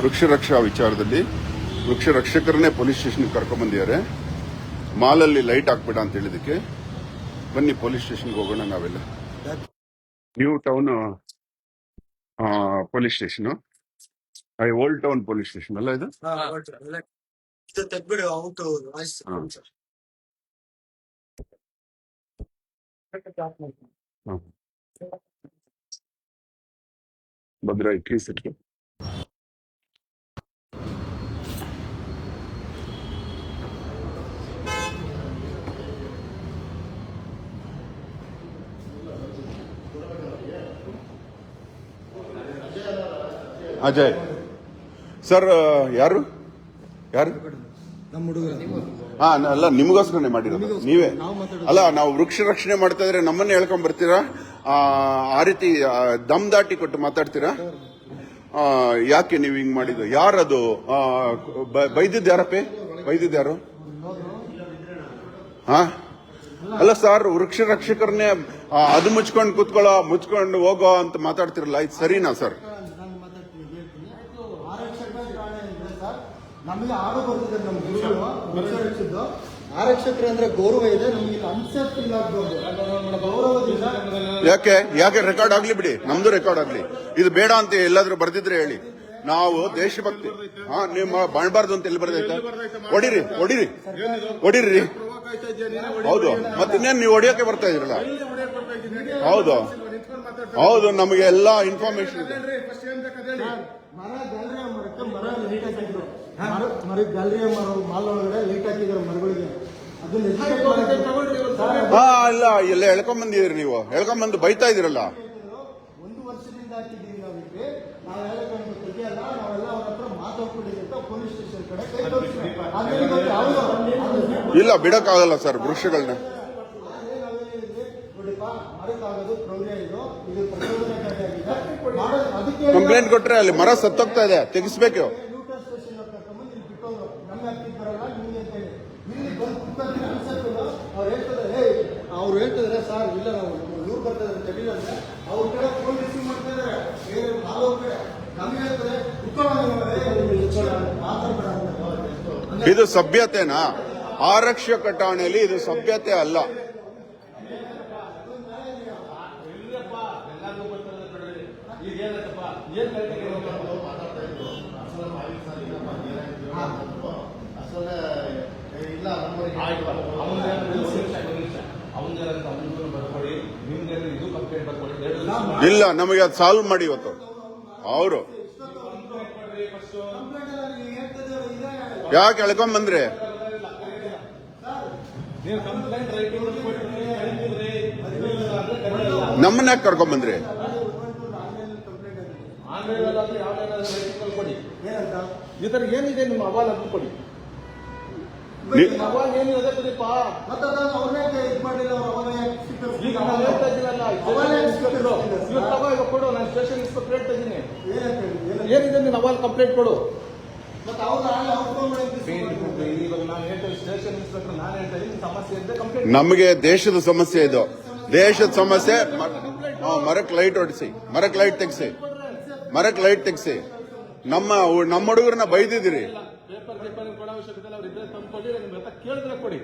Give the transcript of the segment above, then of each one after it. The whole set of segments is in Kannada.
ವೃಕ್ಷ ರಕ್ಷಾ ವಿಚಾರದಲ್ಲಿ ವೃಕ್ಷ ರಕ್ಷಕರನ್ನೇ ಪೊಲೀಸ್ ಸ್ಟೇಷನ್ಗೆ ಕರ್ಕೊಂಡ್ಬಂದಿದ್ದಾರೆ. ಮಾಲಲ್ಲಿ ಲೈಟ್ ಹಾಕ್ಬೇಡ ಅಂತ ಹೇಳಿದಕ್ಕೆ ಬನ್ನಿ ಪೊಲೀಸ್ ಸ್ಟೇಷನ್ಗೆ ಹೋಗೋಣ. ನಾವೆಲ್ಲ new town police station, old town police station ಅಲ್ಲ ಇದು? ಭದ್ರಾ ಇಟ್ಲಿ ಸೆಟ್ಗೆ ಅಜಯ್ ಸರ್. ಯಾರು ಯಾರು? ಅಲ್ಲ, ನಿಮಗೋಸ್ಕರನೇ ಮಾಡಿರೋದು. ನೀವೇ ಅಲ್ಲ, ನಾವು ವೃಕ್ಷ ರಕ್ಷಣೆ ಮಾಡ್ತಾ ಇದ್ರೆ ನಮ್ಮನ್ನ ಹೇಳ್ಕೊಂಡ್ ಬರ್ತೀರಾ? ಆ ರೀತಿ ದಮ್ ದಾಟಿ ಕೊಟ್ಟು ಮಾತಾಡ್ತೀರಾ? ಯಾಕೆ ನೀವು ಹಿಂಗ್ ಮಾಡಿದ್ದು? ಯಾರದು ಬೈದಿದ್ದು? ಯಾರಪ್ಪೆ ಬೈದಿದ್ದು? ಯಾರು? ಅಲ್ಲ ಸರ್, ವೃಕ್ಷ ರಕ್ಷಕರನ್ನೇ ಅದು ಮುಚ್ಕೊಂಡು ಹೋಗೋ ಅಂತ ಮಾತಾಡ್ತಿರಲ್ಲ, ಇದು ಸರಿನಾ ಸರ್? ನಮಗೆ ಆರು ಬರ್ತಿದೆ. ನಮ್ಮ ಗುರುಗಳು ಆರಕ್ಷಕರು ಅಂದ್ರೆ ಗೌರವ ಇದೆ. ನಮಗೆ ಅನ್ಸೆಪ್ಟ್ ಫೀಲ್ ಆಗ್ಬೋದು ಗೌರವದಿಂದ. ಯಾಕೆ ರೆಕಾರ್ಡ್ ಆಗ್ಲಿ ಬಿಡಿ, ನಮ್ದು ರೆಕಾರ್ಡ್ ಆಗ್ಲಿ. ಇದು ಬೇಡ ಅಂತ ಎಲ್ಲಾದ್ರೂ ಬರ್ದಿದ್ರೆ ಹೇಳಿ. ನಾವು ದೇಶಭಕ್ತಿ ನಿಮ್ಮ ಬಾಳ್ಬಾರ್ದು ಅಂತ ಎಲ್ಲಿ ಬರ್ದೈತೆ? ಹೊಡಿರಿ. ಹೌದು, ಮತ್ತೆ ಇನ್ನೇನು ನೀವು ಹೊಡಿಯೋಕೆ ಬರ್ತಾ ಇದ್ರಲ್ಲ? ಹೌದು, ನಮಗೆ ಎಲ್ಲಾ ಇನ್ಫಾರ್ಮೇಶನ್ ಇದೆ. ಮಾಲ್ ಒಳಗಡೆ ಲೈಟ್ ಹಾಕಿದ್ರು ಮರಗಳಿಗೆ. ಇಲ್ಲ, ಎಲ್ಲ ಹೇಳ್ಕೊಂಡ್ಬಂದಿದ್ರಿ ನೀವು. ಹೇಳ್ಕೊಂಡ್ಬಂದು ಬೈತಾ ಇದೀರಲ್ಲ. 1 ವರ್ಷದಿಂದ ಹಾಕಿದ್ದೀವಿ ನಾವಿದ್ರೆ. ನಾವೆಲ್ಲ ತೆಗಿಯಲ್ಲ, ನಾವೆಲ್ಲ ಅವ್ರ ಹತ್ರ ಮಾತಾಡ್ಕೊಂಡಿದ್ದೀವಿ ಅಂತ ಪೊಲೀಸ್ ಸ್ಟೇಷನ್ ಕಡೆ ಕೈ ತೋರಿಸ್ತೀವಿ. ಇಲ್ಲ, ಬಿಡಕ್ಕಾಗಲ್ಲ ಸರ್ ವೃಕ್ಷಗಳನ್ನ. ಮರಕ್ಕಾಗೋದು ಪ್ರೌಢ ಇದು ಕಂಪ್ಲೇಂಟ್ ಕೊಟ್ರೆ ಅಲ್ಲಿ ಮರ ಸತ್ತೋಗ್ತಾ ಇದೆ, ತೆಗಿಸ್ಬೇಕು. ಅವ್ರು ಹೇಳ್ತಿದ್ರೆ ಸರ್ ಇಲ್ಲ ನಾವು ಇವ್ರು ಬರ್ತಾ ಇದ್ದಾರೆ ತೆಗಿಲ್ಲ ಅಂದ್ರೆ ಅವ್ರ ಕಡೆ ಫೋನ್ ರಿಸೀವ್ ಮಾಡ್ತಾ ಇದಾರೆ. ನಮ್ಗೆ ಹೇಳ್ತಾರೆ ಇದು ಸಭ್ಯತೆನಾ? ಆರಕ್ಷಕ ಠಾಣೆಯಲ್ಲಿ ಇದು ಸಭ್ಯತೆ ಅಲ್ಲ. ಇಲ್ಲ, ನಮಗೆ ಅದು ಸಾಲ್ವ್ ಮಾಡಿ ಇವತ್ತು. ಅವರು ಯಾಕೆ ಎಳ್ಕೊಂಡ್ ಬಂದ್ರೆ? ನಮ್ಮನ್ನ ಯಾಕೆ ಕರ್ಕೊಂಡ್ ಬಂದ್ರಿ? ಈ ತರ ಏನಿದೆ ನಿಮ್ಮ ಅಹವಾಲ್ ಅದು ಕೊಡಿ. ಅಹವಾಲ್ ಏನಿದೆ ಕೊಡಿಪ್ಪ. ಕೊಡು, ನಾನು ಸ್ಟೇಷನ್ ಇನ್ಸ್ಪೆಕ್ಟರ್ ಹೇಳ್ತಾ ಇದ್ದೀನಿ. ಏನಿದೆ ನೀನು ಅಹವಾಲ್ ಕಂಪ್ಲೇಂಟ್ ಕೊಡು. ಸ್ಟೇಷನ್ ಇನ್ಸ್ಪೆಕ್ಟರ್ ನಾನು ಹೇಳ್ತಾ ಇದ್ದೀನಿ ಸಮಸ್ಯೆ ಇದೆ ಕಂಪ್ಲೇಂಟ್. ನಮಗೆ ದೇಶದ ಸಮಸ್ಯೆ ಇದು, ದೇಶದ ಸಮಸ್ಯೆ. ಮರಕ್ಕೆ ಲೈಟ್ ಹೊಡಿಸಿ, ಮರಕ್ಕೆ ಲೈಟ್ ತೆಗ್ಸಿ. ನಮ್ಮ ಹುಡುಗರನ್ನ ಬೈದಿದ್ದೀರಿ. ಪೇಪರ್ ಕೊಡೋ ಅವಶ್ಯಕತೆ ಇಲ್ಲ. ಅವ್ರಿದ್ರೆ ತಂದ್ಕೊಡಿ, ನಿಮ್ಮ ಹತ್ರ ಕೇಳಿದ್ರೆ ಕೊಡಿ,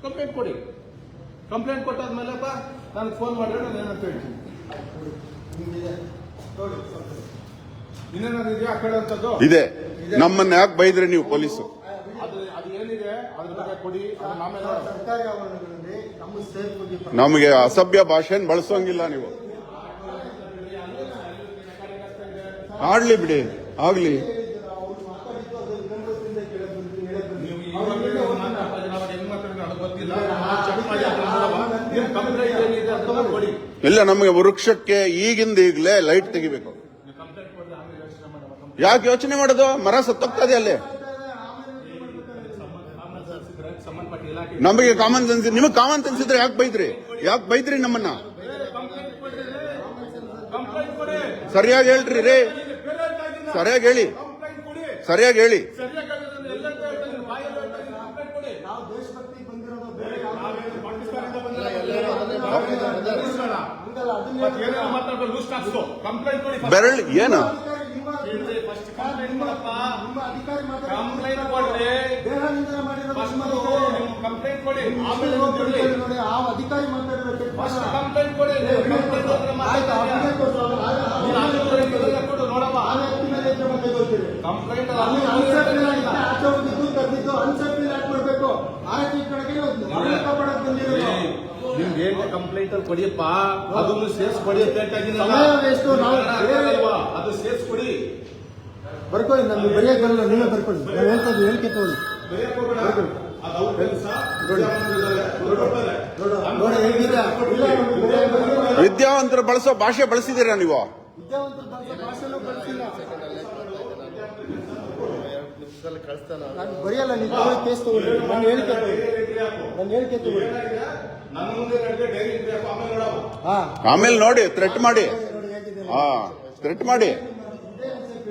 ಕಂಪ್ಲೇಂಟ್ ಕೊಡಿ. ಕಂಪ್ಲೇಂಟ್ ಕೊಟ್ಟಾದ್ಮೇಲೆ ನಾನು ಫೋನ್ ಮಾಡಿದ್ರೆ ನಾನು ಏನಂತ ಹೇಳ್ತೀನಿ. ಇನ್ನೇನಾದ್ರು ಇದೆಯಾ ಕೇಳೋಂಥದ್ದು? ಇದೆ. ನಮ್ಮನ್ನ ಯಾಕೆ ಬೈದ್ರಿ ನೀವು ಪೊಲೀಸು? ಅದು ಏನಿದೆ ಅದ್ರ ಬಗ್ಗೆ ಕೊಡಿ. ಸರ್ಕಾರಿ ಆವರಣಗಳಲ್ಲಿ ನಮ್ಮ ಸೇಫ್ ಬಗ್ಗೆ ನಮಗೆ ಅಸಭ್ಯ ಭಾಷೆಯನ್ನು ಬಳಸೋಂಗಿಲ್ಲ ನೀವು. ಆಡ್ಲಿ ಬಿಡಿ, ಆಗ್ಲಿ. ಇಲ್ಲ, ನಮಗೆ ವೃಕ್ಷಕ್ಕೆ ಈಗಲೇ ಲೈಟ್ ತೆಗಿಬೇಕು. ಯಾಕೆ ಯೋಚನೆ ಮಾಡೋದು? ಮರ ಸತ್ತೋಗ್ತಾ ಇದೆ ಅಲ್ಲಿ. ನಮಗೆ ಕಾಮನ್ ಸೆನ್ಸ್, ನಿಮಗೆ ಕಾಮನ್ ಸೆನ್ಸ್ ಇದ್ರೆ ಯಾಕೆ ಬೈದ್ರಿ ನಮ್ಮನ್ನ? ಸರಿಯಾಗಿ ಹೇಳ್ರಿ ರೇ, ಸರಿಯಾಗಿ ಹೇಳಿ. ಬೆರಳು ಏನು? ಕಂಪ್ಲೇಂಟ್ ಕೊಡಪ್ಪ. ನಿಮ್ಮ ಅಧಿಕಾರಿ ಕಂಪ್ಲೇಂಟ್ ಕೊಡ್ರಿ. ದೇಹ ನಿಂದನೆ ಮಾಡಿರೋದು ನಿಮ್ಮ ಫಸ್ಟ್ ಅಧಿಕಾರಿ. ನೀವು ಕಂಪ್ಲೇಂಟ್ ಕೊಡಿ. ಆಮೇಲೆ ಹೋಗ್ಬಿಡಿ ನೋಡಿ, ಆ ಅಧಿಕಾರಿ ಮಾತಾಡಿರೋ ಫಸ್ಟ್ ಕಂಪ್ಲೇಂಟ್ ಕೊಡಿ. ಕಂಪ್ಲೇಂಟ್ ಹತ್ರ ಆಯ್ತು, ಅವ್ರಿಗೆ ಕೊಟ್ಟು ನೀನು ಆಮೇಲೆ ಕೊಡು ನೋಡಪ್ಪ. ಆ ವ್ಯಕ್ತಿ ಮೇಲೆ ಏಕೆ ಮತ್ತೆ ಗೊತ್ತಿದೆ? ಕಂಪ್ಲೇಂಟ್ ಆಚೆ ಹೋಗಿದ್ದು ಕರೆದಿದ್ದು ಅನ್ಸರ್ಟಿಲ್ ಯಾಕೆ ಮಾಡ್ಬೇಕು? ಆಯ್ತು, ಈ ಕಡೆಗೆ ಕಾಪಾಡಕ್ ಬಂದಿರೋದು. ನಿಮ್ಗೆ ಹೇಗೆ ಕಂಪ್ಲೇಂಟ್ ಅಲ್ಲಿ ಕೊಡಿಯಪ್ಪ, ಅದನ್ನು ಸೇರ್ಸ್ ಕೊಡಿ ಅಂತ ಹೇಳ್ತಾ ಇದ್ದೀನಿ. ಸಮಯ ವೇಸ್ಟ್. ನಾವು ಅದು ಸೇರ್ಸ್ ಕೊಡಿ. ಬರ್ಕೊಳ್ಳಿ, ನಮ್ಗೆ ಬರೆಯಕ್ ಬರಲ್ಲ, ನೀವೇ ಬರ್ಕೊಳ್ಳಿ. ನಾವು ಹೇಳ್ತಾ ಇದ್ದೀವಿ, ಹೇಳಿಕೆ ತಗೊಳ್ಳಿ. ಅದು ಅವ್ರ ಕೆಲಸ. ನೋಡಿ ಹೇಗಿದೆ. ವಿದ್ಯಾವಂತರು ಬಳಸೋ ಭಾಷೆ ಬಳಸಿದ್ದೀರಾ ನೀವು? ವಿದ್ಯಾವಂತರ ಭಾಷೆನೂ ಬಳಸಿಲ್ಲ. ನಾನು ಬರೆಯಲ್ಲ, ನೀವು ತಗೊಳ್ಳಿ, ಕೇಸ್ ತಗೊಳ್ಳಿ. ನನ್ನ ಹೇಳಿಕೆ ತಗೊಳ್ಳಿ. ನನ್ನ ಮುಂದೆ ನಡೆದ ಡೈರಿ ಎಂಟ್ರಿ ಹಾಕು, ಆಮೇಲೆ ನೋಡಪ್ಪ. ಹಾ, ಆಮೇಲೆ ನೋಡಿ ಥ್ರೆಟ್ ಮಾಡಿ. ನೋಡಿ ಹೇಗಿದೆ. ಹಾ, ಥ್ರೆಟ್ ಮಾಡಿ.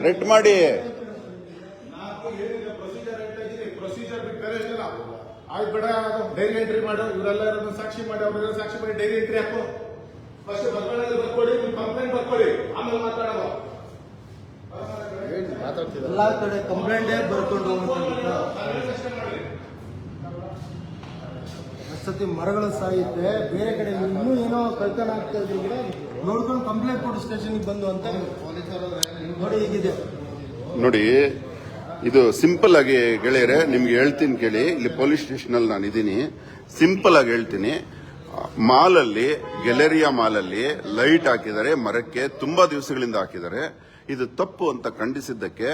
ಥ್ರೆಟ್ ಮಾಡಿ. ಪ್ರೊಸೀಜರ್ ಬಿಟ್ಟು ಬೇರೆ ಇಲ್ಲ. ಆಯ್ತು ಬೇಡ, ಡೈರಿ ಎಂಟ್ರಿ ಮಾಡು, ಇವರೆಲ್ಲ ಸಾಕ್ಷಿ ಮಾಡಿ, ಅವ್ರೆಲ್ಲ ಸಾಕ್ಷಿ ಮಾಡಿ ಡೈರಿ ಎಂಟ್ರಿ ಹಾಕು. ಫಸ್ಟ್ ಬರ್ಕೊಳ್ಳಿ, ಬರ್ಕೊಳ್ಳಿ, ನೀವು ಕಂಪ್ಲೇಂಟ್ ಬರ್ಕೊಳ್ಳಿ, ಆಮೇಲೆ ಮಾತಾಡೋದು. ಎಲ್ಲಾ ಕಡೆ ಕಂಪ್ಲೇಂಟೇ ಬರ್ಕೊಂಡು ಹೋಗ್ತಾರೆ. ಸತಿ ಮರಗಳು ಸಾಯುತ್ತೆ, ಬೇರೆ ಕಡೆ ಇನ್ನೂ ಏನೋ ಕಳ್ತನ ಆಗ್ತಾ ಇದ್ರೆ ನೋಡ್ಕೊಂಡು ಕಂಪ್ಲೇಂಟ್ ಕೊಡು ಸ್ಟೇಷನ್ಗೆ ಬಂದು ಅಂತ. ನೋಡಿ ಹೀಗಿದೆ. ನೋಡಿ, ಇದು ಸಿಂಪಲ್ ಆಗಿ ಗೆಳೆಯರೆ ನಿಮ್ಗೆ ಹೇಳ್ತೀನಿ ಕೇಳಿ. ಇಲ್ಲಿ ಪೊಲೀಸ್ ಸ್ಟೇಷನ್ ಅಲ್ಲಿ ನಾನು ಇದ್ದೀನಿ. ಸಿಂಪಲ್ ಆಗಿ ಹೇಳ್ತೀನಿ. ಮಾಲಲ್ಲಿ, ಗ್ಯಾಲರಿಯಾ ಮಾಲಲ್ಲಿ ಲೈಟ್ ಹಾಕಿದ್ದಾರೆ, ಮರಕ್ಕೆ ತುಂಬಾ ದಿವಸಗಳಿಂದ ಹಾಕಿದ್ದಾರೆ. ಇದು ತಪ್ಪು ಅಂತ ಖಂಡಿಸಿದ್ದಕ್ಕೆ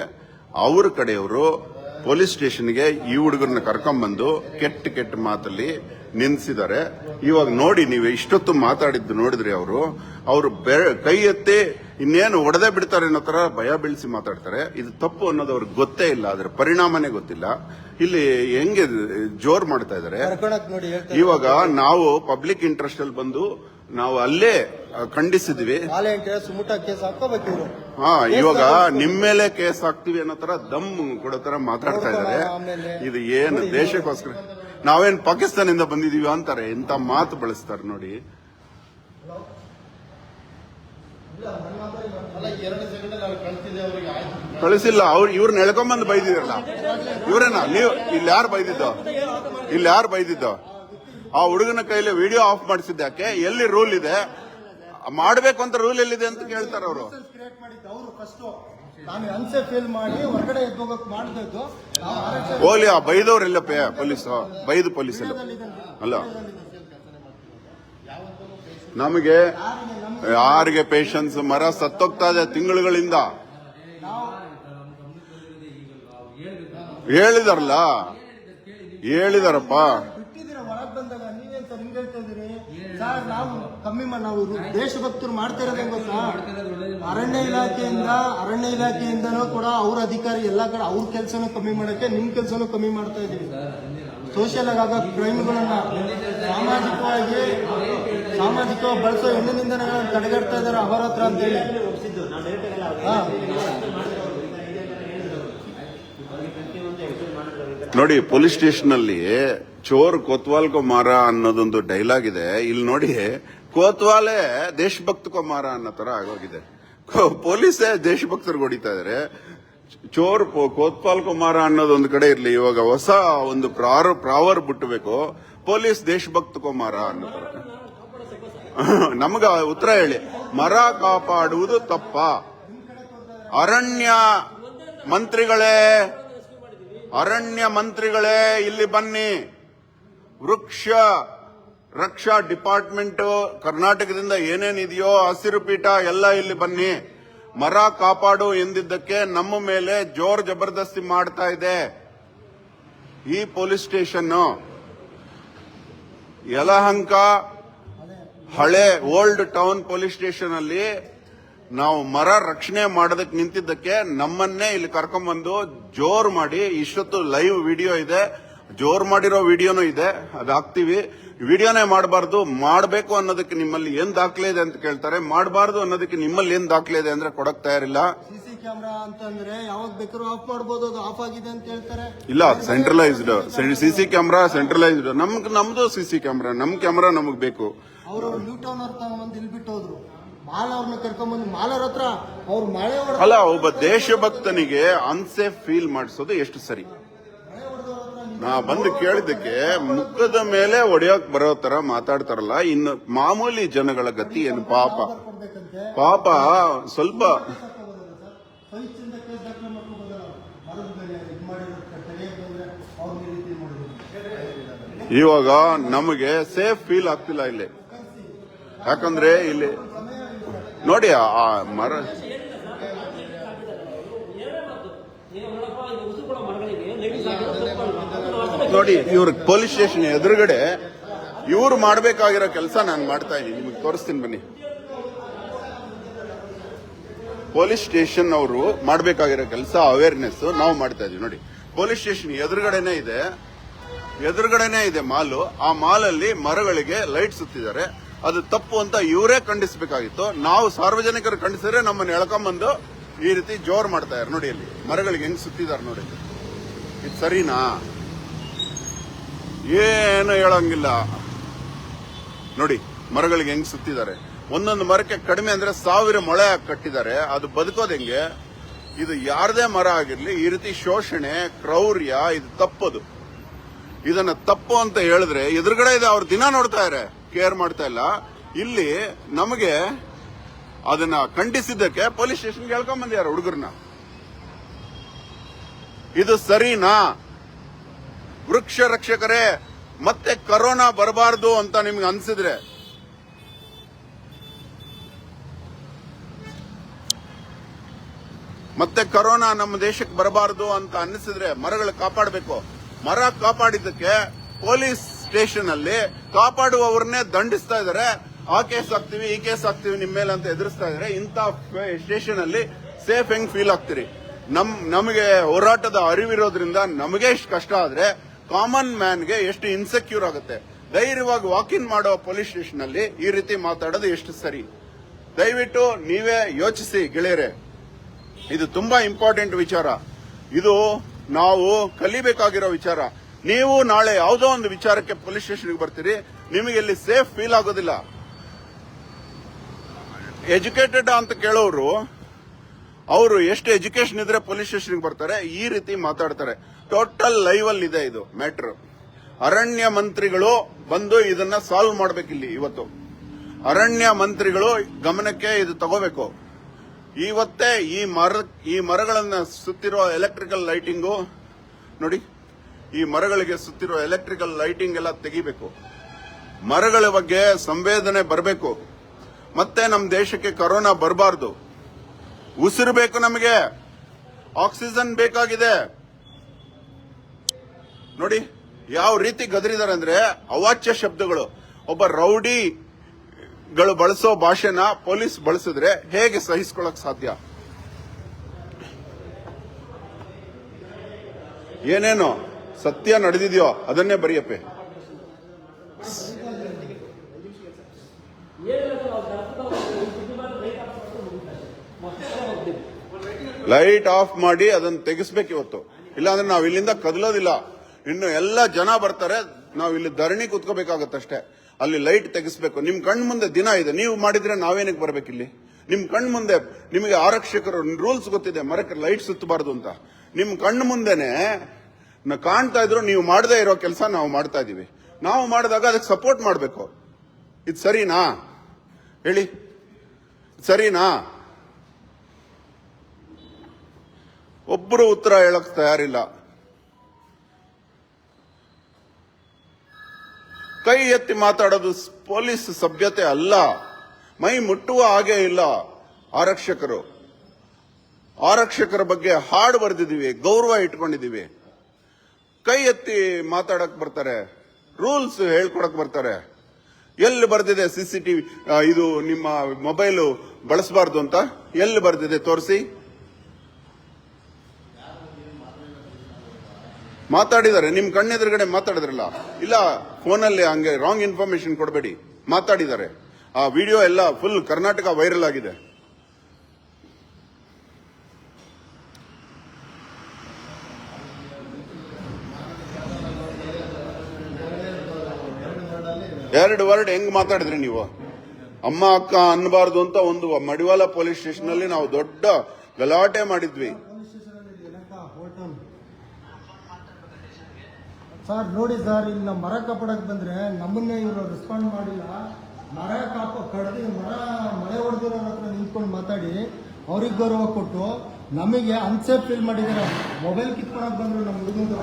ಅವ್ರ ಕಡೆಯವರು ಪೊಲೀಸ್ ಸ್ಟೇಷನ್ಗೆ ಈ ಹುಡುಗರನ್ನ ಕರ್ಕೊಂಡ್ಬಂದು ಕೆಟ್ಟ ಮಾತಲ್ಲಿ ನಿಲ್ಲಿಸಿದ್ದಾರೆ. ಇವಾಗ ನೋಡಿ, ನೀವು ಇಷ್ಟೊತ್ತು ಮಾತಾಡಿದ್ದು ನೋಡಿದ್ರಿ. ಅವರು ಕೈ ಎತ್ತಿ ಇನ್ನೇನು ಹೊಡೆದೇ ಬಿಡ್ತಾರೆ ಅನ್ನೋ ತರ ಭಯ ಬೀಳಿಸಿ ಮಾತಾಡ್ತಾರೆ. ಇದು ತಪ್ಪು ಅನ್ನೋದು ಅವ್ರಿಗೆ ಗೊತ್ತೇ ಇಲ್ಲ, ಅದರ ಪರಿಣಾಮನೇ ಗೊತ್ತಿಲ್ಲ. ಇಲ್ಲಿ ಹೆಂಗೆ ಜೋರ್ ಮಾಡ್ತಾ ಇದ್ದಾರೆ. ನೋಡಿ ಇವಾಗ ನಾವು ಪಬ್ಲಿಕ್ ಇಂಟ್ರೆಸ್ಟ್ ಅಲ್ಲಿ ಬಂದು ನಾವು ಅಲ್ಲೇ ಖಂಡಿಸಿದ್ವಿ. ಸುಮುಟ ಕೇಸ್ ಹಾಕೋಬೇಕು ಇವರು. ಹಾ, ಇವಾಗ ನಿಮ್ ಮೇಲೆ ಕೇಸ್ ಹಾಕ್ತಿವಿ ಅನ್ನೋ ತರ ದಮ್ ಕೊಡೋ ತರ ಮಾತಾಡ್ತಾ ಇದ್ದಾರೆ. ಇದು ಏನು ದೇಶಕ್ಕೋಸ್ಕರ? ನಾವೇನ್ ಪಾಕಿಸ್ತಾನದಿಂದ ಬಂದಿದೀವಿ ಅಂತಾರೆ. ಇಂತ ಮಾತು ಬಳಸ್ತಾರೆ ನೋಡಿ. ಕಳಿಸಿಲ್ಲ, ಇವ್ರನ್ನ ಎಳ್ಕೊಂಬಂದು ಬೈದಿದ್ರಲ್ಲ, ಇವ್ರೇನಾ? ನೀವು ಇಲ್ಲಿ ಯಾರು ಬೈದಿದ್ದು? ಆ ಹುಡುಗನ ಕೈಲಿ ವಿಡಿಯೋ ಆಫ್ ಮಾಡಿಸಿದ್ದ ಯಾಕೆ? ಎಲ್ಲಿ ರೂಲ್ ಇದೆ? ಮಾಡಬೇಕು ಅಂತ ರೂಲ್ ಎಲ್ಲಿದೆ ಅಂತ ಕೇಳ್ತಾರೆ ಅವರು. ಹೋಗ್ಲಿ, ಆ ಬೈದವ್ರೆಲ್ಲ ಪೊಲೀಸ್ ಎಲ್ಲ ಅಲ್ಲ. ನಮಗೆ ಯಾರಿಗೆ ಪೇಷನ್ಸ್? ಮರ ಸತ್ತೋಗ್ತಾ ಇದೆ ತಿಂಗಳುಗಳಿಂದ. ಹೇಳಿದಾರಪ್ಪ. ಹೊರಗೆ ಬಂದಾಗ ನೀವೇನ್ ಸರ್ ಹಿಂಗ್ ಹೇಳ್ತಾ ಇದೀರಿ ಸರ್? ನಾವು ನಾವು ದೇಶಭಕ್ತರು ಮಾಡ್ತಾ ಇರೋದೇ ಗೊತ್ತಾ? ಅರಣ್ಯ ಇಲಾಖೆಯಿಂದನೂ ಕೂಡ ಅವ್ರ ಅಧಿಕಾರಿ ಎಲ್ಲಾ ಕಡೆ ಅವ್ರ ಕೆಲಸನೂ ಕಮ್ಮಿ ಮಾಡಕ್ಕೆ ನಿಮ್ ಕೆಲಸನೂ ಕಮ್ಮಿ ಮಾಡ್ತಾ ಇದೀವಿ. ಸೋಷಿಯಲ್ ಆಗ ಕ್ರೈಮ್ಗಳನ್ನ ಸಾಮಾಜಿಕವಾಗಿ ಬಳಸೋ ಹೆಣ್ಣಿನಿಂದ ತಡೆಗಟ್ತಾ ಇದಾರೆ ಅಹೋರಾತ್ರ ಅಂತ ಹೇಳಿ. ನೋಡಿ, ಪೊಲೀಸ್ ಸ್ಟೇಷನ್ ಅಲ್ಲಿ ಚೋರ್ ಕೋತ್ವಾಲ್ ಕೋ ಮಾರ ಅನ್ನೋದೊಂದು ಡೈಲಾಗ್ ಇದೆ. ಇಲ್ಲಿ ನೋಡಿ, ಕೋತ್ವಾಲೇ ದೇಶಭಕ್ತ ಕೋ ಮಾರ ಅನ್ನೋ ತರ ಆಗೋಗಿದೆ. ಪೊಲೀಸೇ ದೇಶಭಕ್ತರಿಗೆ ಹೊಡಿತಾ ಇದಾರೆ. ಚೋರ್ ಕೋತ್ವಾಲ್ ಕೋ ಮಾರ ಅನ್ನೋದೊಂದು ಕಡೆ ಇರ್ಲಿ. ಇವಾಗ ಹೊಸ ಒಂದು ಪ್ರಾವರ್ ಬಿಟ್ಟಬೇಕು, ಪೊಲೀಸ್ ದೇಶಭಕ್ತ ಕೋ ಮಾರ ಅನ್ನೋ ತರ. ನಮಗ ಉತ್ತರ ಹೇಳಿ. ಮರ ಕಾಪಾಡುವುದು ತಪ್ಪ? ಅರಣ್ಯ ಮಂತ್ರಿಗಳೇ ಇಲ್ಲಿ ಬನ್ನಿ. ವೃಕ್ಷ ರಕ್ಷಾ ಡಿಪಾರ್ಟ್ಮೆಂಟ್ ಕರ್ನಾಟಕದಿಂದ ಏನೇನಿದೆಯೋ ಹಸಿರು ಪೀಠ ಎಲ್ಲ ಇಲ್ಲಿ ಬನ್ನಿ. ಮರ ಕಾಪಾಡು ಎಂದಿದ್ದಕ್ಕೆ ನಮ್ಮ ಮೇಲೆ ಜೋರ್ ಜಬರ್ದಸ್ತಿ ಮಾಡ್ತಾ ಇದೆ ಈ ಪೊಲೀಸ್ ಸ್ಟೇಷನ್. ಯಲಹಂಕ ಹಳೆ ಓಲ್ಡ್ ಟೌನ್ ಪೊಲೀಸ್ ಸ್ಟೇಷನ್ ಅಲ್ಲಿ ನಾವು ಮರ ರಕ್ಷಣೆ ಮಾಡೋದಕ್ಕೆ ನಿಂತಿದ್ದಕ್ಕೆ ನಮ್ಮನ್ನೇ ಇಲ್ಲಿ ಕರ್ಕೊಂಡ್ಬಂದು ಜೋರ್ ಮಾಡಿ, ಇಷ್ಟೊತ್ತು ಲೈವ್ ವಿಡಿಯೋ ಇದೆ, ಜೋರ್ ಮಾಡಿರೋ ವಿಡಿಯೋನು ಇದೆ, ಅದು ಹಾಕ್ತಿವಿ. ವಿಡಿಯೋನೇ ಮಾಡಬಾರ್ದು, ಮಾಡಬೇಕು ಅನ್ನೋದಕ್ಕೆ ನಿಮ್ಮಲ್ಲಿ ಏನ್ ದಾಖಲೆ ಇದೆ ಅಂತ ಕೇಳ್ತಾರೆ. ಮಾಡಬಾರ್ದು ಅನ್ನೋದಕ್ಕೆ ನಿಮ್ಮಲ್ಲಿ ಏನ್ ದಾಖಲೆ ಇದೆ ಅಂದ್ರೆ ಕೊಡಕ್ ತಯಾರಿಲ್ಲ. ಸಿಸಿ ಕ್ಯಾಮೆರಾ ಅಂತಂದ್ರೆ ಯಾವಾಗ ಬೇಕಾದ್ರೂ ಆಫ್ ಮಾಡಬಹುದು, ಅದು ಆಫ್ ಆಗಿದೆ ಅಂತ ಹೇಳ್ತಾರೆ. ಇಲ್ಲ, ಸೆಂಟ್ರಲೈಸ್ಡ್ ಸಿಸಿ ಕ್ಯಾಮೆರಾ, ಸೆಂಟ್ರಲೈಸ್ಡ್. ನಮ್ದು ಸಿಸಿ ಕ್ಯಾಮೆರಾ, ನಮ್ ಕ್ಯಾಮೆರಾ ನಮಗ್ ಬೇಕು. ಅವರು ನ್ಯೂ ಟೌನ್ ಅವ್ರು ತಗೊಂಡ್ಬಂದು ಇಲ್ಲಿ ಬಿಟ್ಟು ಹೋದ್ರು. ಮಾಲ್ ಅವ್ರನ್ನ ಕರ್ಕೊಂಡ್ಬಂದು ಮಾಲವ್ರ ಹತ್ರ ಅವ್ರು ಮಳೆ ಹೊಡೆದ ಅಲ್ಲ, ಒಬ್ಬ ದೇಶಭಕ್ತನಿಗೆ ಅನ್ಸೇಫ್ ಫೀಲ್ ಮಾಡಿಸೋದು ಎಷ್ಟು ಸರಿ? ನಾ ಬಂದು ಕೇಳಿದ್ದಕ್ಕೆ ಮುಖದ ಮೇಲೆ ಹೊಡೆಯೋಕ್ ಬರೋ ತರ ಮಾತಾಡ್ತಾರಲ್ಲ, ಇನ್ನು ಮಾಮೂಲಿ ಜನಗಳ ಗತಿ ಏನು? ಪಾಪ ಪಾಪ ಸ್ವಲ್ಪ ಇವಾಗ ನಮಗೆ ಸೇಫ್ ಫೀಲ್ ಆಗ್ತಿಲ್ಲ ಇಲ್ಲಿ. ಯಾಕಂದ್ರೆ ಇಲ್ಲಿ ನೋಡಿ ಆ ಮರ ನೋಡಿ, ಇವ್ರ ಪೊಲೀಸ್ ಸ್ಟೇಷನ್ ಎದುರುಗಡೆ ಇವ್ರು ಮಾಡ್ಬೇಕಾಗಿರೋ ಕೆಲಸ ನಾನು ಮಾಡ್ತಾ ಇದ್ದೀನಿ. ನಿಮಗೆ ತೋರಿಸ್ತೀನಿ ಬನ್ನಿ. ಪೊಲೀಸ್ ಸ್ಟೇಷನ್ ಅವರು ಮಾಡ್ಬೇಕಾಗಿರೋ ಕೆಲಸ ಅವೇರ್ನೆಸ್ ನಾವು ಮಾಡ್ತಾ ಇದೀವಿ. ನೋಡಿ, ಪೊಲೀಸ್ ಸ್ಟೇಷನ್ ಎದುರುಗಡೆನೆ ಇದೆ ಮಾಲು. ಆ ಮಾಲಲ್ಲಿ ಮರಗಳಿಗೆ ಲೈಟ್ ಸುತ್ತಿದ್ದಾರೆ. ಅದು ತಪ್ಪು ಅಂತ ಇವರೇ ಖಂಡಿಸಬೇಕಾಗಿತ್ತು. ನಾವು ಸಾರ್ವಜನಿಕರು ಖಂಡಿಸಿದ್ರೆ ನಮ್ಮನ್ನು ಎಳ್ಕೊಂಬಂದು ಈ ರೀತಿ ಜೋರ್ ಮಾಡ್ತಾ ಇದ್ದಾರೆ. ನೋಡಿ, ಅಲ್ಲಿ ಮರಗಳಿಗೆ ಹೆಂಗ್ ಸುತ್ತಿದ್ದಾರೆ ನೋಡಿ. ಇದು ಸರಿನಾ? ಏನು ಹೇಳಂಗಿಲ್ಲ. ನೋಡಿ, ಮರಗಳಿಗೆ ಹೆಂಗ್ ಸುತ್ತಿದ್ದಾರೆ. ಒಂದೊಂದು ಮರಕ್ಕೆ ಕಡಿಮೆ ಅಂದ್ರೆ 1000 ಮೊಳೆ ಕಟ್ಟಿದ್ದಾರೆ. ಅದು ಬದುಕೋದು ಹೆಂಗೆ? ಇದು ಯಾರದೇ ಮರ ಆಗಿರ್ಲಿ, ಈ ರೀತಿ ಶೋಷಣೆ, ಕ್ರೌರ್ಯ, ಇದು ತಪ್ಪದು. ಇದನ್ನ ತಪ್ಪು ಅಂತ ಹೇಳಿದ್ರೆ ಎದುರುಗಡೆ ಇದೆ, ಅವ್ರು ದಿನ ನೋಡ್ತಾ ಇದ್ದಾರೆ, ಕೇರ್ ಮಾಡ್ತಾ ಇಲ್ಲ. ಇಲ್ಲಿ ನಮಗೆ ಅದನ್ನ ಖಂಡಿಸಿದ್ದಕ್ಕೆ ಪೊಲೀಸ್ ಸ್ಟೇಷನ್ಗೆ ಹೇಳ್ಕೊಂಡ್ ಬಂದಿದ್ದಾರೆ ಹುಡುಗರನ್ನ. ಇದು ಸರಿನಾ? ವೃಕ್ಷ ರಕ್ಷಕರೇ, ಮತ್ತೆ ಕರೋನಾ ಬರಬಾರದು ಅಂತ ನಿಮ್ಗೆ ಅನ್ಸಿದ್ರೆ ಮತ್ತೆ ಕರೋನಾ ನಮ್ಮ ದೇಶಕ್ಕೆ ಬರಬಾರದು ಅಂತ ಅನ್ನಿಸಿದ್ರೆ ಮರಗಳು ಕಾಪಾಡಬೇಕು. ಮರ ಕಾಪಾಡಿದ್ದಕ್ಕೆ ಪೊಲೀಸ್ ಸ್ಟೇಷನ್ ಅಲ್ಲಿ ಕಾಪಾಡುವವರನ್ನೇ ದಂಡಿಸ್ತಾ ಇದ್ದಾರೆ. ಆ ಕೇಸ್ ಹಾಕ್ತಿವಿ, ಈ ಕೇಸ್ ಹಾಕ್ತಿವಿ ನಿಮ್ಮ ಮೇಲೆ ಅಂತ ಎದುರಿಸ್ತಾ ಇದ್ದಾರೆ. ಇಂಥ ಸ್ಟೇಷನ್ ಅಲ್ಲಿ ಸೇಫ್ ಹೆಂಗ್ ಫೀಲ್ ಆಗ್ತೀರಿ? ನಮಗೆ ಹೋರಾಟದ ಅರಿವಿರೋದ್ರಿಂದ ನಮಗೆ ಎಷ್ಟು ಕಷ್ಟ ಆದ್ರೆ ಕಾಮನ್ ಮ್ಯಾನ್ಗೆ ಎಷ್ಟು ಇನ್ಸೆಕ್ಯೂರ್ ಆಗುತ್ತೆ. ಧೈರ್ಯವಾಗಿ ವಾಕ್ ಇನ್ ಮಾಡೋ ಪೊಲೀಸ್ ಸ್ಟೇಷನ್ ಅಲ್ಲಿ ಈ ರೀತಿ ಮಾತಾಡೋದು ಎಷ್ಟು ಸರಿ? ದಯವಿಟ್ಟು ನೀವೇ ಯೋಚಿಸಿ ಗೆಳೆಯರೆ. ಇದು ತುಂಬಾ ಇಂಪಾರ್ಟೆಂಟ್ ವಿಚಾರ. ಇದು ನಾವು ಕಲಿಬೇಕಾಗಿರೋ ವಿಚಾರ. ನೀವು ನಾಳೆ ಯಾವುದೋ ಒಂದು ವಿಚಾರಕ್ಕೆ ಪೊಲೀಸ್ ಸ್ಟೇಷನ್ಗೆ ಬರ್ತೀರಿ, ನಿಮಗೆ ಇಲ್ಲಿ ಸೇಫ್ ಫೀಲ್ ಆಗೋದಿಲ್ಲ. ಎಜುಕೇಟೆಡ್ ಅಂತ ಕೇಳೋರು, ಅವರು ಎಷ್ಟು ಎಜುಕೇಶನ್ ಇದ್ರೆ ಪೊಲೀಸ್ ಸ್ಟೇಷನ್ಗೆ ಬರ್ತಾರೆ, ಈ ರೀತಿ ಮಾತಾಡ್ತಾರೆ. ಟೋಟಲ್ ಲೈವ್ ಅಲ್ಲಿ ಇದೆ ಇದು ಮ್ಯಾಟರ್. ಅರಣ್ಯ ಮಂತ್ರಿಗಳು ಬಂದು ಇದನ್ನ ಸಾಲ್ವ್ ಮಾಡ್ಬೇಕಿಲ್ಲಿ. ಇವತ್ತು ಅರಣ್ಯ ಮಂತ್ರಿಗಳು ಗಮನಕ್ಕೆ ಇದು ತಗೋಬೇಕು. ಇವತ್ತೇ ಈ ಮರಗಳನ್ನ ಸುತ್ತಿರೋ ಎಲೆಕ್ಟ್ರಿಕಲ್ ಲೈಟಿಂಗು ನೋಡಿ, ಈ ಮರಗಳಿಗೆ ಸುತ್ತಿರೋ ಎಲೆಕ್ಟ್ರಿಕಲ್ ಲೈಟಿಂಗ್ ಎಲ್ಲ ತೆಗಿಬೇಕು. ಮರಗಳ ಬಗ್ಗೆ ಸಂವೇದನೆ ಬರಬೇಕು. ಮತ್ತೆ ನಮ್ಮ ದೇಶಕ್ಕೆ ಕರೋನಾ ಬರಬಾರ್ದು. ಉಸಿರು ಬೇಕು, ನಮಗೆ ಆಕ್ಸಿಜನ್ ಬೇಕಾಗಿದೆ. ನೋಡಿ ಯಾವ ರೀತಿ ಗದರಿದ್ದಾರೆ ಅಂದ್ರೆ, ಅವಾಚ್ಯ ಶಬ್ದಗಳು. ಒಬ್ಬ ರೌಡಿಗಳು ಬಳಸೋ ಭಾಷೆನ ಪೊಲೀಸ್ ಬಳಸಿದ್ರೆ ಹೇಗೆ ಸಹಿಸ್ಕೊಳ್ಳಕ್ ಸಾಧ್ಯ? ಏನೇನೋ ಸತ್ಯ ನಡೆದಿದೆಯೋ ಅದನ್ನೇ ಬರೆಯಪ್ಪೆ. ಲೈಟ್ ಆಫ್ ಮಾಡಿ ಅದನ್ನ ತೆಗಿಸ್ಬೇಕು ಇವತ್ತು. ಇಲ್ಲಾಂದ್ರೆ ನಾವು ಇಲ್ಲಿಂದ ಕದಲೋದಿಲ್ಲ. ಇನ್ನು ಎಲ್ಲ ಜನ ಬರ್ತಾರೆ, ನಾವು ಇಲ್ಲಿ ಧರಣಿ ಕೂತ್ಕೋಬೇಕಾಗತ್ತಷ್ಟೇ. ಅಲ್ಲಿ ಲೈಟ್ ತೆಗಿಸ್ಬೇಕು. ನಿಮ್ ಕಣ್ ಮುಂದೆ ದಿನ ಇದೆ, ನೀವು ಮಾಡಿದ್ರೆ ನಾವೇನಕ್ಕೆ ಬರ್ಬೇಕಿಲ್ಲಿ? ನಿಮ್ ಕಣ್ ಮುಂದೆ ನಿಮಗೆ ಆರಕ್ಷಕರು ರೂಲ್ಸ್ ಗೊತ್ತಿದೆ, ಮರಕ್ಕೆ ಲೈಟ್ ಸುತ್ತಬಾರ್ದು ಅಂತ. ನಿಮ್ ಕಣ್ಣು ಮುಂದೆನೆ ಕಾಣ್ತಾ ಇದ್ರು, ನೀವು ಮಾಡದೇ ಇರೋ ಕೆಲಸ ನಾವು ಮಾಡ್ತಾ ಇದೀವಿ. ನಾವು ಮಾಡಿದಾಗ ಅದಕ್ಕೆ ಸಪೋರ್ಟ್ ಮಾಡಬೇಕು. ಇದು ಸರಿನಾ ಹೇಳಿ? ಸರಿನಾ? ಒಬ್ಬರು ಉತ್ತರ ಹೇಳಕ್ ತಯಾರಿಲ್ಲ. ಕೈ ಎತ್ತಿ ಮಾತಾಡೋದು ಪೊಲೀಸ್ ಸಭ್ಯತೆ ಅಲ್ಲ. ಮೈ ಮುಟ್ಟುವ ಹಾಗೆ ಇಲ್ಲ. ಆರಕ್ಷಕರ ಬಗ್ಗೆ ಹಾಡು ಬರೆದಿದ್ದೀವಿ, ಗೌರವ ಇಟ್ಕೊಂಡಿದ್ದೀವಿ. ಕೈ ಎತ್ತಿ ಮಾತಾಡಕ್ ಬರ್ತಾರೆ, ರೂಲ್ಸ್ ಹೇಳ್ಕೊಡಕ್ ಬರ್ತಾರೆ. ಎಲ್ಲಿ ಬರ್ದಿದೆ ಸಿಸಿಟಿವಿ ಇದು ನಿಮ್ಮ ಮೊಬೈಲು ಬಳಸಬಾರ್ದು ಅಂತ? ಎಲ್ಲಿ ಬರ್ದಿದೆ ತೋರಿಸಿ. ಮಾತಾಡಿದ್ದಾರೆ, ನಿಮ್ ಕಣ್ಣೆದುರುಗಡೆ ಮಾತಾಡಿದ್ರಲ್ಲ. ಇಲ್ಲ, ಫೋನಲ್ಲಿ ಹಂಗೆ ರಾಂಗ್ ಇನ್ಫಾರ್ಮೇಶನ್ ಕೊಡಬೇಡಿ. ಮಾತಾಡಿದ್ದಾರೆ. ಆ ವಿಡಿಯೋ ಎಲ್ಲ ಫುಲ್ ಕರ್ನಾಟಕ ವೈರಲ್ ಆಗಿದೆ. ಎರಡು ವರ್ಡ್ ಹೆಂಗ್ ಮಾತಾಡಿದ್ರಿ ನೀವು? ಅಮ್ಮ ಅಕ್ಕ ಅನ್ನಬಾರ್ದು ಅಂತ ಒಂದು ಮಡಿವಾಳ ಪೊಲೀಸ್ ಸ್ಟೇಷನ್ ಅಲ್ಲಿ ನಾವು ದೊಡ್ಡ ಗಲಾಟೆ ಮಾಡಿದ್ವಿ. ಪೊಲೀಸ್ ಸ್ಟೇಷನ್ ಅಲ್ಲಿ ಯಲಹಂಕ ಹೋಟೆಲ್ ಸರ್ ನೋಡಿ ಸರ್, ಇಲ್ಲಿ ನಾವು ಮರ ಕಾಪಾಡಕ್ ಬಂದ್ರೆ ನಮ್ಮನ್ನೇ ಇವರು ರೆಸ್ಪಾಂಡ್ ಮಾಡಿಲ್ಲ. ಮರ ಕಡ್ದು ಮಳೆ ಹೊಡೆದಿರೋ ಹತ್ರ ನಿಂತ್ಕೊಂಡು ಮಾತಾಡಿ ಅವ್ರಿಗೆ ಗೌರವ ಕೊಟ್ಟು ನಮಗೆ ಅನ್ಸೇಫ್ ಫೀಲ್ ಮಾಡಿದ್ದಾರೆ. ಮೊಬೈಲ್ ಕಿತ್ಕೊಳಕ್ ಬಂದ್ರು ನಮ್ಮ ಹುಡುಗರು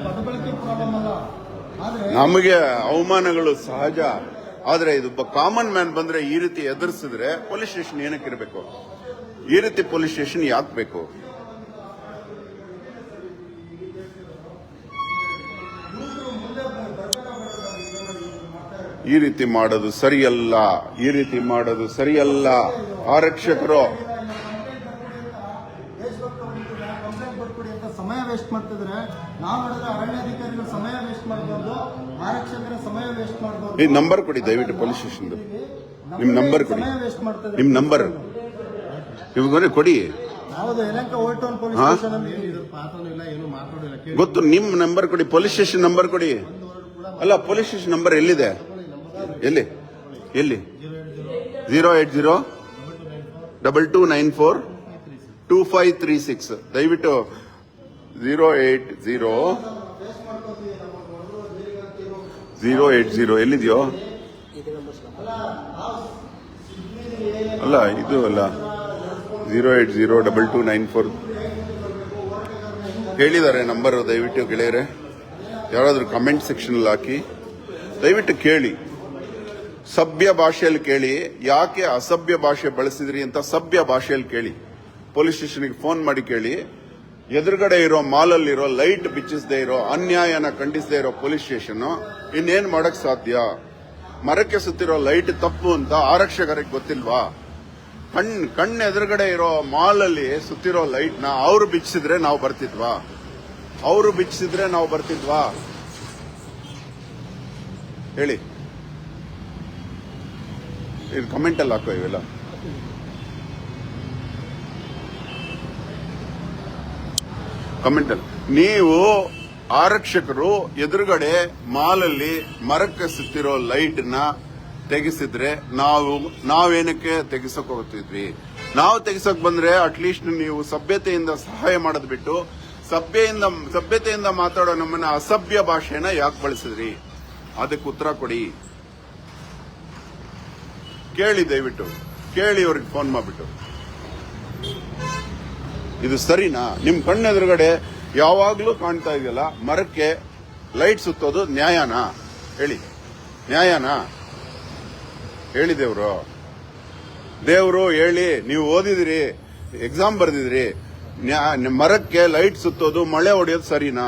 ಪದ ಬಳಕೆ ಪ್ರಾಬ್ಲಮ್ ಅಲ್ಲ, ಆದ್ರೆ ನಮಗೆ ಅವಮಾನಗಳು ಸಹಜ. ಆದ್ರೆ ಇದು ಕಾಮನ್ ಮ್ಯಾನ್ ಬಂದ್ರೆ ಈ ರೀತಿ ಎದುರಿಸಿದ್ರೆ ಪೊಲೀಸ್ ಸ್ಟೇಷನ್ ಏನಕ್ಕೆ ಇರಬೇಕು? ಈ ರೀತಿ ಪೊಲೀಸ್ ಸ್ಟೇಷನ್ ಯಾಕೆ ಬೇಕು? ಈ ರೀತಿ ಮಾಡೋದು ಸರಿಯಲ್ಲ, ಈ ರೀತಿ ಮಾಡೋದು ಸರಿಯಲ್ಲ. ಆರಕ್ಷಕರು ಕಂಪ್ಲೇಂಟ್ ಬರ್ಕೊಡಿ ಅಂತ ಸಮಯ ವೇಸ್ಟ್ ಮಾಡ್ತಿದ್ರೆ ನಾವು ನೋಡಿದ್ರೆ ಅರಣ್ಯಾಧಿಕಾರಿಗಳು ಸಮಯ ವೇಸ್ಟ್ ಮಾಡಬಾರ್ದು, ಆರಕ್ಷಕರ ಸಮಯ ವೇಸ್ಟ್ ಮಾಡಬಾರ್ದು. ಈ ನಂಬರ್ ಕೊಡಿ ದಯವಿಟ್ಟು ಪೊಲೀಸ್ ಸ್ಟೇಷನ್. ನಿಮ್ ನಂಬರ್ ಕೊಡಿ, ಸಮಯ ವೇಸ್ಟ್ ಮಾಡ್ತಿದ್ರೆ ನಿಮ್ ನಂಬರ್ ಇವಾಗ ಕೊಡಿ. ಯಾವುದು Yelahanka old town police station ಅಲ್ಲಿ ಗೊತ್ತು, ನಿಮ್ ನಂಬರ್ ಕೊಡಿ, ಪೊಲೀಸ್ ಸ್ಟೇಷನ್ ನಂಬರ್ ಕೊಡಿ. ಅಲ್ಲ, ಪೊಲೀಸ್ ಸ್ಟೇಷನ್ ನಂಬರ್ ಎಲ್ಲಿದೆ? ಎಲ್ಲಿ 08022942536 ದಯವಿಟ್ಟು 080 ಎಲ್ಲಿದೆಯೋ? ಅಲ್ಲ, ಇದು ಅಲ್ಲ, 0802294 ಹೇಳಿದ್ದಾರೆ ನಂಬರ್. ದಯವಿಟ್ಟು ಗೆಳೆಯರೆ, ಯಾರಾದ್ರೂ ಕಮೆಂಟ್ ಸೆಕ್ಷನ್ ಅಲ್ಲಿ ಹಾಕಿ, ದಯವಿಟ್ಟು ಕೇಳಿ, ಸಭ್ಯ ಭಾಷೆಯಲ್ಲಿ ಕೇಳಿ. ಯಾಕೆ ಅಸಭ್ಯ ಭಾಷೆ ಬಳಸಿದ್ರಿ ಅಂತ ಸಭ್ಯ ಭಾಷೆಯಲ್ಲಿ ಕೇಳಿ. ಪೊಲೀಸ್ ಸ್ಟೇಷನ್ಗೆ ಫೋನ್ ಮಾಡಿ ಕೇಳಿ. ಎದುರುಗಡೆ ಇರೋ ಮಾಲಲ್ಲಿರೋ ಲೈಟ್ ಬಿಚ್ಚಿಸದೇ ಇರೋ, ಅನ್ಯಾಯನ ಖಂಡಿಸದೇ ಇರೋ ಪೊಲೀಸ್ ಸ್ಟೇಷನ್ ಇನ್ನೇನ್ ಮಾಡಕ್ ಸಾಧ್ಯ? ಮರಕ್ಕೆ ಸುತ್ತಿರೋ ಲೈಟ್ ತಪ್ಪು ಅಂತ ಆರಕ್ಷಕರಿಗೆ ಗೊತ್ತಿಲ್ವಾ? ಕಣ್ಣು ಎದುರುಗಡೆ ಇರೋ ಮಾಲಲ್ಲಿ ಸುತ್ತಿರೋ ಲೈಟ್ ನ ಅವರು ಬಿಚ್ಚಿಸಿದ್ರೆ ನಾವು ಬರ್ತಿದ್ವಾ? ಹೇಳಿ, ಇದು ಕಮೆಂಟ್ ಅಲ್ಲಿ ಹಾಕೋ. ಇವೆಲ್ಲ ಕಮೆಂಟ್ ಅಲ್ಲಿ. ನೀವು ಆರಕ್ಷಕರು ಎದುರುಗಡೆ ಮಾಲಲ್ಲಿ ಮರಕ್ಕೆ ಸುತ್ತಿರೋ ಲೈಟ್ ನ ತೆಗೆಸಿದ್ರೆ ನಾವೇನಕ್ಕೆ ತೆಗಿಸಕ್ ಹೋಗ್ತಿದ್ವಿ? ನಾವು ತೆಗಿಸಕ್ ಬಂದ್ರೆ ಅಟ್ಲೀಸ್ಟ್ ನೀವು ಸಭ್ಯತೆಯಿಂದ ಸಹಾಯ ಮಾಡೋದ್ ಬಿಟ್ಟು ಸಭ್ಯತೆಯಿಂದ ಮಾತಾಡೋ ನಮ್ಮನ್ನ ಅಸಭ್ಯ ಭಾಷೆನ ಯಾಕೆ ಬಳಸಿದ್ರಿ? ಅದಕ್ಕೆ ಉತ್ತರ ಕೊಡಿ. ಕೇಳಿ, ದಯವಿಟ್ಟು ಕೇಳಿ, ಅವ್ರಿಗೆ ಫೋನ್ ಮಾಡ್ಬಿಟ್ಟು. ಇದು ಸರಿನಾ? ನಿಮ್ ಕಣ್ಣೆದುರುಗಡೆ ಯಾವಾಗ್ಲೂ ಕಾಣ್ತಾ ಇದೆಯಲ್ಲ ಮರಕ್ಕೆ ಲೈಟ್ ಸುತ್ತೋದು ನ್ಯಾಯನಾ? ಹೇಳಿ, ನ್ಯಾಯನಾ? ಹೇಳಿ ದೇವ್ರು ಹೇಳಿ. ನೀವು ಓದಿದಿರಿ, ಎಕ್ಸಾಮ್ ಬರ್ದಿದ್ರಿ, ಮರಕ್ಕೆ ಲೈಟ್ ಸುತ್ತೋದು, ಮಳೆ ಹೊಡೆಯೋದು ಸರಿನಾ?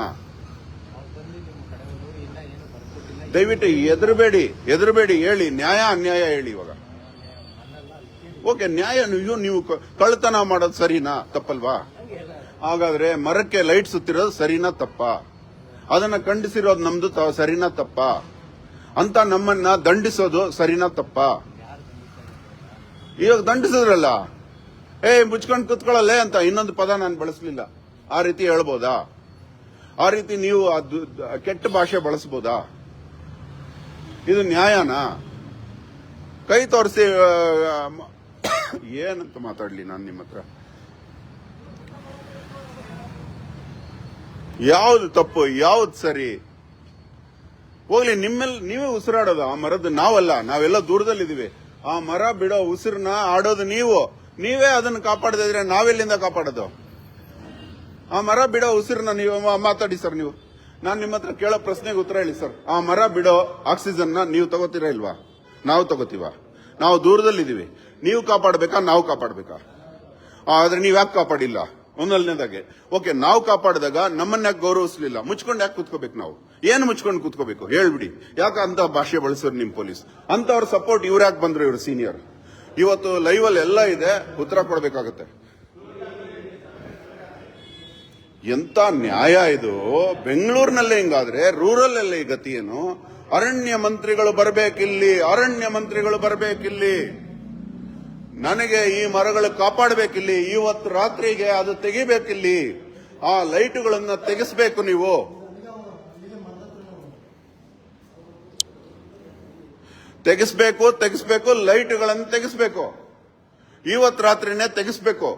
ದಯವಿಟ್ಟು ಎದುರಬೇಡಿ, ಹೇಳಿ, ನ್ಯಾಯ ಅನ್ಯಾಯ ಹೇಳಿ. ಇವಾಗ ಓಕೆ, ನ್ಯಾಯ. ನೀವು ಕಳ್ಳತನ ಮಾಡೋದು ಸರಿನಾ? ತಪ್ಪಲ್ವಾ? ಹಾಗಾದ್ರೆ ಮರಕ್ಕೆ ಲೈಟ್ ಸುತ್ತಿರೋದು ಸರಿನಾ ತಪ್ಪಾ? ಅದನ್ನ ಖಂಡಿಸಿರೋದು ನಮ್ದು ಸರಿನಾ ತಪ್ಪಾ? ಅಂತ ನಮ್ಮನ್ನ ದಂಡಿಸೋದು ಸರಿನಾ ತಪ್ಪಾ? ಇವಾಗ ದಂಡಿಸಿದ್ರಲ್ಲ, ಮುಚ್ಕೊಂಡು ಕುತ್ಕೊಳ್ಳಲ್ಲೇ ಅಂತ ಇನ್ನೊಂದು ಪದ ನಾನು ಬಳಸಲಿಲ್ಲ. ಆ ರೀತಿ ಹೇಳ್ಬೋದಾ? ಆ ರೀತಿ ನೀವು ಕೆಟ್ಟ ಭಾಷೆ ಬಳಸಬಹುದಾ? ಇದು ನ್ಯಾಯನಾ? ಕೈ ತೋರಿಸಿ ಏನಂತ ಮಾತಾಡ್ಲಿ ನಾನು ನಿಮ್ಮ ಹತ್ರ? ಯಾವ್ದು ತಪ್ಪು, ಯಾವ್ದು ಸರಿ? ಹೋಗ್ಲಿ, ನೀವೇ ಉಸಿರಾಡೋದು ಆ ಮರದ್ದು, ನಾವಲ್ಲ. ನಾವೆಲ್ಲ ದೂರದಲ್ಲಿದ್ದೀವಿ. ಆ ಮರ ಬಿಡೋ ಉಸಿರನ್ನ ಆಡೋದು ನೀವೇ ಅದನ್ನ ಕಾಪಾಡದೇ ಇದ್ರೆ ನಾವೆಲ್ಲಿಂದ ಕಾಪಾಡೋದು? ಆ ಮರ ಬಿಡೋ ಉಸಿರನ್ನ ನೀವು ಮಾತಾಡಿ ಸರ್. ನಾನು ನಿಮ್ಮ ಹತ್ರ ಕೇಳೋ ಪ್ರಶ್ನೆಗೆ ಉತ್ತರ ಹೇಳಿ ಸರ್. ಆ ಮರ ಬಿಡೋ ಆಕ್ಸಿಜನ್ ನೀವು ತಗೋತೀರಾ ಇಲ್ವಾ? ನಾವು ತಗೋತೀವ? ನಾವು ದೂರದಲ್ಲಿದ್ದೀವಿ. ನೀವು ಕಾಪಾಡಬೇಕಾ, ನಾವು ಕಾಪಾಡಬೇಕಾ? ಆದ್ರೆ ನೀವ್ ಯಾಕೆ ಕಾಪಾಡಿಲ್ಲ? ಒಂದಲ್ನೇದಾಗೆ ಓಕೆ, ನಾವು ಕಾಪಾಡಿದಾಗ ನಮ್ಮನ್ನ ಯಾಕೆ ಗೌರವಿಸಲಿಲ್ಲ? ಮುಚ್ಕೊಂಡು ಯಾಕೆ ಕೂತ್ಕೋಬೇಕು? ನಾವು ಏನು ಮುಚ್ಕೊಂಡು ಕೂತ್ಕೋಬೇಕು? ಹೇಳ್ಬಿಡಿ. ಯಾಕೆ ಅಂತ ಭಾಷೆ ಬಳಸೋರು ನಿಮ್ ಪೊಲೀಸ್? ಅಂತವ್ರ ಸಪೋರ್ಟ್ ಇವ್ರು ಯಾಕೆ ಬಂದ್ರು? ಇವ್ರು ಸೀನಿಯರ್. ಇವತ್ತು ಲೈವ್ ಅಲ್ಲಿ ಎಲ್ಲ ಇದೆ, ಉತ್ತರ ಕೊಡಬೇಕಾಗತ್ತೆ. ಎಂತ ನ್ಯಾಯ ಇದು? ಬೆಂಗಳೂರಿನಲ್ಲೇ ಹಿಂಗಾದ್ರೆ ರೂರಲ್ ಅಲ್ಲೇ ಈ ಗತಿ ಏನು? ಅರಣ್ಯ ಮಂತ್ರಿಗಳು ಬರಬೇಕಿಲ್ಲಿ. ನನಗೆ ಈ ಮರಗಳು ಕಾಪಾಡಬೇಕಿಲ್ಲಿ. ಇವತ್ತು ರಾತ್ರಿಗೆ ಅದು ತೆಗಿಬೇಕಿಲ್ಲಿ. ಆ ಲೈಟುಗಳನ್ನ ತೆಗೆಸಬೇಕು ನೀವು. ತೆಗಿಸ್ಬೇಕು, ಲೈಟ್ಗಳನ್ನು ತೆಗಿಸ್ಬೇಕು. ಇವತ್ತು ರಾತ್ರಿನೇ ತೆಗಿಸ್ಬೇಕು.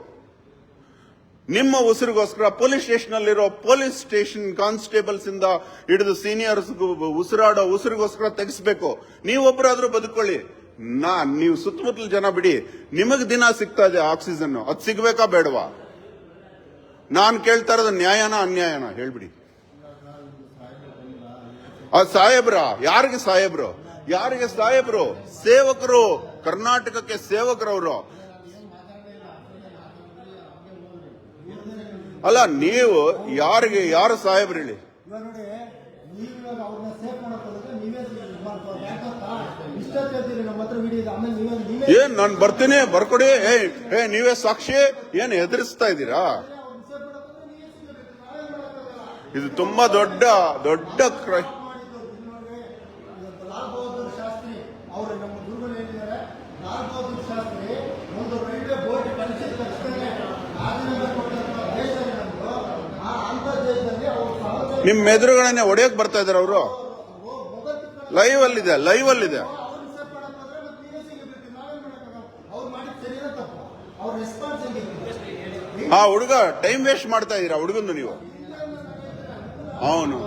ನಿಮ್ಮ ಉಸಿರಿಗೋಸ್ಕರ ಪೊಲೀಸ್ ಸ್ಟೇಷನ್ ಅಲ್ಲಿರೋ ಪೊಲೀಸ್ ಸ್ಟೇಷನ್ ಕಾನ್ಸ್ಟೇಬಲ್ಸ್ ಇಂದ ಹಿಡಿದು ಸೀನಿಯರ್ಸ್ ಉಸಿರಾಡೋ ಉಸಿರಿಗೋಸ್ಕರ ತೆಗಿಸ್ಬೇಕು. ನೀವೊಬ್ಬರಾದ್ರೂ ಬದುಕೊಳ್ಳಿ. ನೀವು ಸುತ್ತಮುತ್ತಲ ಜನ ಬಿಡಿ, ನಿಮಗ್ ದಿನ ಸಿಗ್ತಾ ಇದೆ ಆಕ್ಸಿಜನ್, ಅದು ಸಿಗ್ಬೇಕಾ ಬೇಡವಾ? ನಾನ್ ಕೇಳ್ತಾ ಇರೋದು ನ್ಯಾಯನ ಅನ್ಯಾಯನ ಹೇಳ್ಬಿಡಿ. ಸಾಹೇಬ್ರ ಯಾರಿಗೆ ಸಾಹೇಬ್ರು? ಸೇವಕರು, ಕರ್ನಾಟಕಕ್ಕೆ ಸೇವಕರವರು. ಅಲ್ಲ, ನೀವು ಯಾರು ಸಾಹೇಬ್ರು ಹೇಳಿ? ಇವಾಗ ನೋಡಿ, ನೀವು ಇವಾಗ ಅವ್ರನ್ನ ಸೇಫ್ ಮಾಡೋಕೆ ನೀವೇ ಇಷ್ಟ ಹೇಳ್ತೀರಿ. ನಮ್ಮ ಹತ್ರ ವಿಡಿಯೋ ಇದೆ, ಆಮೇಲೆ ನೀವೇ ನಾನು ಬರ್ತೀನಿ, ಬರ್ಕೊಡಿ. ನೀವೇ ಸಾಕ್ಷಿ. ಏನ್ ಹೆದರಿಸ್ತಾ ಇದ್ದೀರಾ? ಇದು ತುಂಬಾ ದೊಡ್ಡ ಲಾಲ್ ಬಹದ್ದೂರ್ ಶಾಸ್ತ್ರಿ ಅವರು ನಮ್ಮ ಗುರುಗಳು ಹೇಳಿದ್ದಾರೆ. ಲಾಲ್ ಬಹದ್ದೂರ್ ಶಾಸ್ತ್ರಿ ಒಂದು ರೈಲ್ವೆ ಬೋರ್ಡ್ ಕಳಿಸಿದ ತಕ್ಷಣ ದೇಶದಲ್ಲಿ ನಮ್ದು ಅಂತ ದೇಶದಲ್ಲಿ ಅವರು ನಿಮ್ ಎದುರುಗಳನ್ನೇ ಹೊಡೆಯಕ್ ಬರ್ತಾ ಇದಾರೆ ಅವರು. ಲೈವ್ ಅಲ್ಲಿದೆ. ಆ ಹುಡುಗ ಟೈಮ್ ವೇಸ್ಟ್ ಮಾಡ್ತಾ ಇದೀರಾ ಹುಡುಗಂದು ನೀವು. ಅವನು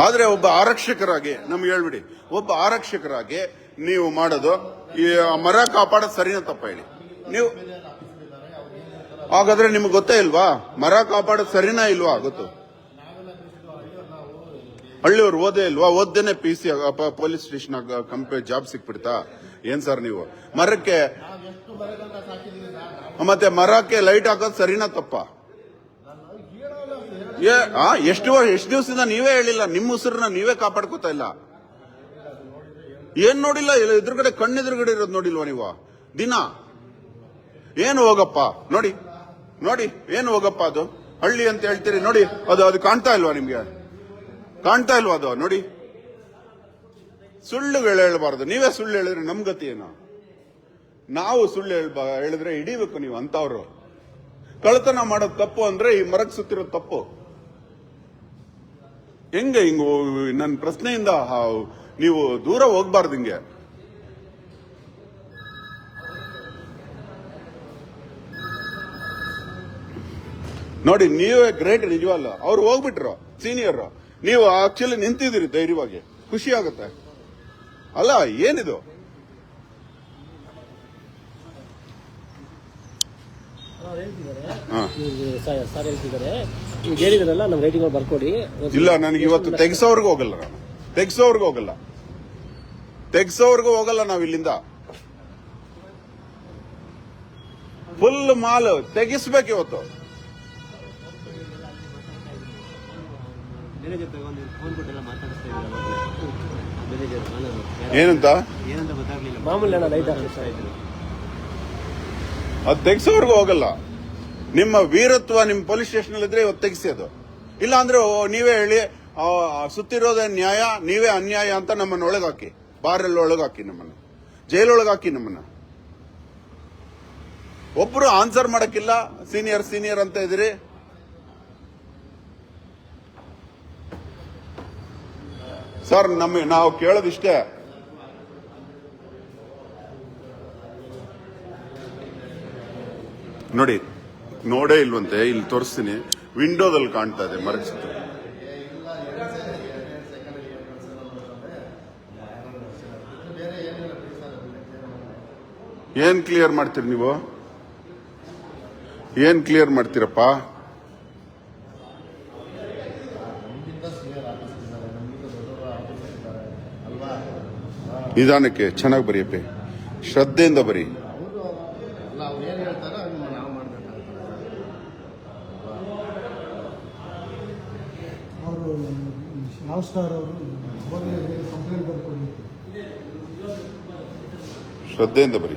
ಆದ್ರೆ ಒಬ್ಬ ಆರಕ್ಷಕರಾಗಿ ನಮ್ಗೆ ಹೇಳ್ಬಿಡಿ, ಒಬ್ಬ ಆರಕ್ಷಕರಾಗಿ ನೀವು ಮಾಡೋದು ಈ ಮರ ಕಾಪಾಡೋದು ಸರಿನಾ ತಪ್ಪ ಹೇಳಿ ನೀವು? ಹಾಗಾದ್ರೆ ನಿಮ್ಗೆ ಗೊತ್ತೇ ಇಲ್ವಾ ಮರ ಕಾಪಾಡೋದು ಸರಿನಾ ಇಲ್ವಾ? ಗೊತ್ತು. ಹಳ್ಳಿಯವ್ರು ಓದೇ ಇಲ್ವಾ? ಓದ್ದೇನೆ PC ಪೊಲೀಸ್ ಸ್ಟೇಷನ್ ಜಾಬ್ ಸಿಕ್ಬಿಡ್ತಾ? ಏನ್ ಸರ್ ನೀವು ಮತ್ತೆ ಮರಕ್ಕೆ ಲೈಟ್ ಹಾಕೋದು ಸರಿನಾ ತಪ್ಪ? ಎಷ್ಟು ದಿವಸದಿಂದ ನೀವೇ ಹೇಳಿಲ್ಲ, ನಿಮ್ಮ ಉಸಿರನ್ನ ನೀವೇ ಕಾಪಾಡ್ಕೋತಾ ಇಲ್ಲ. ಏನ್ ನೋಡಿಲ್ಲ? ಎದುರುಗಡೆ ಕಣ್ಣೆದುರುಗಡೆ ಇರೋದು ನೋಡಿಲ್ವಾ ನೀವು? ದಿನ ಏನು ಹೋಗಪ್ಪ ನೋಡಿ ಏನು ಹೋಗಪ್ಪ ಅದು ಹಳ್ಳಿ ಅಂತ ಹೇಳ್ತೀರಿ ನೋಡಿ. ಅದು ಕಾಣ್ತಾ ಇಲ್ವಾ ನಿಮ್ಗೆ? ಕಾಣ್ತಾ ಇಲ್ವಾ ಅದು? ನೋಡಿ, ಸುಳ್ಳುಗಳು ಹೇಳಬಾರ್ದು. ನೀವೇ ಸುಳ್ಳು ಹೇಳಿದ್ರೆ ನಮ್ ಗತಿ ಏನು? ನಾವು ಸುಳ್ಳು ಹೇಳಿದ್ರೆ ಹಿಡಿಬೇಕು ನೀವು ಅಂತವ್ರು. ಕಳ್ಳತನ ಮಾಡೋದು ತಪ್ಪು ಅಂದ್ರೆ ಈ ಮರಕ್ ಸುತ್ತಿರೋದು ತಪ್ಪು. ಹಿಂಗ ನನ್ನ ಪ್ರಶ್ನೆಯಿಂದ ನೀವು ದೂರ ಹೋಗ್ಬಾರ್ದು. ಹಿಂಗೆ ನೋಡಿ, ನೀವೇ ಗ್ರೇಟ್ ನಿಜವಲ್ಲ. ಅವ್ರು ಹೋಗ್ಬಿಟ್ರು ಸೀನಿಯರ್, ನೀವು ಆಕ್ಚುಲಿ ನಿಂತಿದ್ದೀರಿ ಧೈರ್ಯವಾಗಿ, ಖುಷಿ ಆಗುತ್ತೆ ಅಲ್ಲ? ಏನಿದು? ಸರ್ ಹೇಳ್ತಿದ್ದಾರೆ, ಈಗ ಹೇಳಿದ್ರಲ್ಲ ನಮ್ಮ ರೇಟಿಂಗ್ ಬರ್ಕೊಡಿ. ಇಲ್ಲ, ನನಗೆ ಇವತ್ತು ತೆಗ್ಸೋರ್ಗೂ ಹೋಗಲ್ಲ. ನಾನು ತೆಗ್ಸೋರ್ಗೂ ಹೋಗಲ್ಲ. ನಾವ್ ಇಲ್ಲಿಂದ ಫುಲ್ ಮಾಲ್ ತೆಗಿಸ್ಬೇಕು ಇವತ್ತು. ಏನಂತ ಮಾಮೂಲಿ ಲೈಟ್ ಅದು ತೆಗ್ಸೋರ್ಗೂ ಹೋಗಲ್ಲ. ನಿಮ್ಮ ವೀರತ್ವ ನಿಮ್ಮ ಪೊಲೀಸ್ ಸ್ಟೇಷನ್ ಇದ್ರೆ ಇವತ್ತು ತೆಗಿಸಿ. ಅದು ಇಲ್ಲ ಅಂದ್ರೆ ನೀವೇ ಹೇಳಿ ಸುತ್ತಿರೋದೇ ನ್ಯಾಯ, ನೀವೇ ಅನ್ಯಾಯ ಅಂತ ನಮ್ಮನ್ನ ಒಳಗಾಕಿ, ಬಾರಲ್ಲಿ ಒಳಗಾಕಿ, ನಮ್ಮನ್ನ ಜೈಲೊಳಗಾಕಿ. ನಮ್ಮನ್ನ ಒಬ್ರು ಆನ್ಸರ್ ಮಾಡಕ್ಕಿಲ್ಲ. ಸೀನಿಯರ್ ಅಂತ ಇದ್ದೀರಿ. ಸರ್, ನಾವು ಕೇಳೋದಿಷ್ಟೇ, ನೋಡೇ ಇಲ್ವಂತೆ. ಇಲ್ಲಿ ತೋರಿಸ್ತೀನಿ, ವಿಂಡೋದಲ್ಲಿ ಕಾಣ್ತಾ ಇದೆ ಮರಕ್ಕೆ ಸುತ್ತ. ಏನ್ ಕ್ಲಿಯರ್ ಮಾಡ್ತೀರಿ ನೀವು? ಏನ್ ಕ್ಲಿಯರ್ ಮಾಡ್ತೀರಪ್ಪ? ನಿಧಾನಕ್ಕೆ ಚೆನ್ನಾಗಿ ಬರೆಯಪ್ಪೆ, ಶ್ರದ್ಧೆಯಿಂದ ಬರೀ. ಶ್ರದ್ಧೆಯಿಂದ ಬರೀ.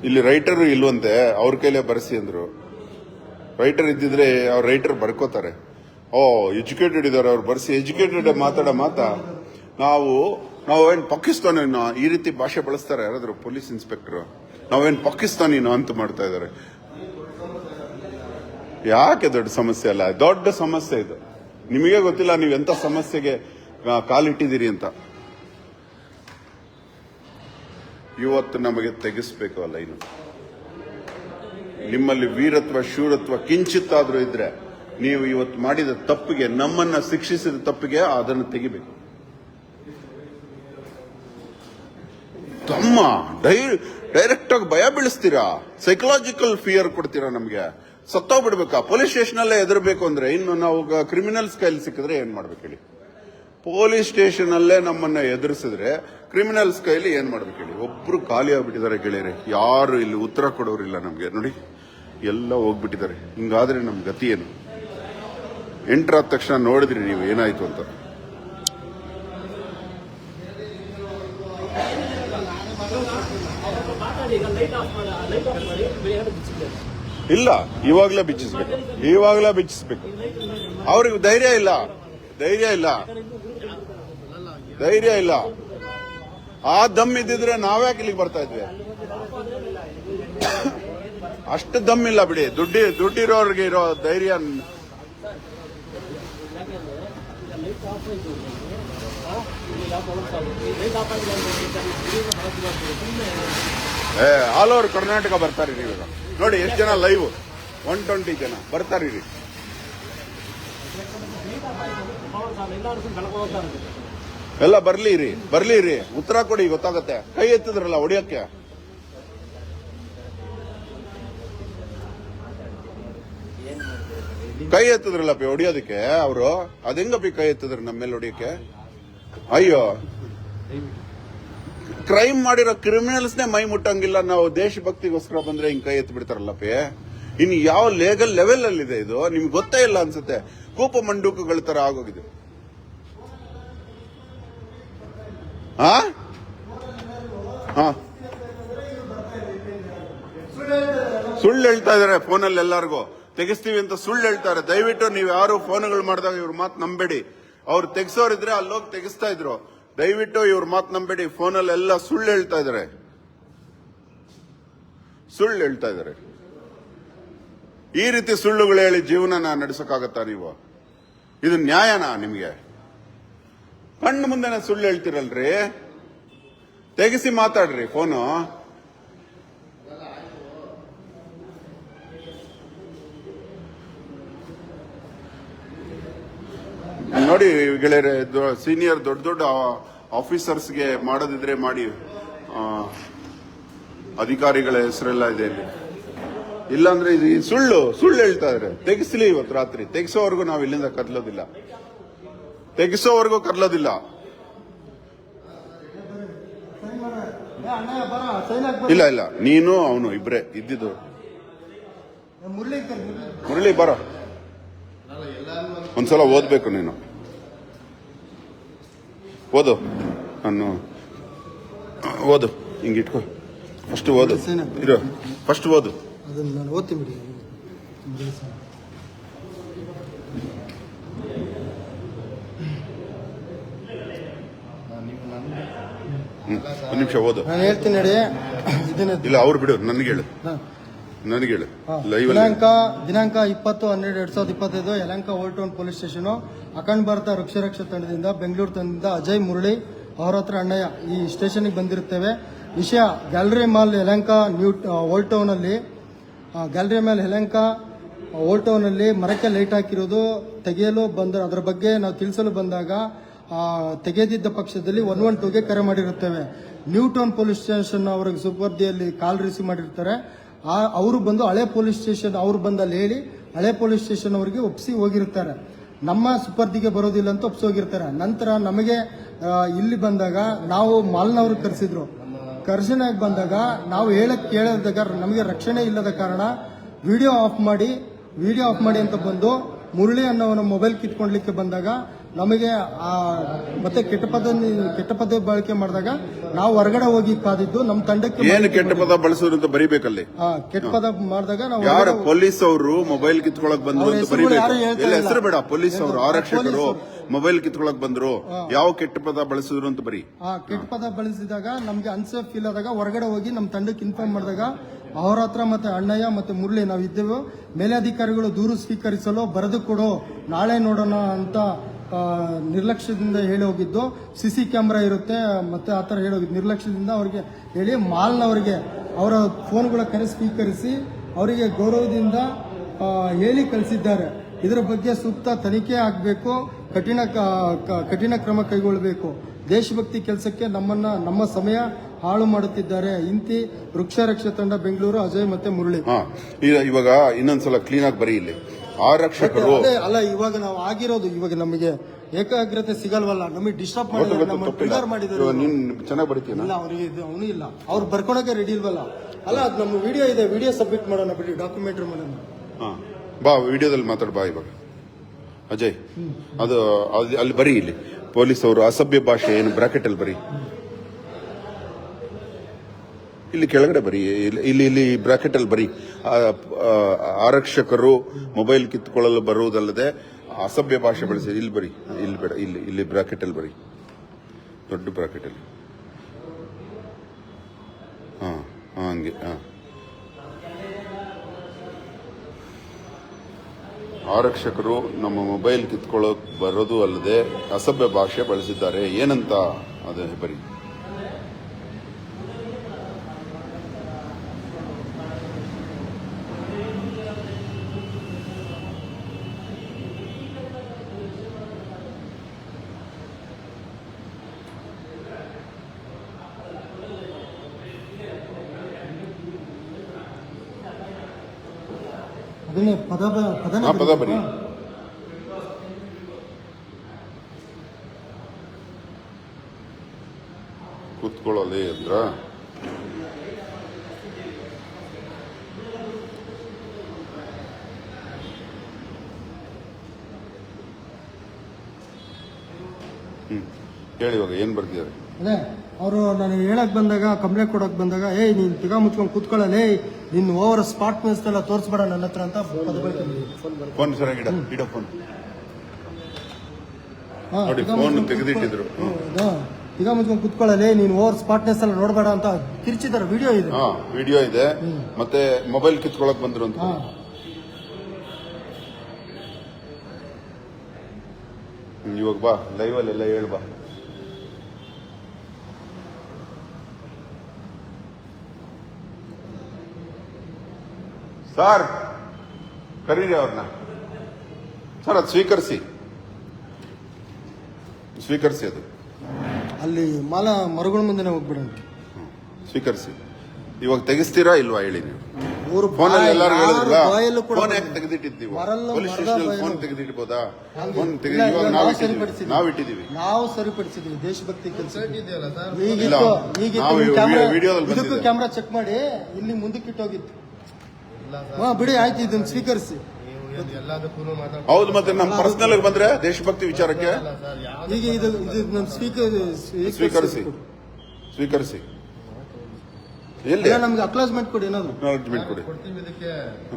ಇಲ್ಲಿ ರೈಟರ್ ಇಲ್ವಂತೆ, ಅವ್ರ ಕೈಲೇ ಬರೆಸಿ ಅಂದ್ರು. ರೈಟರ್ ಇದ್ದಿದ್ರೆ ಅವ್ರ ರೈಟರ್ ಬರ್ಕೋತಾರೆ. ಎಜುಕೇಟೆಡ್ ಇದಾರೆ ಅವ್ರು, ಬರ್ಸಿ. ಎಜುಕೇಟೆಡ್ ಮಾತಾಡೋ ಮಾತಾ ನಾವೇನ್ ಪಾಕಿಸ್ತಾನಿನ ಈ ರೀತಿ ಭಾಷೆ ಬಳಸ್ತಾರೆ ಯಾರಾದ್ರೂ ಪೊಲೀಸ್ ಇನ್ಸ್ಪೆಕ್ಟರ್? ನಾವೇನ್ ಪಾಕಿಸ್ತಾನಿನ ಅಂತ ಮಾಡ್ತಾ ಇದಾರೆ. ಯಾಕೆ ದೊಡ್ಡ ಸಮಸ್ಯೆ ಅಲ್ಲ, ದೊಡ್ಡ ಸಮಸ್ಯೆ ಇದು. ನಿಮಗೆ ಗೊತ್ತಿಲ್ಲ ನೀವು ಎಂತ ಸಮಸ್ಯೆಗೆ ಕಾಲಿಟ್ಟಿದ್ದೀರಿ ಅಂತ. ಇವತ್ತು ನಮಗೆ ತೆಗೆಸ್ಬೇಕು ಅಲ್ಲ, ಇನ್ನು ನಿಮ್ಮಲ್ಲಿ ವೀರತ್ವ ಶೂರತ್ವ ಕಿಂಚಿತ್ತಾದ್ರೂ ಇದ್ರೆ ನೀವು ಇವತ್ತು ಮಾಡಿದ ತಪ್ಪಿಗೆ, ನಮ್ಮನ್ನ ಶಿಕ್ಷಿಸಿದ ತಪ್ಪಿಗೆ ಅದನ್ನು ತೆಗಿಬೇಕು. ತಮ್ಮ ಡೈರೆಕ್ಟ್ ಆಗಿ ಭಯ ಬೀಳಿಸ್ತೀರಾ, ಸೈಕಲಾಜಿಕಲ್ ಫಿಯರ್ ಕೊಡ್ತೀರಾ ನಮ್ಗೆ. ಸತ್ತೋಗ್ಬಿಡ್ಬೇಕಾ? ಪೊಲೀಸ್ ಸ್ಟೇಷನ್ ಅಲ್ಲೇ ಎದುರಬೇಕು ಅಂದ್ರೆ ಇನ್ನು ನಾವು ಕ್ರಿಮಿನಲ್ಸ್ ಕೈಲಿ ಸಿಕ್ಕಿದ್ರೆ ಏನ್ ಮಾಡ್ಬೇಕು ಹೇಳಿ? ಪೊಲೀಸ್ ಸ್ಟೇಷನ್ ಅಲ್ಲೇ ನಮ್ಮನ್ನ ಎದುರಿಸಿದ್ರೆ ಕ್ರಿಮಿನಲ್ಸ್ ಕೈಲಿ ಏನ್ ಮಾಡ್ಬೇಕು ಹೇಳಿ? ಒಬ್ರು ಖಾಲಿ ಆಗ್ಬಿಟ್ಟಿದ್ದಾರೆ ಗೆಳೆಯರೆ, ಯಾರು ಇಲ್ಲಿ ಉತ್ತರ ಕೊಡೋರಿಲ್ಲ ನಮ್ಗೆ. ನೋಡಿ ಎಲ್ಲ ಹೋಗ್ಬಿಟ್ಟಿದ್ದಾರೆ. ಹಿಂಗಾದ್ರೆ ನಮ್ ಗತಿ ಏನು? ಎಂಟರಾದ ತಕ್ಷಣ ನೋಡಿದ್ರಿ ನೀವು ಏನಾಯ್ತು ಅಂತ. ಇಲ್ಲ, ಇವಾಗ್ಲೇ ಬಿಚ್ಚಿಸ್ಬೇಕು. ಅವ್ರಿಗೆ ಧೈರ್ಯ ಇಲ್ಲ. ಆ ದಮ್ ಇದ್ದಿದ್ರೆ ನಾವ್ಯಾಕೆ ಇಲ್ಲಿಗೆ ಬರ್ತಾ ಇದ್ವಿ? ಅಷ್ಟು ದಮ್ ಇಲ್ಲ ಬಿಡಿ. ದುಡ್ಡಿರೋರ್ಗೆ ಇರೋ ಧೈರ್ಯ. ಆಲ್ ಓವರ್ ಕರ್ನಾಟಕ ಬರ್ತಾರೆ ನೀವೀಗ. ನೋಡಿ ಎಷ್ಟು ಜನ ಲೈವ್, 120 ಜನ ಬರ್ತಾರೆ. ಎಲ್ಲ ಬರ್ಲಿ, ಉತ್ತರ ಕೊಡಿ, ಗೊತ್ತಾಗತ್ತೆ. ಕೈ ಎತ್ತಿದ್ರಲ್ಲ ಹೊಡಿಯಕ್ಕೆ. ಕೈ ಎತ್ತಿದ್ರಲ್ಲಪ್ಪಿ ಹೊಡಿಯೋದಕ್ಕೆ ಅವರು. ಅದೆಂಗಪ್ಪಿ ಕೈ ಎತ್ತಿದ್ರು ನಮ್ಮ ಮೇಲೆ ಹೊಡಿಯಕ್ಕೆ? ಅಯ್ಯೋ, ಕ್ರೈಮ್ ಮಾಡಿರೋ ಕ್ರಿಮಿನಲ್ಸ್ನೇ ಮೈ ಮುಟ್ಟಂಗಿಲ್ಲ. ನಾವು ದೇಶಭಕ್ತಿಗೋಸ್ಕರ ಬಂದ್ರೆ ಹಿಂಗ್ ಕೈ ಎತ್ತು ಬಿಡ್ತಾರಲ್ಲಪ್ಪಿ. ಇನ್ನು ಯಾವ ಲೆವೆಲ್ ಅಲ್ಲಿದೆ ಇದು? ನಿಮ್ಗೆ ಗೊತ್ತೇ ಇಲ್ಲ ಅನ್ಸುತ್ತೆ. ಕೋಪ ಮಂಡೂಕಗಳ ತರ ಆಗೋಗಿದೆ. ಸುಳ್ಳು ಹೇಳ್ತಾ ಇದಾರೆ ಫೋನಲ್ಲಿ, ಎಲ್ಲರಿಗೂ ತೆಗಿಸ್ತೀವಿ ಅಂತ ಸುಳ್ಳು ಹೇಳ್ತಾರೆ. ದಯವಿಟ್ಟು ನೀವು ಯಾರು ಫೋನ್ಗಳು ಮಾಡಿದಾಗ ಇವ್ರ ಮಾತು ನಂಬೇಡಿ. ಅವ್ರು ತೆಗಿಸೋರಿದ್ರೆ ಅಲ್ಲೋಗಿ ತೆಗಿಸ್ತಾ ಇದ್ರು. ದಯವಿಟ್ಟು ಇವ್ರ ಮಾತು ನಂಬೇಡಿ. ಫೋನಲ್ಲಿ ಎಲ್ಲ ಸುಳ್ಳು ಹೇಳ್ತಾ ಇದಾರೆ. ಈ ರೀತಿ ಸುಳ್ಳುಗಳು ಹೇಳಿ ಜೀವನನ ನಡೆಸಕ್ಕಾಗತ್ತಾ ನೀವು? ಇದು ನ್ಯಾಯನಾ ನಿಮ್ಗೆ? ಕಣ್ಣು ಮುಂದೆನೆ ಸುಳ್ಳು ಹೇಳ್ತಿರಲ್ರಿ. ತೆಗಿಸಿ ಮಾತಾಡ್ರಿ ಫೋನು. ನೋಡಿ ಗೆಳೆಯರೆ, ಸೀನಿಯರ್ ದೊಡ್ಡ ಆಫೀಸರ್ಸ್ಗೆ ಮಾಡೋದಿದ್ರೆ ಮಾಡಿ. ಅಧಿಕಾರಿಗಳ ಹೆಸರೆಲ್ಲ ಇದೆ ಇಲ್ಲಿ. ಇಲ್ಲಾಂದ್ರೆ ಇದು ಸುಳ್ಳು ಹೇಳ್ತಾ ಇದ್ರೆ ತೆಗಿಸ್ಲಿ. ಇವತ್ತು ರಾತ್ರಿ ತೆಗಿಸೋವರೆಗೂ ನಾವು ಇಲ್ಲಿಂದ ಕದಲೋದಿಲ್ಲ. ಇಲ್ಲ, ನೀನು ಅವನು ಇಬ್ರೇ ಇದ್ದಿದ್ದು. ಮುರಳಿ ಬರ, ಒಂದ್ಸಲ ಓದ್ಬೇಕು ನೀನು. ಓದು, ಓದು, ಹಿಂಗಿಟ್ಕೋ. ಫಸ್ಟ್ ಓದು, ಫಸ್ಟ್ ಓದು. ನಾನು ಓದ್ತೀನಿ ಬಿಡಿ. ಒಂದು ನಿಮಿಷ ಓದು. ನಾನು ಹೇಳ್ತೀನಿ ನೋಡಿ. ಇಲ್ಲ ಅವ್ರು ಬಿಡು, ನನಗೆ ಹೇಳು. ದಿನಾಂಕ 20/12/2025 Yelahanka old town police station ಅಖಂಡ ಭಾರತ ವೃಕ್ಷರಕ್ಷಾ ತಂಡದಿಂದ ಬೆಂಗಳೂರು ತಂಡದಿಂದ ಅಜಯ್ ಮುರಳಿ ಅವರ ಹತ್ರ ಅಣ್ಣಯ್ಯ ಈ ಸ್ಟೇಷನ್ಗೆ ಬಂದಿರುತ್ತೇವೆ. ವಿಷಯ gallery mall Yelahanka old town ಅಲ್ಲಿ ಮರಕ್ಕೆ ಲೈಟ್ ಹಾಕಿರೋದು ತೆಗೆಯಲು ಅದರ ಬಗ್ಗೆ ನಾವು ತಿಳಿಸಲು ಬಂದಾಗ ತೆಗೆದಿದ್ದ ಪಕ್ಷದಲ್ಲಿ 112ಗೆ ಕರೆ ಮಾಡಿರುತ್ತೇವೆ. ನ್ಯೂ ಟೌನ್ ಪೊಲೀಸ್ ಸ್ಟೇಷನ್ ಅವರಿಗೆ ಸುಪರ್ದಿಯಲ್ಲಿ ಕಾಲ್ ರಿಸೀವ್ ಮಾಡಿರ್ತಾರೆ. ಅವರು ಬಂದು ಹಳೆ ಪೊಲೀಸ್ ಸ್ಟೇಷನ್ ಅವ್ರು ಬಂದಲ್ಲಿ ಹೇಳಿ ಹಳೆ ಪೊಲೀಸ್ ಸ್ಟೇಷನ್ ಅವರಿಗೆ ಒಪ್ಪಿಸಿ ಹೋಗಿರ್ತಾರೆ. ನಮ್ಮ ಸುಪರ್ದಿಗೆ ಬರೋದಿಲ್ಲ ಅಂತ ಒಪ್ಸಿ ಹೋಗಿರ್ತಾರೆ. ನಂತರ ನಮಗೆ ಇಲ್ಲಿ ಬಂದಾಗ ನಾವು ಮಾಲ್ನವ್ರಿಗೆ ಕರೆಸಿದ್ರು. ಕರ್ಷಣೆಗೆ ಬಂದಾಗ ನಾವು ಕೇಳಿದಾಗ ನಮಗೆ ರಕ್ಷಣೆ ಇಲ್ಲದ ಕಾರಣ ವಿಡಿಯೋ ಆಫ್ ಮಾಡಿ ಅಂತ ಬಂದು ಮುರಳಿ ಅನ್ನೋನ ಮೊಬೈಲ್ ಕಿತ್ಕೊಳ್ಲಿಕ್ಕೆ ಬಂದಾಗ ನಮಗೆ ಮತ್ತೆ ಕೆಟ್ಟ ಪದ ಬಳಕೆ ಮಾಡಿದಾಗ ನಾವು ಹೊರಗಡೆ ಹೋಗಿ ಕಾದಿದ್ದು ನಮ್ಮ ತಂಡಕ್ಕೆ. ಏನು ಕೆಟ್ಟ ಪದ ಬಳಸೋರು ಅಂತ ಬರೀಬೇಕಲ್ಲಿ. ಕೆಟ್ಟ ಪದ ಮಾಡಿದಾಗ ನಾವು ಯಾರು ಪೊಲೀಸ್ ಅವರು ಮೊಬೈಲ್ ಕಿತ್ಕೊಳಕ್ ಬಂದ್ರು ಅಂತ ಬರೀಬೇಕು. ಹೆಸರು ಬೇಡ, ಪೊಲೀಸ್ ಅವರು ಆರಕ್ಷಕರು ಮೊಬೈಲ್ ಕಿತ್ಕೊಳಕ್ ಬಂದ್ರು, ಯಾವ ಕೆಟ್ಟ ಪದ ಬಳಸಿದ್ರು ಅಂತ ಬರೀ. ಕೆಟ್ಟ ಪದ ಬಳಸಿದಾಗ ನಮ್ಗೆ ಅನ್ಸೇಫ್ ಫೀಲ್ ಆದಾಗ ಹೊರಗಡೆ ಹೋಗಿ ನಮ್ಮ ತಂಡಕ್ಕೆ ಇನ್ಫಾರ್ಮ್ ಮಾಡಿದಾಗ ಅಹೋರಾತ್ರ ಮತ್ತೆ ಅಣ್ಣಯ್ಯ ಮತ್ತೆ ಮುರಳಿ ನಾವಿದ್ದೆವು. ಮೇಲಧಿಕಾರಿಗಳು ದೂರು ಸ್ವೀಕರಿಸಲು ಬರೆದು ಕೊಡು, ನಾಳೆ ನೋಡೋಣ ಅಂತ ನಿರ್ಲಕ್ಷ್ಯದಿಂದ ಹೇಳಿ ಹೋಗಿದ್ದು. ಸಿಸಿ ಕ್ಯಾಮ್ರಾ ಇರುತ್ತೆ ಮತ್ತೆ ಆ ಥರ ಹೇಳಿ ಹೋಗಿದ್ದು ನಿರ್ಲಕ್ಷ್ಯದಿಂದ ಅವರಿಗೆ ಹೇಳಿ ಮಾಲ್ನವರಿಗೆ ಅವರ ಫೋನ್ಗಳ ಕರೆ ಸ್ವೀಕರಿಸಿ ಅವರಿಗೆ ಗೌರವದಿಂದ ಹೇಳಿ ಕಳಿಸಿದ್ದಾರೆ. ಇದರ ಬಗ್ಗೆ ಸೂಕ್ತ ತನಿಖೆ ಆಗಬೇಕು, ಕಠಿಣ ಕ್ರಮ ಕೈಗೊಳ್ಳಬೇಕು. ದೇಶಭಕ್ತಿ ಕೆಲಸಕ್ಕೆ ನಮ್ಮ ಸಮಯ ಹಾಳು ಮಾಡುತ್ತಿದ್ದಾರೆ. ಇಂತಿ ವೃಕ್ಷ ರಕ್ಷಾ ತಂಡ ಬೆಂಗಳೂರು, ಅಜಯ್ ಮತ್ತೆ ಮುರಳಿ. ಇವಾಗ ಇನ್ನೊಂದ್ಸಲ ಕ್ಲೀನ್ ಆಗಿ ಬರೀ ಇಲ್ಲಿ ಆರಕ್ಷಕರು ಅಲ್ಲ, ಇವಾಗ ನಾವು ಆಗಿರೋದು ಇವಾಗ ನಮಗೆ ಏಕಾಗ್ರತೆ ಸಿಗಲ್ವಲ್ಲ, ನಮಗೆ ಡಿಸ್ಟರ್ಬ್ ಮಾಡಿದ್ದಾರೆ. ನೀನ್ ಚೆನ್ನಾಗಿ ಬರೀತೀನ? ಇಲ್ಲ, ಅವನಿಗೆ ಅವನು ಇಲ್ಲ, ಅವ್ರು ಬರ್ಕೊಳಕ್ಕೆ ರೆಡಿ ಇಲ್ವಲ್ಲ. ಅಲ್ಲ, ಅದು ನಮ್ಮ ವಿಡಿಯೋ ಇದೆ, ವಿಡಿಯೋ ಸಬ್ಮಿಟ್ ಮಾಡೋಣ ಬಿಡಿ, ಡಾಕ್ಯುಮೆಂಟ್ರಿ ಮಾಡೋಣ. ಬಾ ವಿಡಿಯೋದಲ್ಲಿ ಮಾತಾಡ್ ಬಾ. ಇವಾಗ ಅಜಯ್ ಅದು ಅಲ್ಲಿ ಬರೀ ಇಲ್ಲಿ ಪೊಲೀಸ್ ಅವರು ಅಸಭ್ಯ ಭಾಷೆ ಏನು ಬ್ರಾಕೆಟ್ ಅಲ್ಲಿ ಬರೀ, ಇಲ್ಲಿ ಕೆಳಗಡೆ ಬರೀ, ಇಲ್ಲಿ ಬ್ರಾಕೆಟ್ ಅಲ್ಲಿ ಬರೀ. ಆರಕ್ಷಕರು ಮೊಬೈಲ್ ಕಿತ್ತುಕೊಳ್ಳಲು ಬರುವುದಲ್ಲದೆ ಅಸಭ್ಯ ಭಾಷೆ ಬಳಸಿ ಇಲ್ಲಿ ಬರೀ, ಇಲ್ಲಿ ಬೇಡ, ಇಲ್ಲಿ ಬ್ರಾಕೆಟ್ ಅಲ್ಲಿ ಬರೀ, ದೊಡ್ಡ ಬ್ರಾಕೆಟ್ ಅಲ್ಲಿ. ಹಂಗೆ ಆರಕ್ಷಕರು ನಮ್ಮ ಮೊಬೈಲ್ ಕಿತ್ಕೊಳ್ಳೋಕ್ ಬರೋದು ಅಲ್ಲದೆ ಅಸಭ್ಯ ಭಾಷೆ ಬಳಸಿದ್ದಾರೆ ಏನಂತ ಅದೇ ಬರೀ. ಅದನ್ನೇ ಪದ ಬರೀ. ಕೂತ್ಕೊಳ್ಳಲಿ ಅಂದ್ರ ಹೇಳಿ, ಇವಾಗ ಏನ್ ಬರ್ತಿದ್ದಾರೆ? ಅದೇ ಅವರು ನಾನು ಹೇಳಕ್ ಬಂದಾಗ, ಕಂಪ್ಲೇಂಟ್ ಕೊಡಕ್ ಬಂದಾಗ, ನೀನ್ ತಿಗ ಮುಚ್ಕೊಂಡು ಕೂತ್ಕೊಳ್ಳಲೇ, ನಿನ್ ಓವರ್ ಸ್ಪಾಟ್ ಮಿನಿಸ್ಟೆಲ್ಲ ತೋರಿಸ್ಬೇಡ ನನ್ನ ಹತ್ರ ಅಂತ ಫೋನ್ ಸರಿಯಾಗಿ ಇಡ ಫೋನ್ ನೋಡಿ, ಫೋನ್ ತೆಗೆದಿಟ್ಟಿದ್ರು. ತಿಗ ಮುಚ್ಕೊಂಡು ಕೂತ್ಕೊಳ್ಳಲೇ, ನೀನ್ ಓವರ್ ಸ್ಪಾಟ್ನೆಸ್ ಎಲ್ಲ ನೋಡ್ಬೇಡ ಅಂತ ಕಿರ್ಚಿದಾರೆ. ವಿಡಿಯೋ ಇದೆ, ವಿಡಿಯೋ ಇದೆ, ಮತ್ತೆ ಮೊಬೈಲ್ ಕಿತ್ಕೊಳಕ್ ಬಂದ್ರು ಅಂತ. ಇವಾಗ ಬಾ, ಲೈವ್ ಅಲ್ಲೆಲ್ಲ ಹೇಳು ಬಾ. ಸರ್ ಕರೀರಿ ಅವ್ರನ್ನ. ಸರ್ ಅದು ಸ್ವೀಕರಿಸಿ ಅದು ಅಲ್ಲಿ ಮರಗಳ ಮುಂದೆ ಹೋಗ್ಬಿಡ. ಸ್ವೀಕರಿಸಿ. ಇವಾಗ ತೆಗಿಸ್ತೀರಾ ಇಲ್ವಾ ಹೇಳಿ ನೀವು? ಫೋನಲ್ಲಿ ಎಲ್ಲರೂ ಫೋನ್ ಯಾಕೆ ತೆಗೆದಿಟ್ಟಿದ್ದೀವಿ? ಪೊಲೀಸ್ ಸ್ಟೇಷನ್ ಫೋನ್ ತೆಗೆದಿಡ್ಬೋದಾ? ಫೋನ್ ನಾವು ಇಟ್ಟಿದ್ದೀವಿ, ನಾವು ಸರಿಪಡಿಸಿದ್ದೀವಿ. ದೇಶಭಕ್ತಿ ಕೆಲಸ ವಿಡಿಯೋದಲ್ಲಿ ಕ್ಯಾಮ್ರಾ ಚೆಕ್ ಮಾಡಿ ಇಲ್ಲಿ ಮುಂದಕ್ಕೆ ಇಟ್ಟೋಗಿತ್ತು. ಬಿಡಿ, ಆಯ್ತು, ಇದನ್ನು ಸ್ವೀಕರಿಸಿ. ಹೌದು, ಮತ್ತೆ ನಮ್ಮ ಪರ್ಸನಲ್ ಬಂದ್ರೆ ದೇಶಭಕ್ತಿ ವಿಚಾರಕ್ಕೆ ಈಗ ಇದು ಸ್ವೀಕರಿಸಿ. ಎಲ್ಲಿ ನಮ್ಗೆ ಅಕ್ನಾಲಜ್ಮೆಂಟ್ ಕೊಡಿ, ಏನಾದ್ರು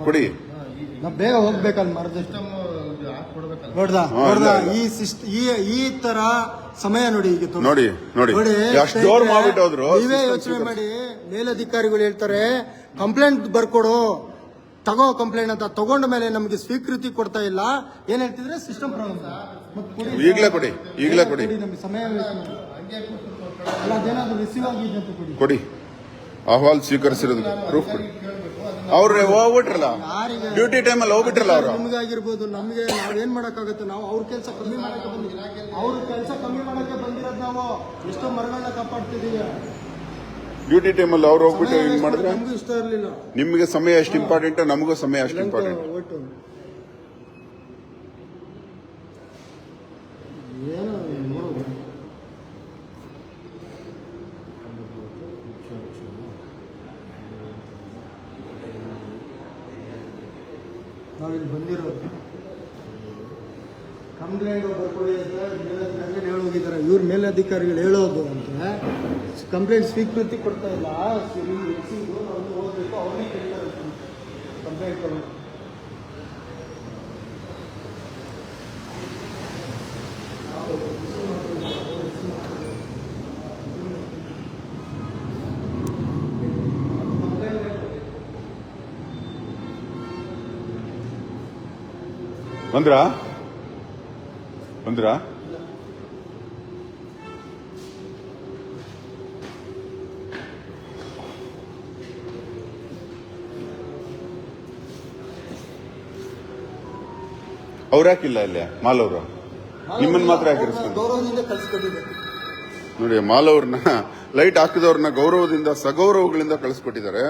ಕೊಡಿ. ನಾವು ಬೇಗ ಹೋಗ್ಬೇಕಲ್ಲ, ಮರದಷ್ಟು ನೋಡ್ದ ಈ ತರ ಸಮಯ ನೋಡಿ. ಈಗ ನೋಡಿ ನೀವೇ ಯೋಚನೆ ಮಾಡಿ. ಮೇಲಧಿಕಾರಿಗಳು ಹೇಳ್ತಾರೆ ಕಂಪ್ಲೇಂಟ್ ಬರ್ಕೊಡು, ತಗೋ ಕಂಪ್ಲೇಂಟ್ ಅಂತ. ತಗೊಂಡ ಮೇಲೆ ನಮ್ಗೆ ಸ್ವೀಕೃತಿ ಕೊಡ್ತಾ ಇಲ್ಲ. ಏನ್ ಹೇಳ್ತಿದ್ರೆ ಸಿಸ್ಟಮ್ ಪ್ರಾಬ್ಲಮ್. ಈಗಲೇ ಕೊಡಿ ನಮ್ಗೆ ಸಮಯ ಅಲ್ಲ, ಅದೇನಾದ್ರು ರಿಸೀವ್ ಆಗಿದೆ ಅಂತ ಕೊಡಿ. ಅಹವಾಲ್ ಸ್ವೀಕರಿಸಿರೋದು ಪ್ರೂಫ್ ಕೊಡಿ. ಅವ್ರು ಹೋಗ್ಬಿಟ್ರಲ್ಲ, ಡ್ಯೂಟಿ ಟೈಮಲ್ಲಿ ಹೋಗ್ಬಿಟ್ರಲ್ಲ ಅವರು. ನಮ್ಗಾಗಿರ್ಬೋದು, ನಮ್ಗೆ ನಾವೇನ್ ಮಾಡಕ್ಕಾಗತ್ತೆ? ನಾವು ಅವ್ರ ಕೆಲಸ ಕಮ್ಮಿ ಮಾಡಕ್ಕೆ ಬಂದಿರೋದು. ನಾವು ಎಷ್ಟೋ ಮರಗಳನ್ನ ಕಾಪಾಡ್ತಿದೀವಿ. ಡ್ಯೂಟಿ ಟೈಮಲ್ಲಿ ಅವ್ರು ಹೋಗ್ಬಿಟ್ಟು ಹಿಂಗ್ ಮಾಡಿದ್ರೆ ನಮಗೂ ಇಷ್ಟ ಇರಲಿಲ್ಲ. ನಿಮ್ಗೆ ಸಮಯ ಎಷ್ಟು ಇಂಪಾರ್ಟೆಂಟ್, ನಮಗೂ ಸಮಯ ಅಷ್ಟು ಇಂಪಾರ್ಟೆಂಟ್. ನಾವಿಲ್ಲಿ ಬಂದಿರೋದು ಕಂಪ್ಲೇಂಟ್ ಬರ್ಕೊಳ್ಳಿ ಅಂತ ಹೇಳೋಗಿದ್ದಾರೆ. ಇವ್ರ ಮೇಲಧಿಕಾರಿಗಳು ಹೇಳೋದು ಅಂತ ಕಂಪ್ಲೇಂಟ್ ಸ್ವೀಕೃತಿ ಕೊಡ್ತಾ ಇಲ್ಲ. ಹೋಗ್ಬೇಕು, ಅವ್ರಿಗೆ ಕೇಳ್ತಾರೆ ಕಂಪ್ಲೇಂಟ್ ಕೊಡೋದು. ಬಂದ್ರಾ ಬಂದ್ರಾ ಅವ್ರು ಯಾಕಿಲ್ಲ ಇಲ್ಲಿ ಮಾಲವ್ರು ನಿಮ್ಮನ್ನ ಮಾತ್ರ ಯಾಕಿರಿಸ್ಕೊಂಡು ಗೌರವದಿಂದ ಕಳಿಸ್ಕೊಟ್ಟಿದ್ದೆ. ನೋಡಿ ಮಾಲವ್ರನ್ನ ಲೈಟ್ ಹಾಕಿದವ್ರನ್ನ ಗೌರವದಿಂದ ಸಗೌರವಗಳಿಂದ ಕಳಿಸ್ಕೊಟ್ಟಿದ್ದಾರೆ.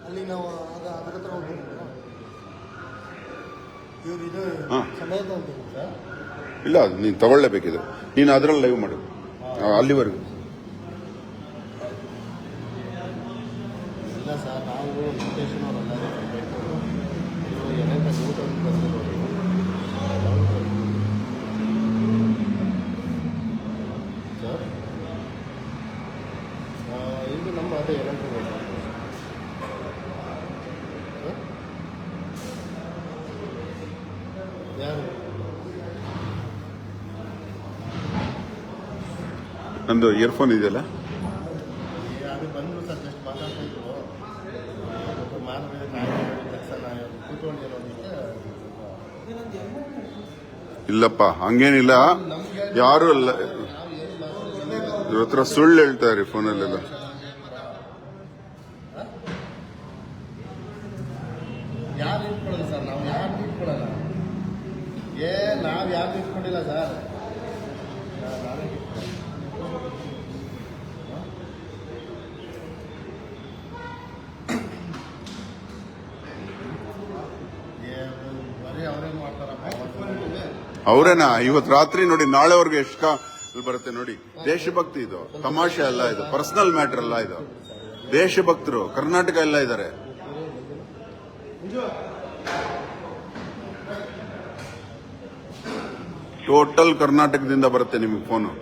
ಅಲ್ಲಿ ನಾವು ಅದ್ರ ಹತ್ರ ಹೋಗ್ಬೇಕು. ಇವ್ರು ಇದು ಹಾ. ಸಮೇತ ಅಂತೀವಿ ಸರ್. ಇಲ್ಲ ನೀನು ತಗೊಳ್ಳೇಬೇಕಿದೆ. ನೀನು ಅದ್ರಲ್ಲಿ ಲೈವ್ ಮಾಡು ಅಲ್ಲಿವರೆಗೂ. ಇಲ್ಲ ಸರ್, ನಾವು ವೆಂಕಟೇಶ್ವರ ಅವರೆಲ್ಲ ಏನೇನು ಊಟ ಬಂದಿರೋದು ಸರ್. ಇದು ನಮ್ಮ ಅದೇ ಏನೇನು ಯಾರು ನಂದು ಇಯರ್ಫೋನ್ ಇದೆಯಲ್ಲ ಅದು ಬಂದರು ಸರ್, ಜಸ್ಟ್ ಮಾತಾಡ್ತಾ ಇದ್ರು. ಮಾನವೀಯ ಕೆಲಸ ಕೂತ್ಕೊಂಡಿರೋದಕ್ಕೆ ಇಲ್ಲಪ್ಪ ಹಂಗೇನಿಲ್ಲ. ಯಾರು ಅಲ್ಲ ಇವ್ರ ಹತ್ರ ಸುಳ್ಳು ಹೇಳ್ತಾರೆ ಫೋನಲ್ಲೆಲ್ಲ. ಯಾರು ಇಟ್ಕೊಳ್ಳಲ್ಲ ಸರ್, ನಾವು ಯಾರು ಇಟ್ಕೊಳ್ಳಲ್ಲ. ನಾವು ಯಾರು ಇಟ್ಕೊಂಡಿಲ್ಲ ಸರ್. ನಾವೇ ಬರೀ ಅವರೇ ಮಾಡ್ತಾರಪ್ಪ. ಅವರೇನಾ ಇವತ್ತು ರಾತ್ರಿ ನೋಡಿ, ನಾಳೆವರೆಗೂ ಎಷ್ಟು ಬರುತ್ತೆ ನೋಡಿ. ದೇಶಭಕ್ತಿ ಇದು, ತಮಾಷೆ ಅಲ್ಲ ಇದು, ಪರ್ಸನಲ್ ಮ್ಯಾಟರ್ ಅಲ್ಲ ಇದು. ದೇಶಭಕ್ತರು ಕರ್ನಾಟಕ ಎಲ್ಲ ಇದ್ದಾರೆ. ಟೋಟಲ್ ಕರ್ನಾಟಕದಿಂದ ಬರುತ್ತೆ ನಿಮಗೆ ಫೋನು.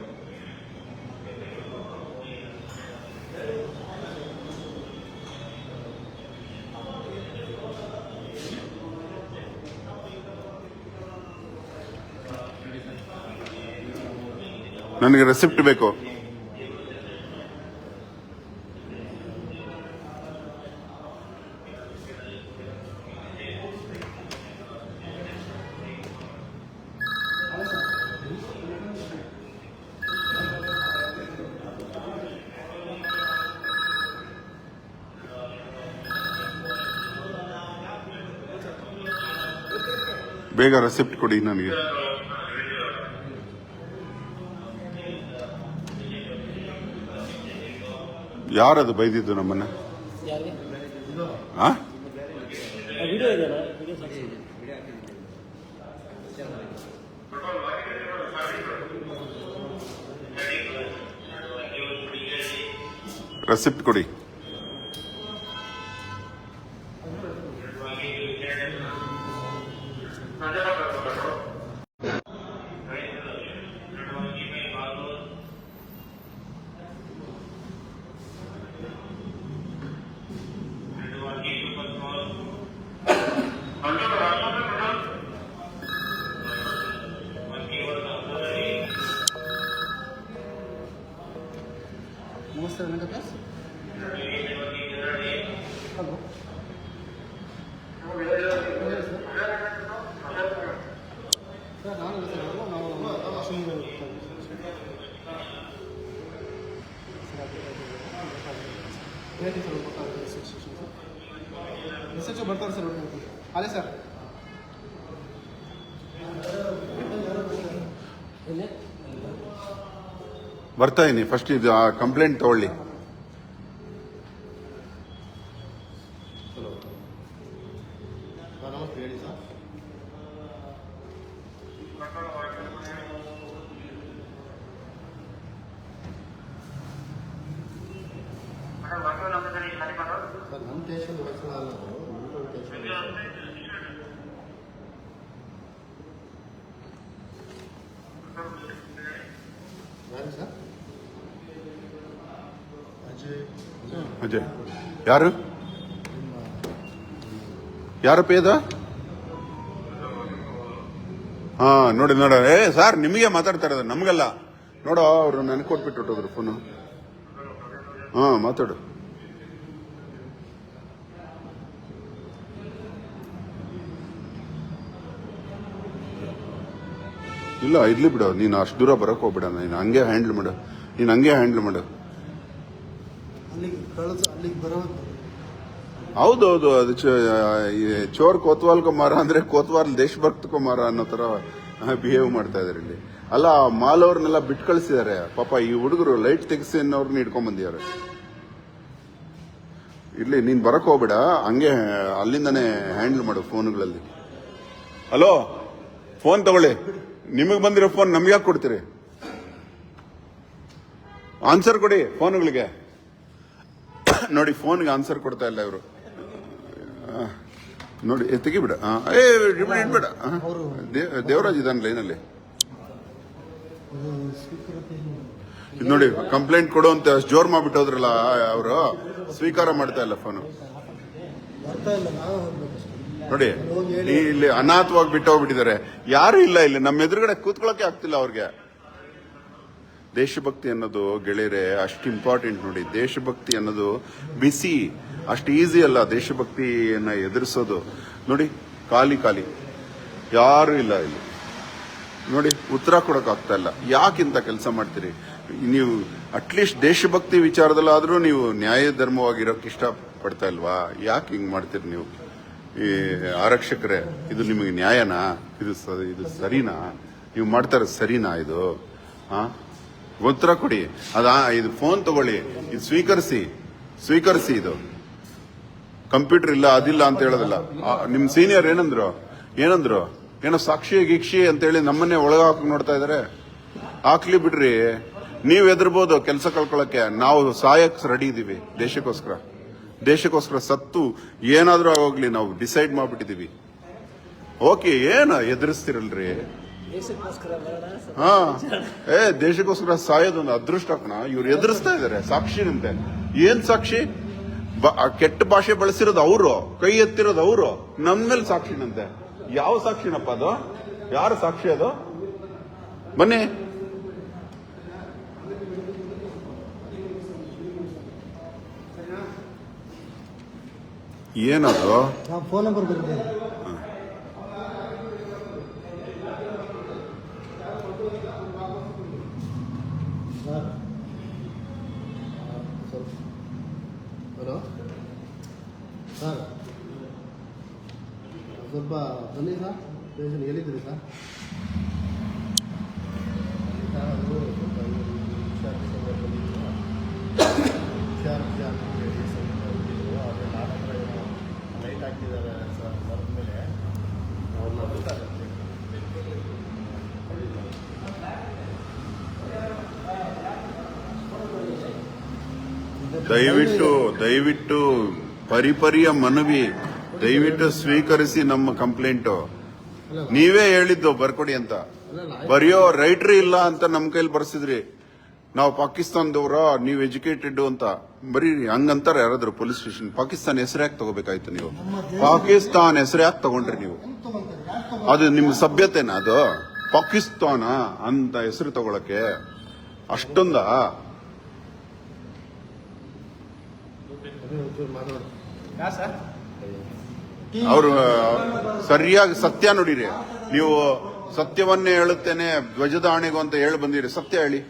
ನನಗೆ ರೆಸಿಪ್ಟ್ ಬೇಕು. ಬೇಗ ರೆಸಿಪ್ಟ್ ಕೊಡಿ ನನಗೆ. ಯಾರದು ಬೈದಿದ್ದು ನಮ್ಮನ್ನ? ವಿಡಿಯೋ ಇದೆಯಲ್ಲ, ವಿಡಿಯೋ ಸಾಕ್ಷಿ ಇದೆ. ರೆಸಿಪ್ಟ್ ಕೊಡಿ. ನಮಸ್ತೆ ವೆಂಕಟೇಶ್. ಹಲೋ ಸರ್, ನಾನು ಮೆಸೇಜ್ ಬರ್ತಾರೆ ಸರ್. ಅದೇ ಸರ್, ಬರ್ತಾ ಇದೀನಿ. ಫಸ್ಟ್ ಇದು ಕಂಪ್ಲೇಂಟ್ ತಗೊಳ್ಳಿ. ನಮಸ್ತೆ ಹೇಳಿ ಸರ್. ಸರ್, ನಮ್ಮ ಸ್ಟೇಷನ್ ವಯಸ್ಸಲ್ಲ ಯಾರು ಸರ್? ಅಜಯ್ ಯಾರು? ಯಾರಪ್ಪ ಇದು? ಹಾ ನೋಡಿ ನೋಡ. ಸರ್ ನಿಮಗೆ ಮಾತಾಡ್ತಾ ಇರೋದು, ನಮ್ಗಲ್ಲ. ನೋಡೋ, ಅವ್ರು ನನಗೆ ಕೊಟ್ಬಿಟ್ಟು ಹೊಟ್ಟೋದ್ರು ಫೋನು. ಹಾ ಮಾತಾಡು. ಇಲ್ಲ ಇರ್ಲಿ ಬಿಡು, ನೀನು ಅಷ್ಟು ದೂರ ಬರಕ್ ಹೋಗ್ಬಿಡ, ನೀನು ಹಂಗೆ ಹ್ಯಾಂಡಲ್ ಮಾಡು, ಅಲ್ಲಿಗೆ ಕಳಿಸ್, ಅಲ್ಲಿಗೆ ಬರೋದು. ಹೌದೌದು, ಅದು ಚೋರ್ ಕೋತ್ವಾಲ್ ಕೋ ಮಾರ ಅಂದ್ರೆ ಕೋತ್ವಾಲ್ ದೇಶಭಕ್ತ ಕೋ ಮಾರ ಅನ್ನೋ ತರ ಬಿಹೇವ್ ಮಾಡ್ತಾ ಇದಾರೆ ಇಲ್ಲಿ. ಅಲ್ಲ, ಮಾಲ್ ಅವ್ರನ್ನೆಲ್ಲ ಬಿಟ್ಟು ಕಳಿಸಿದ್ದಾರೆ ಪಾಪ. ಈ ಹುಡುಗರು ಲೈಟ್ ತೆಗಿಸಿ ಅನ್ನೋರ್ನ ಹಿಡ್ಕೊಂಡ್ ಬಂದಿದ್ದಾರೆ. ಇಲ್ಲಿ ನೀನ್ ಬರಕ್ ಹೋಗ್ಬೇಡ, ಹಂಗೆ ಅಲ್ಲಿಂದಾನೆ ಹ್ಯಾಂಡಲ್ ಮಾಡು ಫೋನ್ಗಳಲ್ಲಿ. ಹಲೋ, ಫೋನ್ ತಗೊಳ್ಳಿ. ನಿಮಗ್ ಬಂದಿರೋ ಫೋನ್ ನಮ್ಗೆ ಯಾಕೆ ಕೊಡ್ತೀರಿ? ಆನ್ಸರ್ ಕೊಡಿ ಫೋನ್ಗಳಿಗೆ. ನೋಡಿ, ಫೋನ್ಗೆ ಆನ್ಸರ್ ಕೊಡ್ತಾ ಇಲ್ಲ ಇವರು. ನೋಡಿ, ತೆಗಿಬಿಡ. ಇಡ್ಬೇಡ. ದೇವರಾಜ್ ಇದಾನ ಲೈನಲ್ಲಿ. ಇದು ನೋಡಿ, ಕಂಪ್ಲೇಂಟ್ ಕೊಡು ಅಂತ ಜೋರ್ ಮಾಡ್ಬಿಟ್ಟು ಹೋದ್ರಲ್ಲ ಅವರು, ಸ್ವೀಕಾರ ಮಾಡ್ತಾ ಇಲ್ಲ ಫೋನು. ನೋಡಿ, ಇಲ್ಲಿ ಅನಾಥವಾಗಿ ಬಿಟ್ಟು ಹೋಗ್ಬಿಟ್ಟಿದ್ದಾರೆ. ಯಾರು ಇಲ್ಲ ಇಲ್ಲಿ, ನಮ್ಮ ಎದುರುಗಡೆ ಕೂತ್ಕೊಳ್ಳೋಕೆ ಆಗ್ತಿಲ್ಲ ಅವ್ರಿಗೆ. ದೇಶಭಕ್ತಿ ಅನ್ನೋದು ಗೆಳೆಯರೆ ಅಷ್ಟು ಇಂಪಾರ್ಟೆಂಟ್. ನೋಡಿ, ದೇಶಭಕ್ತಿ ಅನ್ನೋದು ಬಿಸಿ, ಅಷ್ಟು ಈಸಿ ಅಲ್ಲ ದೇಶಭಕ್ತಿಯನ್ನ ಎದುರಿಸೋದು. ನೋಡಿ, ಖಾಲಿ ಯಾರು ಇಲ್ಲ ಇಲ್ಲಿ. ನೋಡಿ, ಉತ್ತರ ಕೊಡಕ್ ಆಗ್ತಾ ಇಲ್ಲ. ಯಾಕಿಂತ ಕೆಲಸ ಮಾಡ್ತೀರಿ ನೀವು? ಅಟ್ಲೀಸ್ಟ್ ದೇಶಭಕ್ತಿ ವಿಚಾರದಲ್ಲಾದ್ರೂ ನೀವು ನ್ಯಾಯ ಧರ್ಮವಾಗಿರೋಕೆ ಇಷ್ಟ ಪಡ್ತಾ ಇಲ್ವಾ? ಯಾಕೆ ಹಿಂಗ್ ಮಾಡ್ತೀರಿ ನೀವು? ಈ ಆರಕ್ಷಕರೇ, ಇದು ನಿಮಗೆ ನ್ಯಾಯನಾ? ಇದು ಸರಿನಾ? ನೀವು ಮಾಡ್ತಾರೆ ಸರಿನಾ ಇದು? ಉತ್ತರ ಕೊಡಿ. ಇದು ಫೋನ್ ತಗೊಳ್ಳಿ, ಇದು ಸ್ವೀಕರಿಸಿ. ಇದು ಕಂಪ್ಯೂಟರ್ ಇಲ್ಲ, ಅದಿಲ್ಲ ಅಂತ ಹೇಳೋದಿಲ್ಲ. ನಿಮ್ ಸೀನಿಯರ್ ಏನಂದ್ರು? ಏನೋ ಸಾಕ್ಷಿ ಗೀಕ್ಷಿ ಅಂತ ಹೇಳಿ ನಮ್ಮನ್ನೇ ಒಳಗ ಹಾಕಿ ನೋಡ್ತಾ ಇದಾರೆ. ಹಾಕ್ಲಿ ಬಿಡ್ರಿ, ನೀವ್ ಎದುರ್ಬೋದು ಕೆಲಸ ಕಳ್ಕೊಳಕ್ಕೆ. ನಾವು ಸಾಯಕ್ ರೆಡಿ ಇದೀವಿ ದೇಶಕ್ಕೋಸ್ಕರ ಸತ್ತು ಏನಾದ್ರೂ ಆಗೋಗ್ಲಿ, ನಾವು ಡಿಸೈಡ್ ಮಾಡ್ಬಿಟ್ಟಿದೀವಿ. ಓಕೆ, ಏನು ಎದುರಿಸ್ತಿರಲ್ರಿ? ದೇಶಕ್ಕೋಸ್ಕರ ಸಾಯೋದೊಂದು ಅದೃಷ್ಟ ಕಣ. ಇವ್ರು ಎದುರಿಸ್ತಾ ಇದಾರೆ ಸಾಕ್ಷಿ ನಿಮ್ದೆ. ಏನ್ ಸಾಕ್ಷಿ? ಕೆಟ್ಟ ಭಾಷೆ ಬಳಸಿರೋದು ಅವರು, ಕೈ ಎತ್ತಿರೋದು ಅವರು, ನಮ್ ಮೇಲೆ ಸಾಕ್ಷಿನಂತೆ. ಯಾವ ಸಾಕ್ಷಿನಪ್ಪ ಅದು? ಯಾರು ಸಾಕ್ಷಿ ಅದು? ಬನ್ನಿ. ಏನದು? ಫೋನ್ ನಂಬರ್ ಬರುತ್ತೆ. ಹಲೋ ಸರ್, ಸ್ವಲ್ಪ ಬನ್ನಿ ಸರ್. ಪೇಷಂಟ್ ಎಲ್ಲಿದ್ದೀರಿ ಸರ್? ಲೈಟ್ ಹಾಕಿದ್ದಾರೆ ಸರ್, ಬರೆದ ಮೇಲೆ ದಯವಿಟ್ಟು ಪರಿಪರಿಯ ಮನವಿ, ದಯವಿಟ್ಟು ಸ್ವೀಕರಿಸಿ ನಮ್ಮ ಕಂಪ್ಲೇಂಟು. ನೀವೇ ಹೇಳಿದ್ದು ಬರ್ಕೊಡಿ ಅಂತ. ಬರೆಯೋ ರೈಟ್ರಿ ಇಲ್ಲ ಅಂತ ನಮ್ ಕೈಲಿ ಬರ್ಸಿದ್ರಿ. ನಾವು ಪಾಕಿಸ್ತಾನದವ್ರ, ನೀವು ಎಜುಕೇಟೆಡ್ ಅಂತ ಬರೀರಿ. ಹಂಗಂತಾರೆ ಯಾರಾದ್ರೂ ಪೊಲೀಸ್ ಸ್ಟೇಷನ್? ಪಾಕಿಸ್ತಾನ ಹೆಸರು ಯಾಕೆ ತಗೋಬೇಕಾಯ್ತು ನೀವು? ಪಾಕಿಸ್ತಾನ ಹೆಸರು ಯಾಕೆ ತಗೊಂಡ್ರಿ ನೀವು? ಅದು ನಿಮ್ಮ ಸಭ್ಯತೆನಾ? ಅದು ಪಾಕಿಸ್ತಾನ ಅಂತ ಹೆಸರು ತಗೊಳಕ್ಕೆ ಅಷ್ಟೊಂದ? ಅವರು ಸರಿಯಾಗಿ ಸತ್ಯ ನೋಡಿರಿ. ನೀವು ಸತ್ಯವನ್ನೇ ಹೇಳುತ್ತೇನೆ ಧ್ವಜದ ಆಣೆಗೂ ಅಂತ ಹೇಳಿ ಬಂದಿರಿ. ಸತ್ಯ ಹೇಳಿ.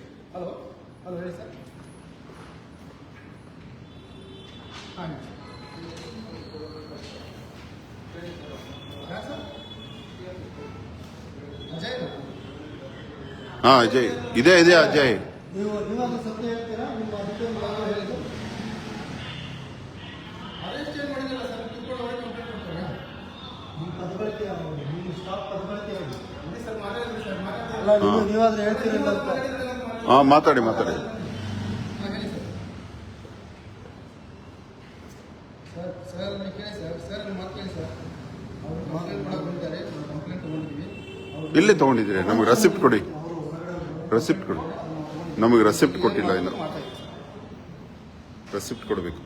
ಹಾ, ಅಜಯ್ ಇದೆ ಅಜಯ್. ಸತ್ಯ ಹೇಳ್ತೀರಾ? ನಿಮ್ಮ ಅಧಿಕಾರಿ ನೀವಾದ್ರೆ ಹೇಳ್ತೀರಲ್ಲ. ಮಾತಾಡಿ. ಎಲ್ಲಿ ತಗೊಂಡಿದ್ದೀರಿ? ನಮಗೆ ರೆಸಿಪ್ಟ್ ಕೊಡಿ. ನಮಗೆ ರೆಸಿಪ್ಟ್ ಕೊಟ್ಟಿಲ್ಲ. ಇನ್ನು ರೆಸಿಪ್ಟ್ ಕೊಡಬೇಕು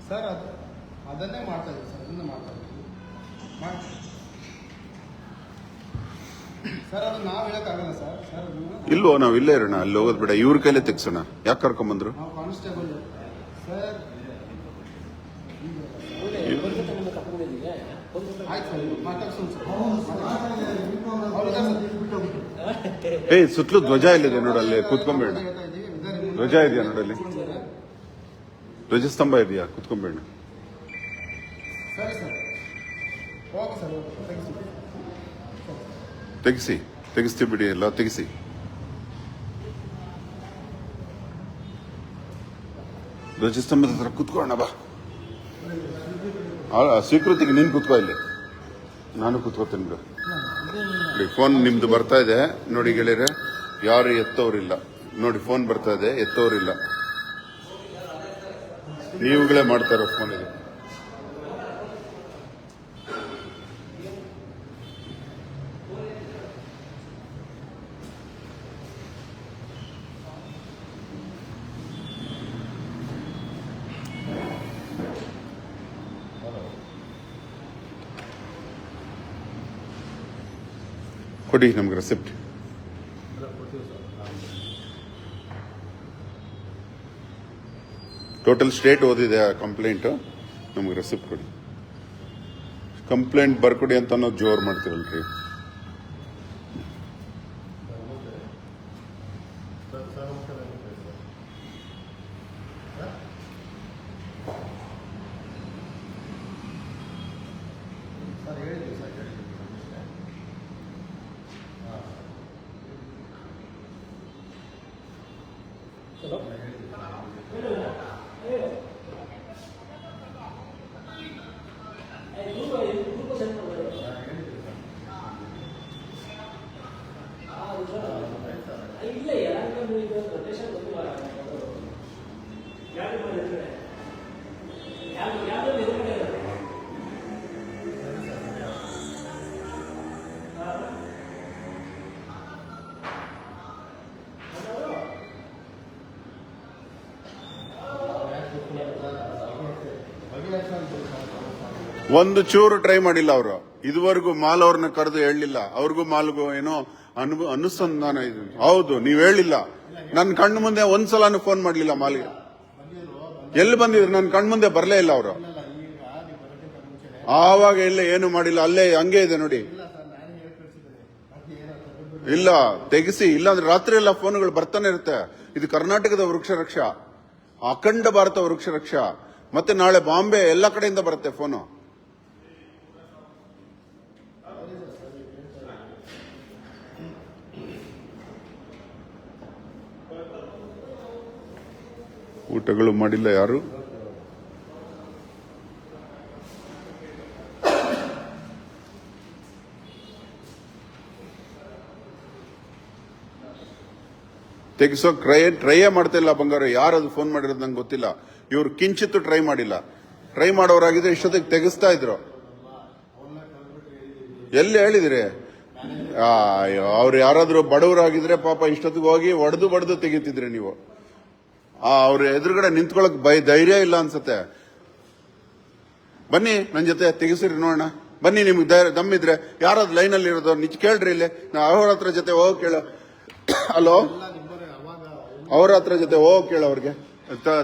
ಸರ್. ಅದನ್ನೇ ಮಾಡ್ತಾ ಇದ್ದೀವಿ ಸರ್, ಅದನ್ನೇ ಮಾಡ್ತಾ ಇದ್ದೀವಿ ಸರ್. ಅದು ನಾವು ಹೇಳಕ್ಕಾಗಲ್ಲ ಸರ್. ಇಲ್ವೋ? ನಾವು ಇಲ್ಲೇ ಇರೋಣ, ಅಲ್ಲಿ ಹೋಗೋದು ಬೇಡ. ಇವ್ರ ಕೈಲೇ ತೆಗ್ಸೋಣ. ಯಾಕೆ ಕರ್ಕೊಂಬಂದ್ರು? ನಾವು ಕಾನ್ಸ್ಟೇಬಲ್ ಸರ್. ಆಯ್ತು ಸರ್, ಮಾತಾಡ್ಸೋಣ ಸರ್. ಏಯ್ ಸುತ್ತಲೂ ಧ್ವಜ ಇಲ್ಲಿದೆ ನೋಡಲ್ಲಿ, ಕೂತ್ಕೊಂಬೇಡ. ಧ್ವಜ ಇದೆಯಾ ನೋಡಲ್ಲಿ, ಧ್ವಜಸ್ತಂಭ ಇದೆಯಾ, ಕೂತ್ಕೊಂಬೇಡ. ಸರಿ ಸರ್, ಓಕೆ ಸರ್, ತೆಗಿಸ್ತೀವಿ ಬಿಡಿ, ಎಲ್ಲ ತೆಗಿಸಿ. ಧ್ವಜಸ್ತಂಭದ ಹತ್ರ ಕೂತ್ಕೊಳ್ಳೋಣ ಬಾ. ಸ್ವೀಕೃತಿಗೆ ನೀನು ಕೂತ್ಕೋ, ಇಲ್ಲಿ ನಾನು ಕೂತ್ಕೋತೀನಿ ಬಿಡು. ಫೋನ್ ನಿಮ್ದು ಬರ್ತಾ ಇದೆ ನೋಡಿ ಗೆಳೆಯರೆ, ಯಾರು ಎತ್ತೋರಿಲ್ಲ ನೋಡಿ, ಫೋನ್ ಬರ್ತಾ ಇದೆ, ಎತ್ತೋರಿಲ್ಲ. ನೀವುಗಳೇ ಮಾಡ್ತಾ ಇರೋ ಫೋನ್ ಇದು. ಕೊಡಿ ನಮ್ಗೆ ರೆಸಿಪ್ಟ್. ಟೋಟಲ್ ಸ್ಟೇಟ್ ಓದಿದೆ ಆ ಕಂಪ್ಲೇಂಟ್, ನಮ್ಗೆ ರೆಸಿಪ್ಟ್ ಕೊಡಿ. ಕಂಪ್ಲೇಂಟ್ ಬರ್ಕೊಡಿ ಅಂತ ನಾವು ಜೋರ್ ಮಾಡ್ತೀರಲ್ರಿ. ಒಂದು ಚೂರು ಟ್ರೈ ಮಾಡಿಲ್ಲ ಅವರು ಇದುವರೆಗೂ. ಮಾಲ್ ಅವ್ರನ್ನ ಕರೆದು ಹೇಳಲಿಲ್ಲ, ಅವ್ರಿಗೂ ಮಾಲ್ಗೂ ಏನೋ ಅನುಸಂಧಾನ ಇದೆ. ಹೌದು, ನೀವ್ ಹೇಳಿಲ್ಲ. ನನ್ನ ಕಣ್ಣು ಮುಂದೆ ಒಂದ್ಸಲಾನು ಫೋನ್ ಮಾಡ್ಲಿಲ್ಲ ಮಾಲ್ಗೆ. ಎಲ್ಲಿ ಬಂದಿದ್ರು? ನನ್ನ ಕಣ್ಣು ಮುಂದೆ ಬರ್ಲೇ ಇಲ್ಲ ಅವರು. ಆವಾಗ ಇಲ್ಲ, ಏನು ಮಾಡಿಲ್ಲ, ಅಲ್ಲೇ ಹಂಗೆ ಇದೆ ನೋಡಿ. ಇಲ್ಲ ತೆಗಿಸಿ, ಇಲ್ಲಾಂದ್ರೆ ರಾತ್ರಿ ಎಲ್ಲ ಫೋನ್ಗಳು ಬರ್ತಾನೆ ಇರುತ್ತೆ. ಇದು ಕರ್ನಾಟಕದ ವೃಕ್ಷ ರಕ್ಷಾ, ಅಖಂಡ ಭಾರತ ವೃಕ್ಷ ರಕ್ಷಾ. ಮತ್ತೆ ನಾಳೆ ಬಾಂಬೆ ಎಲ್ಲ ಕಡೆಯಿಂದ ಬರುತ್ತೆ ಫೋನು. ಊಟಗಳು ಮಾಡಿಲ್ಲ ಯಾರು? ತೆಗಿಸೋಕ್ ಟ್ರೈಯೇ ಮಾಡ್ತಾ ಇಲ್ಲ ಬಂಗಾರ. ಯಾರದು ಫೋನ್ ಮಾಡಿರೋದು ನಂಗೆ ಗೊತ್ತಿಲ್ಲ. ಇವ್ರು ಕಿಂಚಿತ್ತು ಟ್ರೈ ಮಾಡಿಲ್ಲ. ಟ್ರೈ ಮಾಡೋರಾಗಿದ್ರೆ ಇಷ್ಟೊತ್ತಿಗೆ ತೆಗಿಸ್ತಾ ಇದ್ರು. ಎಲ್ಲಿ ಹೇಳಿದ್ರಿ? ಅವ್ರು ಯಾರಾದ್ರೂ ಬಡವರಾಗಿದ್ರೆ ಪಾಪ ಇಷ್ಟೊತ್ತಿಗೆ ಹೋಗಿ ಒಡೆದು ತೆಗಿತಿದ್ರಿ ನೀವು. ಅವ್ರ ಎದುರುಗಡೆ ನಿಂತ್ಕೊಳಕ್ ಧೈರ್ಯ ಇಲ್ಲ ಅನ್ಸತ್ತೆ. ಬನ್ನಿ ನನ್ನ ಜೊತೆ ತೆಗಿಸಿರಿ ನೋಡೋಣ. ಬನ್ನಿ, ನಿಮ್ಗೆ ದಮ್ಮಿದ್ರೆ ಯಾರಾದ್ರು ಲೈನಲ್ಲಿ ಇರೋದು ನಿಜ ಕೇಳ್ರಿ. ಇಲ್ಲಿ ಅವ್ರ ಹತ್ರ ಜೊತೆ ಹೋಗಿ ಕೇಳ. ಹಲೋ, ಅವ್ರ ಹತ್ರ ಜೊತೆ ಹೋಗಿ ಕೇಳ. ಅವ್ರಿಗೆ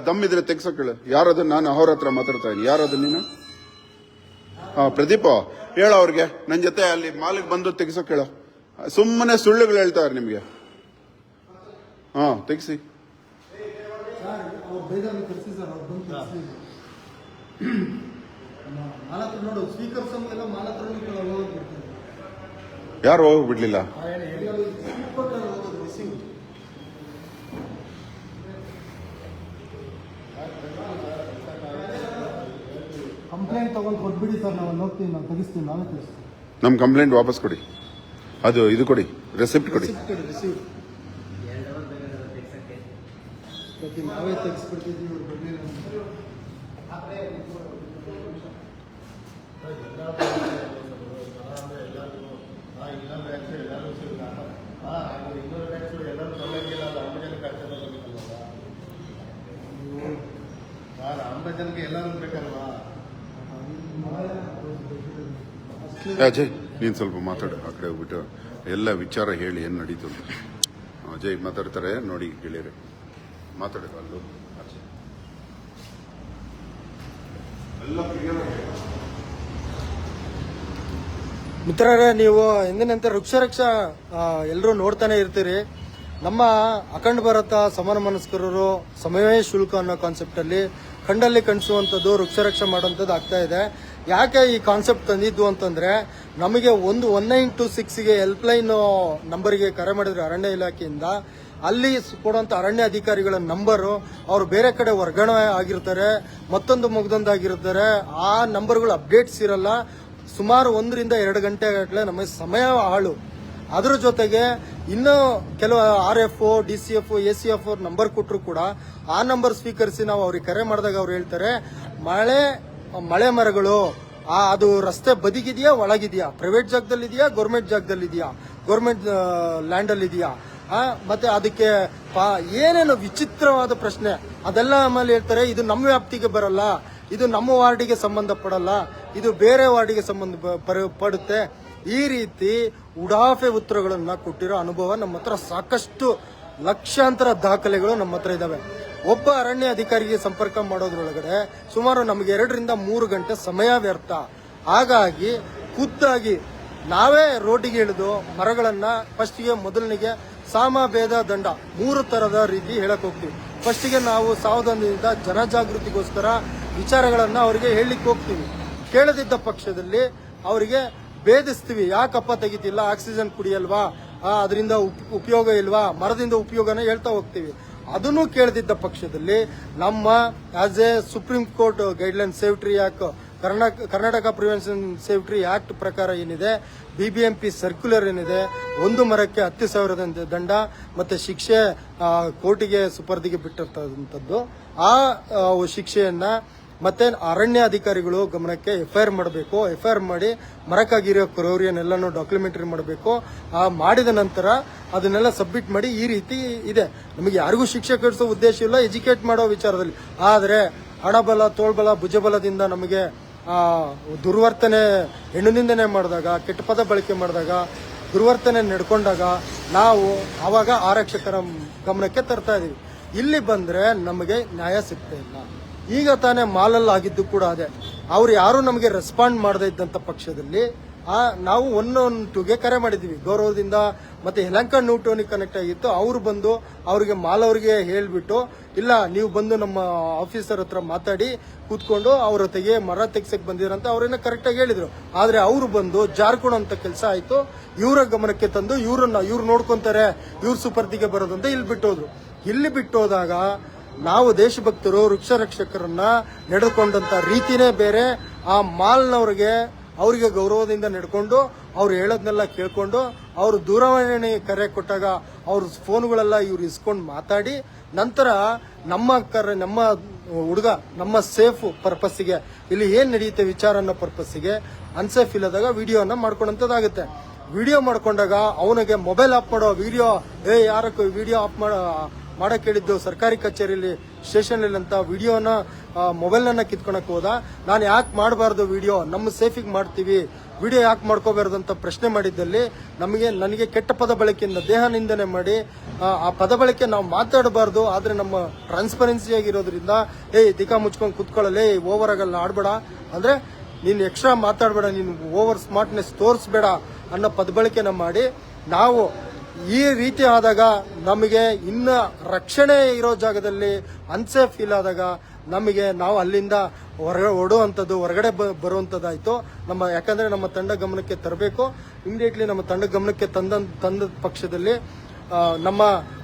ದಮ್ಮಿದ್ರೆ ತೆಗ್ಸೋ ಕೇಳು. ಯಾರದು? ನಾನು ಅವ್ರ ಹತ್ರ ಮಾತಾಡ್ತಾ ಇದ್ದೀನಿ. ಯಾರದು ನೀನು? ಪ್ರದೀಪ, ಹೇಳ ಅವ್ರಿಗೆ ನನ್ನ ಜೊತೆ ಅಲ್ಲಿ ಮಾಲಿಗೆ ಬಂದು ತೆಗಿಸೋ ಕೇಳು. ಸುಮ್ಮನೆ ಸುಳ್ಳುಗಳು ಹೇಳ್ತಾರೆ ನಿಮ್ಗೆ. ತೆಗಿಸಿ. ಯಾರು ಹೋಗ್ಬಿಡ್ಲಿಲ್ಲ? ಕಂಪ್ಲೇಂಟ್ ತಗೊಂಡು ಕೊಟ್ಬಿಡಿ ಸರ್, ನಾವು ಹೋಗ್ತೀವಿ, ನಾವು ತೆಗಿಸ್ತೀವಿ, ನಾವೇ ತೆಗಿಸ್ತೀವಿ. ನಮ್ ಕಂಪ್ಲೇಂಟ್ ವಾಪಸ್ ಕೊಡಿ. ಅದು ಇದು ಕೊಡಿ, ರೆಸಿಪ್ಟ್ ಕೊಡಿ. ನಾವೇ ತೆಗಿಸ್ಬಿಡ್ತಿದ್ವಿ. ಜನಕ್ಕೆ ಎಲ್ಲರೂ ಬೇಕಲ್ವಾ? ಅಜಯ್, ನೀನ್ ಸ್ವಲ್ಪ ಮಾತಾಡು. ಆ ಕಡೆ ಹೋಗ್ಬಿಟ್ಟು ಎಲ್ಲ ವಿಚಾರ ಹೇಳಿ ಏನ್ ನಡೀತು ಅಂತ. ಅಜಯ್ ಮಾತಾಡ್ತಾರೆ ನೋಡಿ ಗೆಳೆಯರೆ, ಮಾತಾಡೋದು ಅಲ್ಲೂ ಎಲ್ಲ ಮಿತ್ರರೇ, ನೀವು ಎಂದಿನಂತೆ ವೃಕ್ಷರಕ್ಷಾ ಎಲ್ಲರೂ ನೋಡ್ತಾನೆ ಇರ್ತೀರಿ. ನಮ್ಮ ಅಖಂಡ ಭಾರತ ಸಮಾನ ಮನಸ್ಕರರು ಸಮಯವೇ ಶುಲ್ಕ ಅನ್ನೋ ಕಾನ್ಸೆಪ್ಟ್ ಅಲ್ಲಿ ಕಂಡಲ್ಲಿ ಕಣಿಸುವಂಥದ್ದು ವೃಕ್ಷರಕ್ಷೆ ಮಾಡುವಂಥದ್ದು ಆಗ್ತಾ ಇದೆ. ಯಾಕೆ ಈ ಕಾನ್ಸೆಪ್ಟ್ ತಂದಿದ್ದು ಅಂತಂದ್ರೆ, ನಮಗೆ 1926ಗೆ ಹೆಲ್ಪ್ಲೈನ್ ನಂಬರ್ಗೆ ಕರೆ ಮಾಡಿದ್ರೆ ಅರಣ್ಯ ಇಲಾಖೆಯಿಂದ, ಅಲ್ಲಿ ಕೊಡುವಂತ ಅರಣ್ಯ ಅಧಿಕಾರಿಗಳ ನಂಬರು ಅವರು ಬೇರೆ ಕಡೆ ವರ್ಗಾವಣೆ ಆಗಿರ್ತಾರೆ, ಮತ್ತೊಂದು ಮುಗ್ದೊಂದಾಗಿರ್ತಾರೆ. ಆ ನಂಬರ್ಗಳು ಅಪ್ಡೇಟ್ಸ್ ಇರಲ್ಲ. ಸುಮಾರು 1 ರಿಂದ 2 ಗಂಟೆಗಟ್ಟಲೆ ನಮಗೆ ಸಮಯ ಹಾಳು. ಅದರ ಜೊತೆಗೆ ಇನ್ನು ಕೆಲವು RF, DCF, ACF ನಂಬರ್ ಕೊಟ್ಟರು ಕೂಡ ಆ ನಂಬರ್ ಸ್ವೀಕರಿಸಿ ನಾವು ಅವ್ರಿಗೆ ಕರೆ ಮಾಡಿದಾಗ ಅವ್ರು ಹೇಳ್ತಾರೆ, ಮಳೆ ಮರಗಳು ಅದು ರಸ್ತೆ ಬದಿಗಿದೆಯಾ, ಒಳಗಿದೆಯಾ, ಪ್ರೈವೇಟ್ ಜಾಗದಲ್ಲಿ ಇದೆಯಾ, ಗೌರ್ಮೆಂಟ್ ಜಾಗದಲ್ಲಿ ಇದೆಯಾ, ಗೌರ್ಮೆಂಟ್ ಲ್ಯಾಂಡ್ ಅಲ್ಲಿ ಇದೆಯಾ, ಮತ್ತೆ ಅದಕ್ಕೆ ಏನೇನು ವಿಚಿತ್ರವಾದ ಪ್ರಶ್ನೆ ಅದೆಲ್ಲ ಆಮೇಲೆ ಹೇಳ್ತಾರೆ. ಇದು ನಮ್ಮ ವ್ಯಾಪ್ತಿಗೆ ಬರಲ್ಲ, ಇದು ನಮ್ಮ ವಾರ್ಡಿಗೆ ಸಂಬಂಧ ಪಡಲ್ಲ, ಇದು ಬೇರೆ ವಾರ್ಡಿಗೆ ಸಂಬಂಧ ಪಡುತ್ತೆ. ಈ ರೀತಿ ಉಡಾಫೆ ಉತ್ತರಗಳನ್ನ ಕೊಟ್ಟಿರೋ ಅನುಭವ ನಮ್ಮ ಹತ್ರ ಸಾಕಷ್ಟು ಲಕ್ಷಾಂತರ ದಾಖಲೆಗಳು ನಮ್ಮ ಹತ್ರ ಇದಾವೆ. ಒಬ್ಬ ಅರಣ್ಯ ಅಧಿಕಾರಿಗೆ ಸಂಪರ್ಕ ಮಾಡೋದ್ರೊಳಗಡೆ ಸುಮಾರು ನಮಗೆ 2 ರಿಂದ 3 ಗಂಟೆ ಸಮಯ ವ್ಯರ್ಥ. ಹಾಗಾಗಿ ಖುದ್ದಾಗಿ ನಾವೇ ರೋಡಿಗೆ ಇಳಿದು ಮರಗಳನ್ನ ಫಸ್ಟಿಗೆ ಮೊದಲನಿಗೆ ಸಾಮ ಭೇದ ದಂಡ 3 ತರದ ರೀತಿ ಹೇಳಕ್ ಹೋಗ್ತೀವಿ. ಫಸ್ಟಿಗೆ ನಾವು ಸಾವಧಾನದಿಂದ ಜನಜಾಗೃತಿಗೋಸ್ಕರ ವಿಚಾರಗಳನ್ನ ಅವರಿಗೆ ಹೇಳಲಿಕ್ಕೆ ಹೋಗ್ತೀವಿ. ಕೇಳದಿದ್ದ ಪಕ್ಷದಲ್ಲಿ ಅವರಿಗೆ ಭೇದಿಸ್ತೀವಿ. ಯಾಕಪ್ಪ ತೆಗಿತಿಲ್ಲ, ಆಕ್ಸಿಜನ್ ಕುಡಿಯಲ್ವಾ, ಅದರಿಂದ ಉಪಯೋಗ ಇಲ್ವಾ, ಮರದಿಂದ ಉಪಯೋಗನ ಹೇಳ್ತಾ ಹೋಗ್ತೀವಿ. ಅದನ್ನು ಕೇಳದಿದ್ದ ಪಕ್ಷದಲ್ಲಿ ನಮ್ಮ as A supreme court guideline safety act, Karnataka prevention safety act ಪ್ರಕಾರ ಏನಿದೆ, BBMP ಸರ್ಕ್ಯುಲರ್ ಏನಿದೆ, 1 ಮರಕ್ಕೆ 10,000 ದಂಡ ಮತ್ತೆ ಶಿಕ್ಷೆ ಕೋರ್ಟಿಗೆ ಸುಪರ್ದಿಗೆ ಬಿಟ್ಟಿರ್ತಕ್ಕಂಥದ್ದು. ಆ ಶಿಕ್ಷೆಯನ್ನ ಮತ್ತೆ ಅರಣ್ಯ ಅಧಿಕಾರಿಗಳು ಗಮನಕ್ಕೆ FIR ಮಾಡಬೇಕು. FIR ಮಾಡಿ ಮರಕ್ಕಾಗಿರೋ ಕ್ರೌರ್ಯನೆಲ್ಲನೂ ಡಾಕ್ಯುಮೆಂಟರಿ ಮಾಡಬೇಕು. ಮಾಡಿದ ನಂತರ ಅದನ್ನೆಲ್ಲ ಸಬ್ಮಿಟ್ ಮಾಡಿ. ಈ ರೀತಿ ಇದೆ. ನಮಗೆ ಯಾರಿಗೂ ಶಿಕ್ಷೆ ಕಳಿಸೋ ಉದ್ದೇಶ ಇಲ್ಲ, ಎಜುಕೇಟ್ ಮಾಡೋ ವಿಚಾರದಲ್ಲಿ. ಆದರೆ ಹಣಬಲ, ತೋಳ್ಬಲ, ಭುಜಬಲದಿಂದ ನಮಗೆ ದುರ್ವರ್ತನೆ, ಹೆಣ್ಣು ನಿಂದನೆ ಮಾಡಿದಾಗ, ಕೆಟ್ಟ ಪದ ಬಳಕೆ ಮಾಡಿದಾಗ, ದುರ್ವರ್ತನೆ ನಡ್ಕೊಂಡಾಗ ನಾವು ಆವಾಗ ಆರಕ್ಷಕರ ಗಮನಕ್ಕೆ ತರ್ತಾ ಇದೀವಿ. ಇಲ್ಲಿ ಬಂದ್ರೆ ನಮಗೆ ನ್ಯಾಯ ಸಿಗ್ತಾ ಇಲ್ಲ. ಈಗ ತಾನೇ ಮಾಲಲ್ಲಿ ಆಗಿದ್ದು ಕೂಡ ಅದೇ. ಅವ್ರು ಯಾರು ನಮಗೆ ರೆಸ್ಪಾಂಡ್ ಮಾಡದೇ ಇದ್ದಂತ ಪಕ್ಷದಲ್ಲಿ ನಾವು 112ಗೆ ಕರೆ ಮಾಡಿದ್ವಿ ಗೌರವದಿಂದ. ಮತ್ತೆ ಯಲಹಂಕ ನ್ಯೂಟೋನಿಗೆ ಕನೆಕ್ಟ್ ಆಗಿತ್ತು. ಅವ್ರು ಬಂದು ಅವರಿಗೆ ಮಾಲ್ ಅವರಿಗೆ ಹೇಳ್ಬಿಟ್ಟು, ಇಲ್ಲ ನೀವು ಬಂದು ನಮ್ಮ ಆಫೀಸರ್ ಹತ್ರ ಮಾತಾಡಿ ಕೂತ್ಕೊಂಡು ಅವ್ರ ತೆಗೆ ಮರ ತೆಗ್ಸಕ್ ಬಂದಿರಂತ ಅವ್ರನ್ನ ಕರೆಕ್ಟ್ ಆಗಿ ಹೇಳಿದ್ರು. ಆದ್ರೆ ಅವ್ರು ಬಂದು ಜಾರ್ಕೊಳಂತ ಕೆಲಸ ಆಯ್ತು. ಇವರ ಗಮನಕ್ಕೆ ತಂದು ಇವ್ರು ನೋಡ್ಕೊಂತಾರೆ, ಇವ್ರ ಸುಪರ್ದಿಗೆ ಬರೋದಂತ ಇಲ್ಲಿ ಬಿಟ್ಟೋದ್ರು. ಇಲ್ಲಿ ಬಿಟ್ಟೋದಾಗ ನಾವು ದೇಶಭಕ್ತರು ವೃಕ್ಷ ರಕ್ಷಕರನ್ನ ನಡೆದುಕೊಂಡಂತ ರೀತಿನೇ ಬೇರೆ. ಆ ಮಾಲ್ನವ್ರಿಗೆ ಅವರಿಗೆ ಗೌರವದಿಂದ ನಡ್ಕೊಂಡು ಅವ್ರು ಹೇಳೋದನ್ನೆಲ್ಲ ಕೇಳ್ಕೊಂಡು, ಅವ್ರು ದೂರವಾಣಿ ಕರೆ ಕೊಟ್ಟಾಗ ಅವ್ರ ಫೋನ್ಗಳೆಲ್ಲ ಇವ್ರು ಇಸ್ಕೊಂಡು ಮಾತಾಡಿ, ನಂತರ ನಮ್ಮ ಹುಡುಗ ನಮ್ಮ ಸೇಫ್ ಪರ್ಪಸ್ಸಿಗೆ ಇಲ್ಲಿ ಏನ್ ನಡೆಯುತ್ತೆ ವಿಚಾರ ಅನ್ನೋ ಪರ್ಪಸ್ಸಿಗೆ ಅನ್ಸೇಫ್ ಇಲ್ಲದಾಗ ವಿಡಿಯೋನ ಮಾಡ್ಕೊಂಡಂತದಾಗುತ್ತೆ. ವಿಡಿಯೋ ಮಾಡ್ಕೊಂಡಾಗ ಅವನಿಗೆ ಮೊಬೈಲ್ ಆಫ್ ಮಾಡೋ ವಿಡಿಯೋ, ಯಾರಕ್ಕೂ ವಿಡಿಯೋ ಆಫ್ ಮಾಡಕ್ ಹೇಳಿದ್ದು ಸರ್ಕಾರಿ ಕಚೇರಿಯಲ್ಲಿ ಸ್ಟೇಷನ್ ಅಂತ ವಿಡಿಯೋನ ಮೊಬೈಲ್ನ ಕಿತ್ಕೊಳಕ್ ಹೋದ. ನಾನು ಯಾಕೆ ಮಾಡಬಾರ್ದು ವಿಡಿಯೋ, ನಮ್ಮ ಸೇಫಿಗೆ ಮಾಡ್ತೀವಿ, ವಿಡಿಯೋ ಯಾಕೆ ಮಾಡ್ಕೋಬಾರ್ದು ಅಂತ ಪ್ರಶ್ನೆ ಮಾಡಿದ್ದಲ್ಲಿ ನನಗೆ ಕೆಟ್ಟ ಪದ ಬಳಕೆಯಿಂದ ದೇಹ ನಿಂದನೆ ಮಾಡಿ, ಆ ಪದ ಬಳಕೆ ನಾವು ಮಾತಾಡಬಾರ್ದು. ಆದ್ರೆ ನಮ್ಮ ಟ್ರಾನ್ಸ್ಪರೆನ್ಸಿ ಆಗಿರೋದ್ರಿಂದ ದಿಕ್ಕ ಮುಚ್ಕೊಂಡು ಕುತ್ಕೊಳ್ಳಲೇ, ಓವರ್ ಆಗಲ್ಲ ಆಡ್ಬೇಡ, ಅಂದ್ರೆ ನೀನು ಎಕ್ಸ್ಟ್ರಾ ಮಾತಾಡಬೇಡ, ನೀನು ಓವರ್ ಸ್ಮಾರ್ಟ್ನೆಸ್ ತೋರಿಸ್ಬೇಡ ಅನ್ನೋ ಪದ ಬಳಕೆನ ಮಾಡಿ ನಾವು ಈ ರೀತಿ ಆದಾಗ ನಮಗೆ ಇನ್ನ ರಕ್ಷಣೆ ಇರೋ ಜಾಗದಲ್ಲಿ ಅನ್ಸೇಫ್ ಫೀಲ್ ಆದಾಗ ನಾವು ಅಲ್ಲಿಂದ ಹೊರಡುವಂಥದ್ದು, ಹೊರಗಡೆ ಬರುವಂಥದ್ದಾಯ್ತು. ಯಾಕಂದ್ರೆ ನಮ್ಮ ತಂಡ ಗಮನಕ್ಕೆ ತರಬೇಕು. ಇಮಿಡಿಯೇಟ್ಲಿ ನಮ್ಮ ತಂಡ ಗಮನಕ್ಕೆ ತಂದ ಪಕ್ಷದಲ್ಲಿ ನಮ್ಮ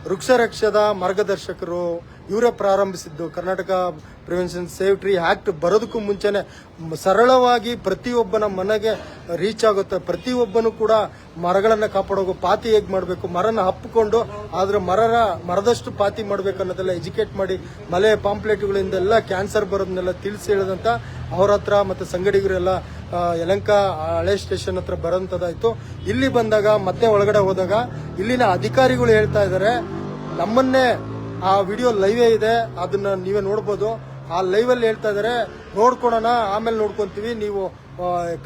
ವೃಕ್ಷ ರಕ್ಷದ ಮಾರ್ಗದರ್ಶಕರು ಇವರೇ ಪ್ರಾರಂಭಿಸಿದ್ದು ಕರ್ನಾಟಕ ಪ್ರಿವೆನ್ಷನ್ ಸೇಫ್ಟಿ ಆಕ್ಟ್ ಬರೋದಕ್ಕೂ ಮುಂಚೆನೆ ಸರಳವಾಗಿ ಪ್ರತಿಯೊಬ್ಬನ ಮನೆಗೆ ರೀಚ್ ಆಗುತ್ತೆ. ಪ್ರತಿಯೊಬ್ಬನು ಕೂಡ ಮರಗಳನ್ನ ಕಾಪಾಡೋದು, ಪಾತಿ ಹೇಗ್ ಮಾಡಬೇಕು, ಮರನ ಹಪ್ಪಿಕೊಂಡು ಆದ್ರೆ ಮರದಷ್ಟು ಪಾತಿ ಮಾಡ್ಬೇಕು ಅನ್ನೋದೆಲ್ಲ ಎಜುಕೇಟ್ ಮಾಡಿ, ಮಲೆ ಪಾಂಪ್ಲೆಟ್ಗಳಿಂದೆಲ್ಲ ಕ್ಯಾನ್ಸರ್ ಬರೋದನ್ನೆಲ್ಲ ತಿಳಿಸಿ ಹೇಳದಂತ ಅವ್ರ ಹತ್ರ ಮತ್ತೆ ಸಂಗಡಿಗರೆಲ್ಲ ಯಲಹಂಕ ಹಳೆ ಸ್ಟೇಷನ್ ಹತ್ರ ಬರೋಂಥದ್ದಾಯ್ತು. ಇಲ್ಲಿ ಬಂದಾಗ ಮತ್ತೆ ಒಳಗಡೆ ಹೋದಾಗ ಇಲ್ಲಿನ ಅಧಿಕಾರಿಗಳು ಹೇಳ್ತಾ ಇದ್ದಾರೆ, ನಮ್ಮನ್ನೇ ಆ ವಿಡಿಯೋ ಲೈವೇ ಇದೆ, ಅದನ್ನ ನೀವೇ ನೋಡ್ಬೋದು. ಆ ಲೈವ್ ಅಲ್ಲಿ ಹೇಳ್ತಾ ಇದಾರೆ, ನೋಡ್ಕೊಳೋಣ ಆಮೇಲೆ ನೋಡ್ಕೊಂತೀವಿ, ನೀವು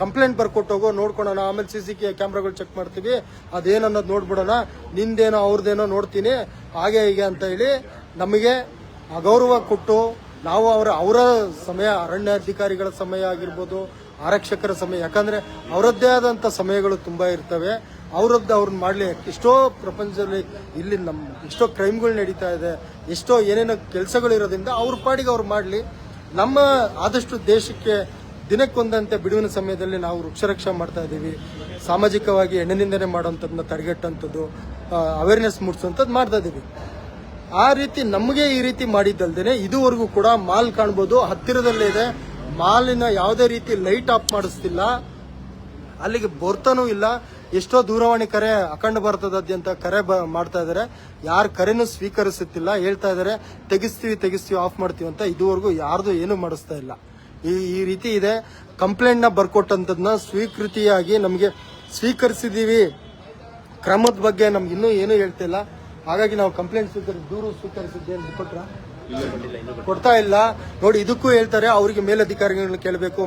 ಕಂಪ್ಲೇಂಟ್ ಬರ್ಕೊಟ್ಟೋಗೋ, ನೋಡ್ಕೊಳೋಣ ಆಮೇಲೆ CC ಕ್ಯಾಮ್ರಾಗಳು ಚೆಕ್ ಮಾಡ್ತೀವಿ, ಅದೇನನ್ನೋದು ನೋಡ್ಬಿಡೋಣ, ನಿಂದೇನೋ ಅವ್ರದ್ದೇನೋ ನೋಡ್ತೀನಿ, ಹಾಗೆ ಹೀಗೆ ಅಂತ ಹೇಳಿ ನಮಗೆ ಅಗೌರವ ಕೊಟ್ಟು ನಾವು ಅವರ ಸಮಯ, ಅರಣ್ಯಾಧಿಕಾರಿಗಳ ಸಮಯ ಆಗಿರ್ಬೋದು, ಆರಕ್ಷಕರ ಸಮಯ, ಯಾಕಂದ್ರೆ ಅವರದ್ದೇ ಆದಂಥ ಸಮಯಗಳು ತುಂಬ ಇರ್ತವೆ. ಅವ್ರನ್ನ ಮಾಡಲಿ. ಎಷ್ಟೋ ಪ್ರಪಂಚದಲ್ಲಿ ಇಲ್ಲಿ ಎಷ್ಟೋ ಕ್ರೈಮ್ಗಳು ನಡೀತಾ ಇದೆ, ಎಷ್ಟೋ ಏನೇನೋ ಕೆಲಸಗಳು ಇರೋದ್ರಿಂದ ಅವ್ರ ಪಾಡಿಗೆ ಅವ್ರು ಮಾಡಲಿ. ನಮ್ಮ ಆದಷ್ಟು ದೇಶಕ್ಕೆ ದಿನಕ್ಕೊಂದಂತೆ ಬಿಡುವಿನ ಸಮಯದಲ್ಲಿ ನಾವು ವೃಕ್ಷರಕ್ಷೆ ಮಾಡ್ತಾ ಇದ್ದೀವಿ. ಸಾಮಾಜಿಕವಾಗಿ ಎಣ್ಣೆನಿಂದನೆ ಮಾಡೋಂಥದ್ದನ್ನ ತಡೆಗಟ್ಟಂಥದ್ದು, ಅವೇರ್ನೆಸ್ ಮೂಡಿಸೋಂಥದ್ದು ಮಾಡ್ತಾ ಇದ್ದೀವಿ. ಆ ರೀತಿ ನಮಗೆ ಈ ರೀತಿ ಮಾಡಿದ್ದಲ್ದೇನೆ ಇದುವರೆಗೂ ಕೂಡ ಮಾಲ್ ಕಾಣ್ಬೋದು, ಹತ್ತಿರದಲ್ಲೇ ಇದೆ. ಮಾಲಿನ ಯಾವುದೇ ರೀತಿ ಲೈಟ್ ಆಫ್ ಮಾಡಿಸ್ತಿಲ್ಲ, ಅಲ್ಲಿಗೆ ಬರ್ತಾನೂ ಇಲ್ಲ. ಎಷ್ಟೋ ದೂರವಾಣಿ ಕರೆ ಅಖಂಡ ಭಾರತದಾದ್ಯಂತ ಕರೆ ಮಾಡ್ತಾ ಇದಾರೆ, ಯಾರ ಕರೆನೂ ಸ್ವೀಕರಿಸುತ್ತಿಲ್ಲ. ಹೇಳ್ತಾ ಇದಾರೆ ತೆಗಿಸ್ತೀವಿ ಆಫ್ ಮಾಡ್ತೀವಿ ಅಂತ. ಇದುವರೆಗೂ ಯಾರ್ದು ಏನು ಮಾಡಿಸ್ತಾ ಇಲ್ಲ. ಈ ರೀತಿ ಇದೆ. ಕಂಪ್ಲೇಂಟ್ ನ ಬರ್ಕೊಟ್ಟಂತದ್ನ ಸ್ವೀಕೃತಿಯಾಗಿ ನಮಗೆ ಸ್ವೀಕರಿಸಿದೀವಿ. ಕ್ರಮದ ಬಗ್ಗೆ ನಮ್ಗೆ ಇನ್ನೂ ಏನು ಹೇಳ್ತಿಲ್ಲ. ಹಾಗಾಗಿ ನಾವು ಕಂಪ್ಲೇಂಟ್ ದೂರು ಸ್ವೀಕರಿಸಿದ್ದೇವೆ. ಕೊಡ್ತಾ ಇಲ್ಲ ನೋಡಿ. ಇದಕ್ಕೂ ಹೇಳ್ತಾರೆ ಅವರಿಗೆ ಮೇಲಧಿಕಾರಿಗಳನ್ನ ಕೇಳಬೇಕು.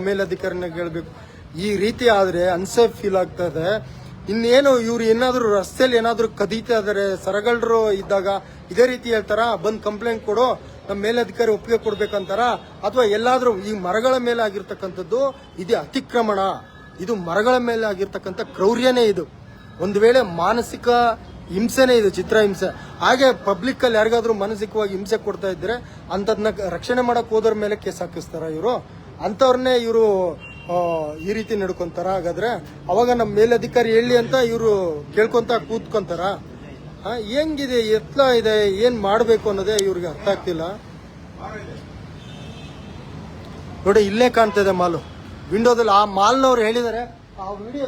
ಈ ರೀತಿ ಆದ್ರೆ ಅನ್ಸೇಫ್ ಫೀಲ್ ಆಗ್ತಾ ಇದೆ. ಇನ್ನೇನು ಇವ್ರು ಏನಾದ್ರು ರಸ್ತೆಯಲ್ಲಿ ಏನಾದ್ರು ಕದೀತಾ ಇದಾರೆ, ಸರಗಳರು ಇದ್ದಾಗ ಇದೇ ರೀತಿ ಹೇಳ್ತಾರ, ಬಂದ್ ಕಂಪ್ಲೇಂಟ್ ಕೊಡು, ನಮ್ಮ ಮೇಲಧಿಕಾರಿ ಒಪ್ಪಿಗೆ ಕೊಡ್ಬೇಕಂತಾರ, ಅಥವಾ ಎಲ್ಲಾದ್ರೂ ಈ ಮರಗಳ ಮೇಲೆ ಆಗಿರ್ತಕ್ಕಂಥದ್ದು ಇದು ಅತಿಕ್ರಮಣ, ಇದು ಮರಗಳ ಮೇಲೆ ಆಗಿರ್ತಕ್ಕಂಥ ಕ್ರೌರ್ಯನೇ. ಇದು ಒಂದು ವೇಳೆ ಮಾನಸಿಕ ಹಿಂಸೆನೇ, ಇದು ಚಿತ್ರಹಿಂಸೆ. ಹಾಗೆ ಪಬ್ಲಿಕ್ ಅಲ್ಲಿ ಯಾರಿಗಾದ್ರೂ ಮಾನಸಿಕವಾಗಿ ಹಿಂಸೆ ಕೊಡ್ತಾ ಇದ್ರೆ ಅಂತದ್ನ ರಕ್ಷಣೆ ಮಾಡಕ್ ಹೋದವ್ರ ಮೇಲೆ ಕೇಸ್ ಹಾಕಿಸ್ತಾರ ಇವರು. ಅಂತವ್ರನ್ನೇ ಇವರು ಈ ರೀತಿ ನಡ್ಕೊಂತಾರ. ಹಾಗಾದ್ರೆ ಅವಾಗ ನಮ್ಮ ಮೇಲಧಿಕಾರಿ ಹೇಳಿ ಅಂತ ಇವರು ಕೇಳ್ಕೊಂತ ಕೂತ್ಕೊಂತಾರ. ಹೆಂಗಿದೆ, ಎತ್ಲ ಇದೆ, ಏನ್ ಮಾಡ್ಬೇಕು ಅನ್ನೋದೇ ಇವ್ರಿಗೆ ಅರ್ಥ ಆಗ್ತಿಲ್ಲ. ನೋಡಿ ಇಲ್ಲೇ ಕಾಣ್ತಾ ಇದೆ ಮಾಲು ವಿಂಡೋದಲ್ಲಿ. ಆ ಮಾಲ್ನವ್ರು ಹೇಳಿದಾರೆ, ಆ ವಿಡಿಯೋ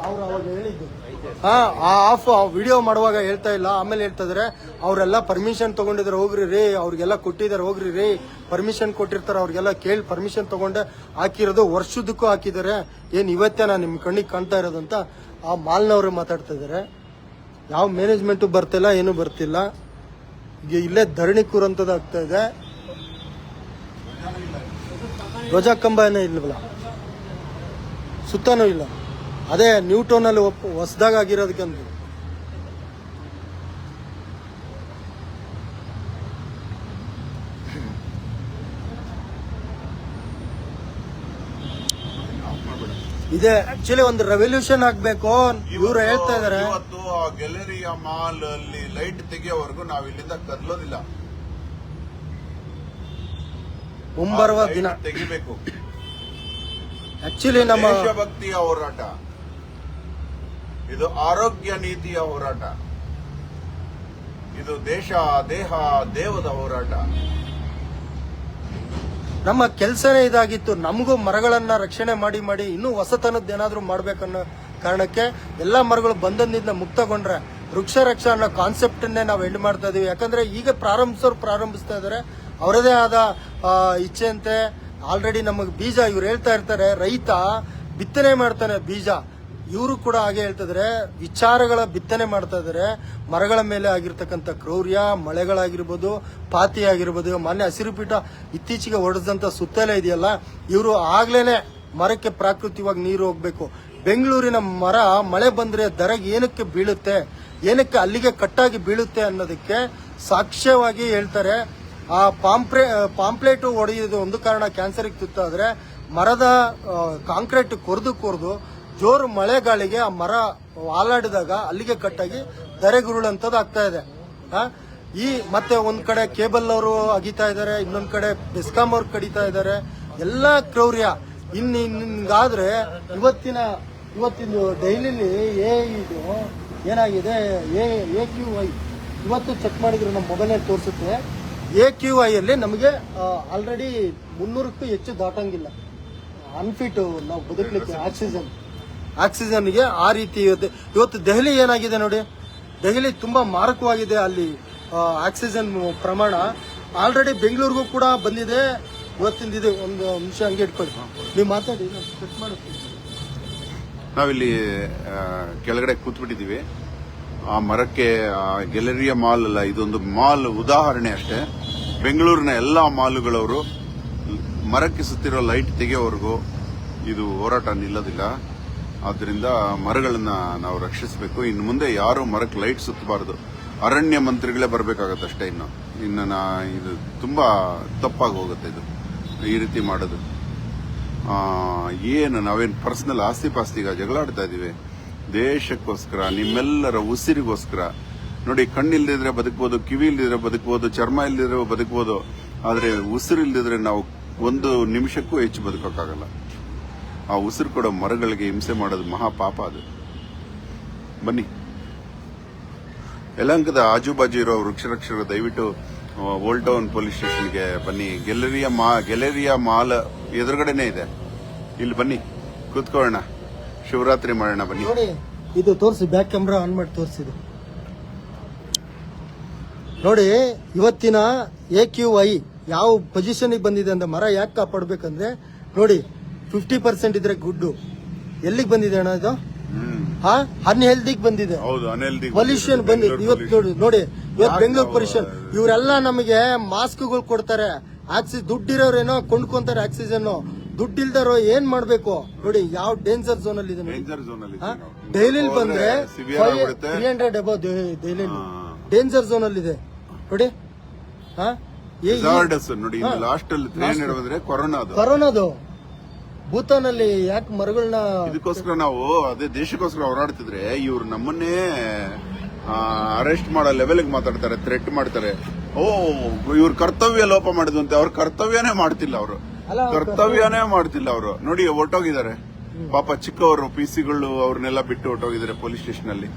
ಅವ್ರು ಅವಾಗ ಹೇಳಿದ್ದು ಆ ವಿಡಿಯೋ ಮಾಡುವಾಗ ಹೇಳ್ತಾ ಇಲ್ಲ. ಆಮೇಲೆ ಹೇಳ್ತಾ ಇದಾರೆ ಅವರೆಲ್ಲ ಪರ್ಮಿಷನ್ ತಗೊಂಡಿದ್ದಾರೆ, ಹೋಗ್ರಿ ರೀ, ಅವ್ರಿಗೆಲ್ಲ ಕೊಟ್ಟಿದ್ದಾರೆ, ಹೋಗ್ರಿ ರೀ, ಪರ್ಮಿಷನ್ ಕೊಟ್ಟಿರ್ತಾರೆ, ಅವ್ರಿಗೆಲ್ಲ ಕೇಳಿ ಪರ್ಮಿಷನ್ ತಗೊಂಡೆ ಹಾಕಿರೋದು, ವರ್ಷದಕ್ಕೂ ಹಾಕಿದ್ದಾರೆ, ಏನ್ ಇವತ್ತೇ ನಾನು ನಿಮ್ ಕಣ್ಣಿಗೆ ಕಾಣ್ತಾ ಇರೋದಂತ ಆ ಮಾಲ್ನವರು ಮಾತಾಡ್ತಾ ಇದಾರೆ. ಯಾವ ಮ್ಯಾನೇಜ್ಮೆಂಟು ಬರ್ತಿಲ್ಲ, ಏನು ಬರ್ತಿಲ್ಲ. ಈಗ ಇಲ್ಲೇ ಧರಣಿ ಕೂರಂತದ್ದು ಆಗ್ತಾ ಇದೆ. ಧ್ವಜ ಕಂಬ ಏನೋ ಇಲ್ವಲ್ಲ, ಸುತ್ತಾನೂ ಇಲ್ಲ. ಅದೇ ನ್ಯೂಟೌನ್ ಅಲ್ಲಿ ಹೊಸದಾಗ ಆಗಿರೋದಕ್ಕಂತ. ಇದೆ ಆಕ್ಚುಲಿ ಒಂದು ರೆವಲ್ಯೂಷನ್ ಆಗ್ಬೇಕು ಇವ್ರು ಹೇಳ್ತಾ ಇದಾರೆ. ಇವತ್ತು ಆ ಗ್ಯಾಲರಿಯ ಮಾಲ್ ಅಲ್ಲಿ ಲೈಟ್ ತೆಗೆಯೋವರೆಗೂ ನಾವು ಇಲ್ಲಿಂದ ಕದಲೋದಿಲ್ಲ. ಮುಂಬರುವ ದಿನ ತೆಗಿಬೇಕು. ಆಕ್ಚುಲಿ ನಮ್ಮ ದೇಶಭಕ್ತಿಯ ಹೋರಾಟ ಇದು, ಆರೋಗ್ಯ ನೀತಿಯ ಹೋರಾಟ ಇದು, ದೇಶ ದೇಹ ದೇವದ ಹೋರಾಟ. ನಮ್ಮ ಕೆಲಸನೇ ಇದಾಗಿತ್ತು. ನಮಗೂ ಮರಗಳನ್ನ ರಕ್ಷಣೆ ಮಾಡಿ ಇನ್ನೂ ಹೊಸತನದ್ದು ಏನಾದ್ರೂ ಮಾಡ್ಬೇಕನ್ನೋ ಕಾರಣಕ್ಕೆ ಎಲ್ಲಾ ಮರಗಳು ಬಂಧನದಿಂದ ಮುಕ್ತಗೊಂಡ್ರೆ ವೃಕ್ಷ ರಕ್ಷಾ ಅನ್ನೋ ಕಾನ್ಸೆಪ್ಟ್ ಅನ್ನೇ ನಾವು ಎಂಡ್ ಮಾಡ್ತಾ ಇದೀವಿ. ಯಾಕಂದ್ರೆ ಈಗ ಪ್ರಾರಂಭಿಸ್ತಾ ಇದಾರೆ ಅವರದೇ ಆದ ಇಚ್ಛೆಯಂತೆ. ಆಲ್ರೆಡಿ ನಮಗೆ ಬೀಜ ಇವ್ರು ಹೇಳ್ತಾ ಇರ್ತಾರೆ, ರೈತ ಬಿತ್ತನೆ ಮಾಡ್ತಾನೆ ಬೀಜ. ಇವರು ಕೂಡ ಹಾಗೆ ಹೇಳ್ತಿದ್ರೆ ವಿಚಾರಗಳ ಬಿತ್ತನೆ ಮಾಡ್ತಾ ಇದಾರೆ. ಮರಗಳ ಮೇಲೆ ಆಗಿರ್ತಕ್ಕಂಥ ಕ್ರೌರ್ಯ, ಮಳೆಗಳಾಗಿರ್ಬೋದು, ಪಾತಿ ಆಗಿರ್ಬೋದು, ಮಾನ್ಯ ಹಸಿರು ಪೀಠ ಇತ್ತೀಚೆಗೆ ಹೊಡೆದಂತ ಸುತ್ತಲೇ ಇದೆಯಲ್ಲ, ಇವರು ಆಗ್ಲೇನೆ ಮರಕ್ಕೆ ಪ್ರಾಕೃತಿಕವಾಗಿ ನೀರು ಹೋಗ್ಬೇಕು. ಬೆಂಗಳೂರಿನ ಮರ ಮಳೆ ಬಂದ್ರೆ ದರಗೆ ಏನಕ್ಕೆ ಬೀಳುತ್ತೆ, ಏನಕ್ಕೆ ಅಲ್ಲಿಗೆ ಕಟ್ಟಾಗಿ ಬೀಳುತ್ತೆ ಅನ್ನೋದಕ್ಕೆ ಸಾಕ್ಷ್ಯವಾಗಿ ಹೇಳ್ತಾರೆ. ಆ ಪಾಂಪ್ಲೇಟ್ ಹೊಡೆಯೋದು ಒಂದು ಕಾರಣ, ಕ್ಯಾನ್ಸರ್ಗೆ ತುತ್ತಾದ್ರೆ ಮರದ ಕಾಂಕ್ರೀಟ್ ಕೊರೆದು ಜೋರು ಮಳೆಗಾಳಿಗೆ ಆ ಮರ ಹಾಲಾಡಿದಾಗ ಅಲ್ಲಿಗೆ ಕಟ್ಟಾಗಿ ಧರೆಗುರುಳಂತದ್ದು ಆಗ್ತಾ ಇದೆ. ಮತ್ತೆ ಒಂದ್ ಕಡೆ ಕೇಬಲ್ ಅವರು ಅಗಿತಾ ಇದಾರೆ, ಇನ್ನೊಂದ್ ಕಡೆ ಬೆಸ್ಕಾಂ ಅವ್ರು ಕಡಿತಾ ಇದಾರೆ. ಎಲ್ಲಾ ಕ್ರೌರ್ಯ. ಹಿಂಗಾದ್ರೆ ಇವತ್ತಿನ ಡೈಲಿಲಿ ಇದು ಏನಾಗಿದೆ, AQI ಇವತ್ತು ಚೆಕ್ ಮಾಡಿದ್ರು, ನಮ್ಮ ಮೊಬೈಲ್ ತೋರಿಸುತ್ತೆ. AQI ಅಲ್ಲಿ ನಮಗೆ ಆಲ್ರೆಡಿ 300ಕ್ಕೂ ಹೆಚ್ಚು ದಾಟಂಗಿಲ್ಲ. ಅನ್ಫಿಟ್ ನಾವು ಬದುಕಲಿಕ್ಕೆ ಆಕ್ಸಿಜನ್ಗೆ ಆ ರೀತಿ ಇವತ್ತು ದೆಹಲಿ ಏನಾಗಿದೆ ನೋಡಿ. ದೆಹಲಿ ತುಂಬಾ ಮಾರಕವಾಗಿದೆ. ಅಲ್ಲಿ ಆಕ್ಸಿಜನ್ ಪ್ರಮಾಣ ಆಲ್ರೆಡಿ ಬೆಂಗಳೂರಿಗೂ ಕೂಡ ಬಂದಿದೆ. ಇವತ್ತಿಂದ ಇದೆ. ಒಂದು ನಿಮಿಷ ಹಂಗೆ ಇಟ್ಕೊಳ್ಳಿ, ನೀವು ಮಾತಾಡಿ, ಚೆಕ್ ಮಾಡುತ್ತೀವಿ. ನಾವಿಲ್ಲಿ ಕೆಳಗಡೆ ಕೂತ್ಬಿಟ್ಟಿದ್ದೀವಿ. ಆ ಮರಕ್ಕೆ ಗ್ಯಾಲರಿಯ ಮಾಲ್ ಅಲ್ಲ, ಇದೊಂದು ಮಾಲ್ ಉದಾಹರಣೆ ಅಷ್ಟೇ. ಬೆಂಗಳೂರಿನ ಎಲ್ಲಾ ಮಾಲುಗಳವರು ಮರಕ್ಕೆ ಸುತ್ತಿರೋ ಲೈಟ್ ತೆಗೆಯೋವರೆಗೂ ಇದು ಹೋರಾಟ ನಿಲ್ಲೋದಿಲ್ಲ. ಆದ್ದರಿಂದ ಮರಗಳನ್ನ ನಾವು ರಕ್ಷಿಸಬೇಕು. ಇನ್ನು ಮುಂದೆ ಯಾರು ಮರಕ್ಕೆ ಲೈಟ್ ಸುತ್ತಬಾರದು. ಅರಣ್ಯ ಮಂತ್ರಿಗಳೇ ಬರಬೇಕಾಗತ್ತಷ್ಟೇ. ಇನ್ನು ಇದು ತುಂಬಾ ತಪ್ಪಾಗಿ ಹೋಗುತ್ತೆ ಇದು, ಈ ರೀತಿ ಮಾಡೋದು. ಏನು ನಾವೇನು ಪರ್ಸನಲ್ ಆಸ್ತಿ ಪಾಸ್ತಿಗ ಜಗಳಾಡ್ತಾ ಇದೀವಿ? ದೇಶಕ್ಕೋಸ್ಕರ, ನಿಮ್ಮೆಲ್ಲರ ಉಸಿರಿಗೋಸ್ಕರ. ನೋಡಿ, ಕಣ್ಣಿಲ್ದಿದ್ರೆ ಬದುಕ್ಬೋದು, ಕಿವಿ ಇಲ್ದಿದ್ರೆ ಬದುಕ್ಬೋದು, ಚರ್ಮ ಇಲ್ದಿದ್ರೆ ಬದುಕ್ಬೋದು, ಆದ್ರೆ ಉಸಿರು ಇಲ್ದಿದ್ರೆ ನಾವು ಒಂದು ನಿಮಿಷಕ್ಕೂ ಹೆಚ್ಚು ಬದುಕೋಕ್ಕಾಗಲ್ಲ. ಆ ಉಸಿರು ಕೊಡೋ ಮರಗಳಿಗೆ ಹಿಂಸೆ ಮಾಡೋದು ಮಹಾಪಾಪ. ಅದು ಬನ್ನಿ, ಯಲಹಂಕದ ಆಜುಬಾಜು ಇರೋ ವೃಕ್ಷರಕ್ಷಕರು ದಯವಿಟ್ಟು ಓಲ್ಡ್ ಟೌನ್ ಪೊಲೀಸ್ ಸ್ಟೇಷನ್ಗೆ ಬನ್ನಿ. ಗೆಲೇರಿಯಾ ಮಾಲ್ ಎದುರುಗಡೆನೆ ಇದೆ. ಇಲ್ಲಿ ಬನ್ನಿ, ಕೂತ್ಕೊಳ್ಳೋಣ, ಶಿವರಾತ್ರಿ ಮಾಡೋಣ. ಬನ್ನಿ. ನೋಡಿ, ಇದು ತೋರಿಸಿ, ಬ್ಯಾಕ್ ಕ್ಯಾಮ್ರಾ ಆನ್ ಮಾಡಿ ತೋರಿಸಿದು ನೋಡಿ. ಇವತ್ತಿನ AQI ಯಾವ ಪೊಸಿಷನ್ ಬಂದಿದೆ ಅಂದ್ರೆ, ಮರ ಯಾಕೆ ಕಾಪಾಡ್ಬೇಕಂದ್ರೆ ನೋಡಿ, 50% ಇದ್ರೆ ಗುಡ್ಡು. ಎಲ್ಲಿಗೆ ಬಂದಿದೆ ಅಣ್ಣ ಇದು? ಅನ್ಹೆಲ್ದಿಗೆ ಬಂದಿದೆ. ಪೊಲ್ಯೂಷನ್ ಬಂದಿದೆ ಇವತ್ತು. ನೋಡಿ ಇವತ್ತು ಬೆಂಗಳೂರು ಪೊಲ್ಯೂಷನ್. ಇವರೆಲ್ಲ ನಮಗೆ ಮಾಸ್ಕ್ಗಳು ಕೊಡ್ತಾರೆ. ದುಡ್ಡಿರೋರೇನೋ ಕೊಂಡ್ಕೊಂತಾರೆ ಆಕ್ಸಿಜನ್. ದುಡ್ಡಿಲ್ದಾರೋ ಏನ್ ಮಾಡ್ಬೇಕು ನೋಡಿ. ಯಾವ ಡೇಂಜರ್ ಝೋನ್ ಅಲ್ಲಿ ಇದೆ. ಡೈಲಿ ಬಂದ್ರೆ 300 ಅಬೌವ್ ಡೈಲಿ ಡೇಂಜರ್ ಝೋನ್ ಅಲ್ಲಿ ಇದೆ ನೋಡಿ. ಕೊರೋನಾದು ಭೂತಾನಲ್ಲಿ ಯಾಕೆ ಮರಗಳನ್ನ ಇದಕ್ಕೋಸ್ಕರ ನಾವು ಅದೇ ದೇಶಕ್ಕೋಸ್ಕರ ಹೋರಾಡ್ತಿದ್ರೆ ಇವ್ರು ನಮ್ಮನ್ನೇ ಅರೆಸ್ಟ್ ಮಾಡೋ ಲೆವೆಲ್ಗೆ ಮಾತಾಡ್ತಾರೆ, ಥ್ರೆಟ್ ಮಾಡ್ತಾರೆ. ಇವ್ರ ಕರ್ತವ್ಯ ಲೋಪ ಮಾಡಿದಂತೆ. ಅವ್ರ ಕರ್ತವ್ಯನೇ ಮಾಡ್ತಿಲ್ಲ ಅವರು. ನೋಡಿ, ಹೊರಟೋಗಿದ್ದಾರೆ ಪಾಪ. ಚಿಕ್ಕವರು PC-ಗಳು ಅವ್ರನ್ನೆಲ್ಲ ಬಿಟ್ಟು ಹೊರಟೋಗಿದ್ದಾರೆ ಪೊಲೀಸ್ ಸ್ಟೇಷನ್ ಅಲ್ಲಿ.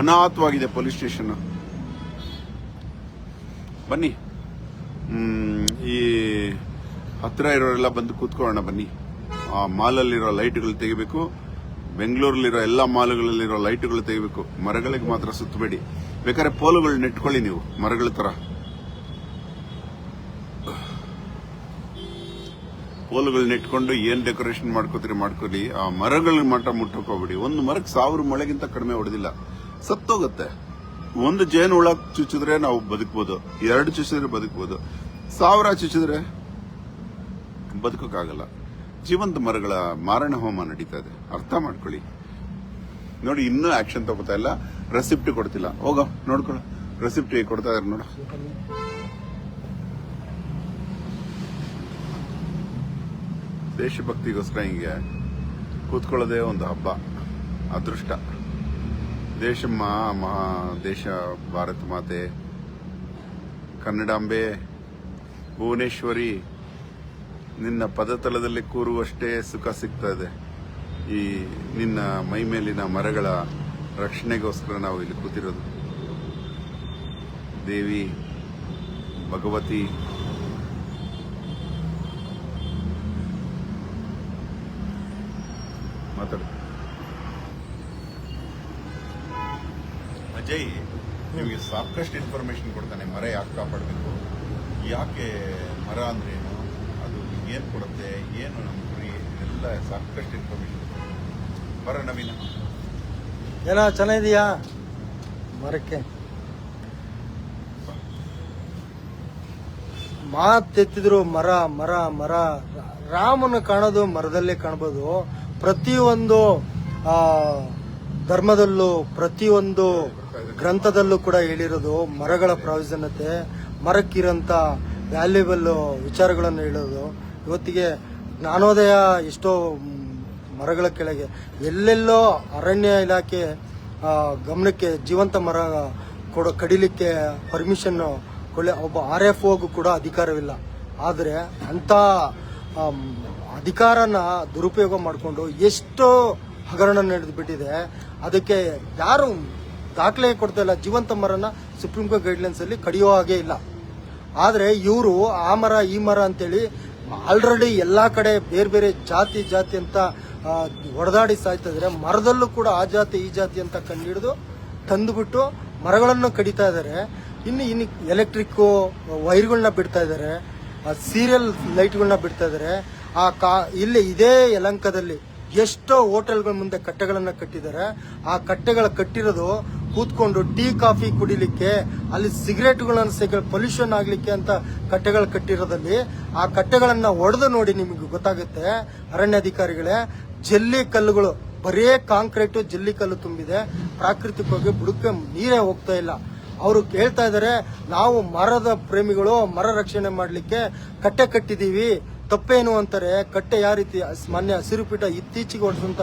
ಅನಾಥವಾಗಿದೆ ಪೊಲೀಸ್ ಸ್ಟೇಷನ್. ಬನ್ನಿ, ಈ ಹತ್ರ ಇರೋರೆಲ್ಲ ಬಂದು ಕೂತ್ಕೊಳ್ಳೋಣ. ಬನ್ನಿ, ಆ ಮಾಲಲ್ಲಿರೋ ಲೈಟ್ಗಳು ತೆಗಿಬೇಕು. ಬೆಂಗಳೂರಲ್ಲಿರೋ ಎಲ್ಲಾ ಮಾಲ್ಗಳಲ್ಲಿರೋ ಲೈಟ್ಗಳು ತೆಗಿಬೇಕು. ಮರಗಳಿಗೆ ಮಾತ್ರ ಸುತ್ತಬೇಡಿ. ಬೇಕಾದ್ರೆ ಪೋಲುಗಳು ನೆಟ್ಕೊಳ್ಳಿ ನೀವು, ಮರಗಳ ತರ ಪೋಲುಗಳು ನೆಟ್ಕೊಂಡು ಏನ್ ಡೆಕೋರೇಷನ್ ಮಾಡ್ಕೊಳ್ಳಿ. ಆ ಮರಗಳ ಮಾತ್ರ ಮುಟ್ಟಕ್ ಹೋಗ್ಬೇಡಿ. ಒಂದು ಮರಕ್ಕೆ 1000 ಮಳೆಗಿಂತ ಕಡಿಮೆ ಹೊಡೆದಿಲ್ಲ, ಸತ್ತೋಗುತ್ತೆ. ಒಂದು ಜೇನು ಹುಳ ಚುಚ್ಚಿದ್ರೆ ನಾವು ಬದುಕಬಹುದು, 2 ಚುಚ್ಚಿದ್ರೆ ಬದುಕಬಹುದು, 1000 ಚುಚ್ಚಿದ್ರೆ ಬದುಕೋಕ್ಕಾಗಲ್ಲ. ಜೀವಂತ ಮರಗಳ ಮಾರಣ ಹೋಮ ನಡೀತಾ ಇದೆ, ಅರ್ಥ ಮಾಡ್ಕೊಳ್ಳಿ. ನೋಡಿ, ಇನ್ನೂ ಆಕ್ಷನ್ ತಗೋತಾ ಇಲ್ಲ, ರೆಸಿಪ್ಟ್ ಕೊಡ್ತಿಲ್ಲ. ಹೋಗೋ ನೋಡ್ಕೊಳ್ಳೋ, ರೆಸಿಪ್ಟ್ ಕೊಡ್ತಾ ಇದಾರೆ ನೋಡ. ದೇಶಭಕ್ತಿಗೋಸ್ಕರ ಹಿಂಗೆ ಕೂತ್ಕೊಳ್ಳೋದೇ ಒಂದು ಹಬ್ಬ, ಅದೃಷ್ಟ. ದೇಶ ಭಾರತ ಮಾತೆ, ಕನ್ನಡಾಂಬೆ, ಭುವನೇಶ್ವರಿ, ನಿನ್ನ ಪದತಲದಲ್ಲಿ ಕೂರುವಷ್ಟೇ ಸುಖ ಸಿಗ್ತಾ ಇದೆ. ಈ ನಿನ್ನ ಮೈ ಮೇಲಿನ ಮರಗಳ ರಕ್ಷಣೆಗೋಸ್ಕರ ನಾವು ಇಲ್ಲಿ ಕೂತಿರೋದು. ದೇವಿ ಭಗವತಿ, ಮಾತಾಡ. ಅಜಯ್ ನಿಮಗೆ ಸಾಕಷ್ಟು ಇನ್ಫಾರ್ಮೇಶನ್ ಕೊಡ್ತಾನೆ. ಮರ ಯಾಕೆ ಕಾಪಾಡಬೇಕು, ಯಾಕೆ ಮರ ಅಂದ್ರೆ ಏನು, ಅದು ಏನು ಕೊಡುತ್ತೆ, ಏನು ನಮ್ಮ ಗುರಿ, ಎಲ್ಲ ಸಾಕಷ್ಟು ಇನ್ಫಾರ್ಮೇಶನ್. ಬರ ನವೀನ, ಏನೋ ಚೆನ್ನಾಗಿದೆಯಾ ಮರಕ್ಕೆ? ಮಾತೆತ್ತಿದ್ರು ಮರ ಮರ ಮರ. ರಾಮನ ಕಾಣೋದು ಮರದಲ್ಲೇ ಕಾಣಬಹುದು. ಪ್ರತಿಯೊಂದು ಧರ್ಮದಲ್ಲೂ ಪ್ರತಿಯೊಂದು ಗ್ರಂಥದಲ್ಲೂ ಕೂಡ ಹೇಳಿರೋದು ಮರಗಳ ಪ್ರಾವಿಷನ್ನತೆ, ಮರಕ್ಕಿರೋಂಥ ವ್ಯಾಲ್ಯೂಬಲ್ ವಿಚಾರಗಳನ್ನು ಹೇಳೋದು. ಇವತ್ತಿಗೆ ಜ್ಞಾನೋದಯ ಎಷ್ಟೋ ಮರಗಳ ಕೆಳಗೆ ಎಲ್ಲೆಲ್ಲೋ ಅರಣ್ಯ ಇಲಾಖೆ ಗಮನಕ್ಕೆ ಜೀವಂತ ಮರ ಕಡಿಲಿಕ್ಕೆ ಪರ್ಮಿಷನ್ ಒಬ್ಬ RFOಗೂ ಕೂಡ ಅಧಿಕಾರವಿಲ್ಲ. ಆದರೆ ಅಂಥ ಅಧಿಕಾರನ ದುರುಪಯೋಗ ಮಾಡಿಕೊಂಡು ಎಷ್ಟೋ ಹಗರಣ ನಡೆದು ಬಿಟ್ಟಿದೆ. ಅದಕ್ಕೆ ಯಾರು ದಾಖಲೆ ಕೊಡ್ತಾ ಇಲ್ಲ. ಜೀವಂತ ಮರನ ಸುಪ್ರೀಂ ಕೋರ್ಟ್ ಗೈಡ್ಲೈನ್ಸ್ ಅಲ್ಲಿ ಕಡಿಯೋ ಹಾಗೆ ಇಲ್ಲ. ಆದರೆ ಇವರು ಆ ಮರ ಈ ಮರ ಅಂತೇಳಿ ಆಲ್ರೆಡಿ ಎಲ್ಲಾ ಕಡೆ ಬೇರೆ ಬೇರೆ ಜಾತಿ ಅಂತ ಹೊಡೆದಾಡಿ ಸಾಯ್ತಾ ಇದ್ದಾರೆ. ಮರದಲ್ಲೂ ಕೂಡ ಆ ಜಾತಿ ಈ ಜಾತಿ ಅಂತ ಕಂಡುಹಿಡಿದು ತಂದುಬಿಟ್ಟು ಮರಗಳನ್ನು ಕಡಿತಾ ಇದ್ದಾರೆ. ಇನ್ನು ಎಲೆಕ್ಟ್ರಿಕ್ ವೈರ್ಗಳನ್ನ ಬಿಡ್ತಾ ಇದ್ದಾರೆ, ಸೀರಿಯಲ್ ಲೈಟ್ಗಳನ್ನ ಬಿಡ್ತಾ ಇದ್ದಾರೆ. ಇಲ್ಲಿ ಇದೇ ಯಲಹಂಕದಲ್ಲಿ ಎಷ್ಟೋ ಹೋಟೆಲ್ಗಳ ಮುಂದೆ ಕಟ್ಟೆಗಳನ್ನ ಕಟ್ಟಿದ್ದಾರೆ. ಆ ಕಟ್ಟೆಗಳ ಕಟ್ಟಿರೋದು ಕೂತ್ಕೊಂಡು ಟೀ ಕಾಫಿ ಕುಡಿಲಿಕ್ಕೆ, ಅಲ್ಲಿ ಸಿಗರೇಟ್ಗಳನ್ನ ಪೊಲ್ಯೂಷನ್ ಆಗ್ಲಿಕ್ಕೆ ಅಂತ ಕಟ್ಟೆಗಳು ಕಟ್ಟಿರೋದಲ್ಲಿ ಆ ಕಟ್ಟೆಗಳನ್ನ ಒಡೆದು ನೋಡಿ ನಿಮಗೆ ಗೊತ್ತಾಗುತ್ತೆ ಅರಣ್ಯಾಧಿಕಾರಿಗಳೇ. ಜಲ್ಲಿ ಕಲ್ಲುಗಳು, ಬರೇ ಕಾಂಕ್ರೀಟ್ ಜಲ್ಲಿ ಕಲ್ಲು ತುಂಬಿದೆ. ಪ್ರಾಕೃತಿಕವಾಗಿ ಬುಡಕ್ಕೆ ನೀರೇ ಹೋಗ್ತಾ ಇಲ್ಲ. ಅವರು ಹೇಳ್ತಾ ಇದ್ದಾರೆ, ನಾವು ಮರದ ಪ್ರೇಮಿಗಳು, ಮರ ರಕ್ಷಣೆ ಮಾಡ್ಲಿಕ್ಕೆ ಕಟ್ಟೆ ಕಟ್ಟಿದೀವಿ, ತಪ್ಪೇನು ಅಂತಾರೆ, ಕಟ್ಟೆ ಯಾವ ರೀತಿ ಮಾನ್ಯ ಹಸಿರು ಪೀಠ ಇತ್ತೀಚೆಗೆ ಹೊಡೆದಂತ